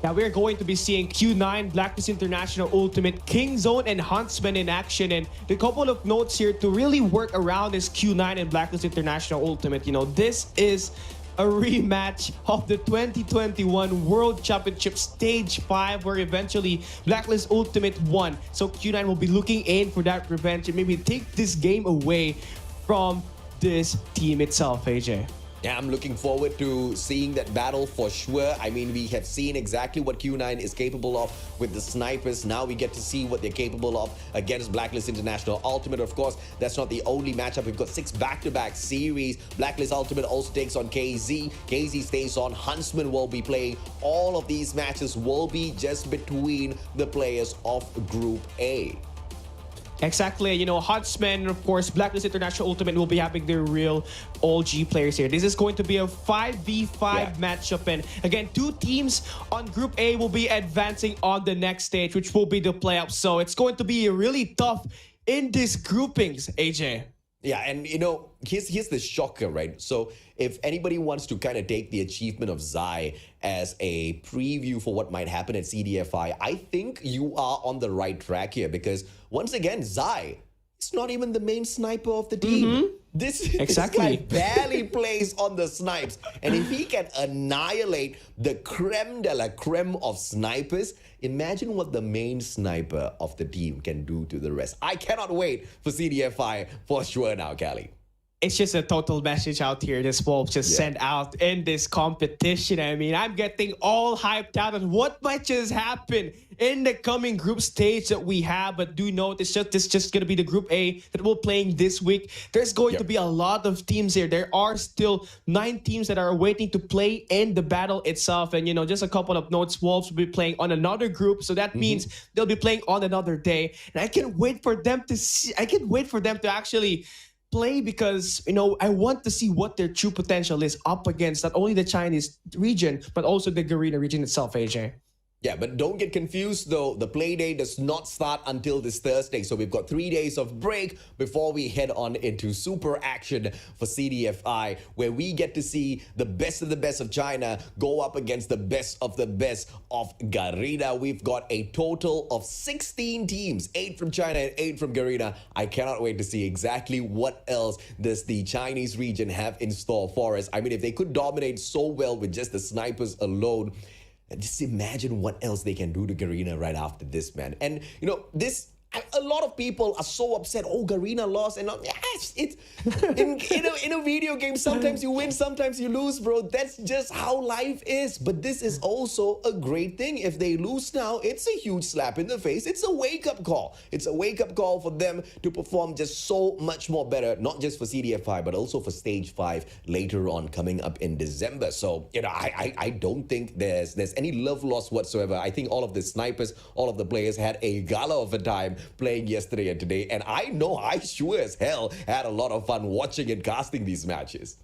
Now we're going to be seeing Q9, Blacklist International Ultimate, King Zone, and Huntsman in action. And a couple of notes here to really work around this Q9 and Blacklist International Ultimate. You know, this is a rematch of the 2021 World Championship Stage 5 where eventually Blacklist Ultimate won. So Q9 will be looking in for that revenge and maybe take this game away from this team itself, AJ. Yeah, I'm looking forward to seeing that battle for sure. I mean, we have seen exactly what Q9 is capable of with the snipers. Now we get to see what they're capable of against Blacklist International Ultimate. Of course, that's not the only matchup. We've got 6 back-to-back series. Blacklist Ultimate also takes on KZ. KZ stays on. Huntsman will be playing. All of these matches will be just between the players of Group A. Exactly, you know, Huntsman, of course, Blacklist International Ultimate will be having their real OG players here. This is going to be a 5v5 matchup. And again, 2 teams on Group A will be advancing on the next stage, which will be the playoffs. So it's going to be really tough in these groupings, AJ. Yeah, and you know, here's the shocker, right? So if anybody wants to kind of take the achievement of Zai as a preview for what might happen at CDFI, I think you are on the right track here because once again, Zai is not even the main sniper of the team. This guy barely plays on the snipes. And if he can annihilate the creme de la creme of snipers, imagine what the main sniper of the team can do to the rest. I cannot wait for CDFI for sure now, Callie. It's just a total message out here this Wolves just sent out in this competition. I mean, I'm getting all hyped out on what might just happen in the coming group stage that we have. But do note, it's just going to be the Group A that we're playing this week. There's going to be a lot of teams here. There are still 9 teams that are waiting to play in the battle itself. And, you know, just a couple of notes, Wolves will be playing on another group. So that means they'll be playing on another day. And I can't wait for them to see, I can't wait for them to actually play because, you know, I want to see what their true potential is up against not only the Chinese region, but also the Garena region itself, AJ. Yeah, but don't get confused though. The play day does not start until this Thursday. So we've got 3 days of break before we head on into super action for CDFI, where we get to see the best of China go up against the best of Garena. We've got a total of 16 teams, 8 from China and 8 from Garena. I cannot wait to see exactly what else does the Chinese region have in store for us. I mean, if they could dominate so well with just the snipers alone, just imagine what else they can do to Garena right after this, man. And, you know, a lot of people are so upset. Oh, Garena lost. And yes, it's in a video game, sometimes you win, sometimes you lose, bro. That's just how life is. But this is also a great thing. If they lose now, it's a huge slap in the face. It's a wake-up call. It's a wake-up call for them to perform just so much more better, not just for CDF5, but also for Stage 5 later on coming up in December. So, you know, I don't think there's any love lost whatsoever. I think all of the snipers, all of the players had a gala of a time playing yesterday and today, and I know I sure as hell had a lot of fun watching and casting these matches.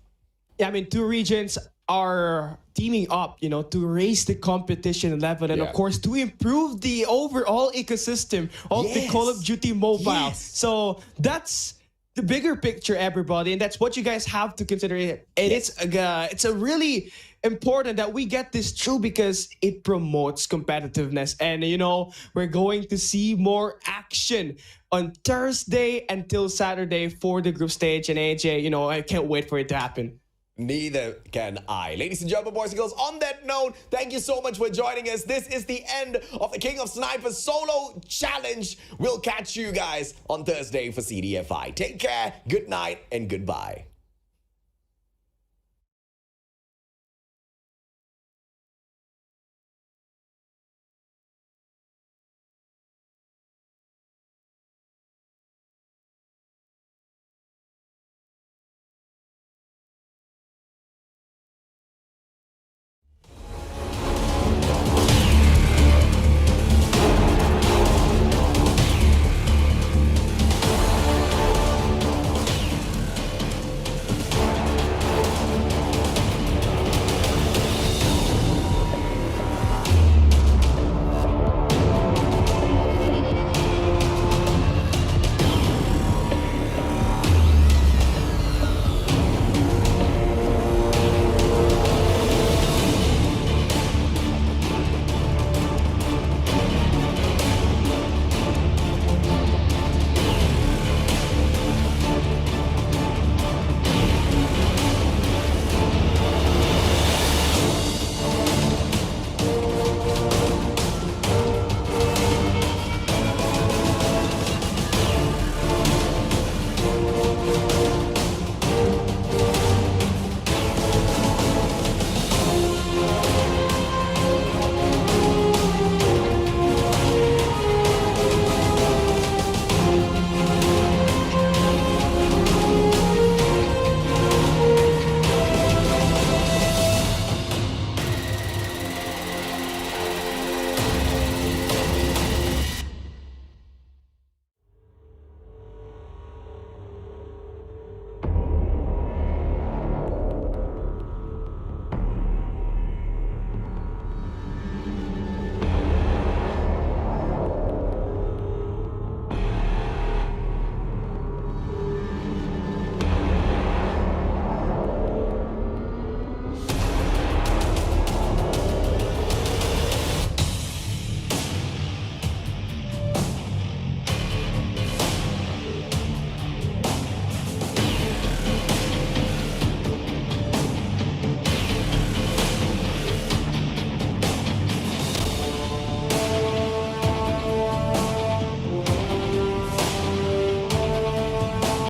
Yeah, I mean, two regions are teaming up, you know, to raise the competition level and, of course, to improve the overall ecosystem of the Call of Duty Mobile. So that's the bigger picture, everybody, and that's what you guys have to consider. It's a really important that we get this through because it promotes competitiveness, and you know, we're going to see more action on Thursday until Saturday for the group stage. And AJ, you know, I can't wait for it to happen. Neither can I. Ladies and gentlemen, boys and girls, on that note, thank you so much for joining us. This is the end of the King of Snipers solo challenge. We'll catch you guys on Thursday for CDFI. Take care, good night, and goodbye.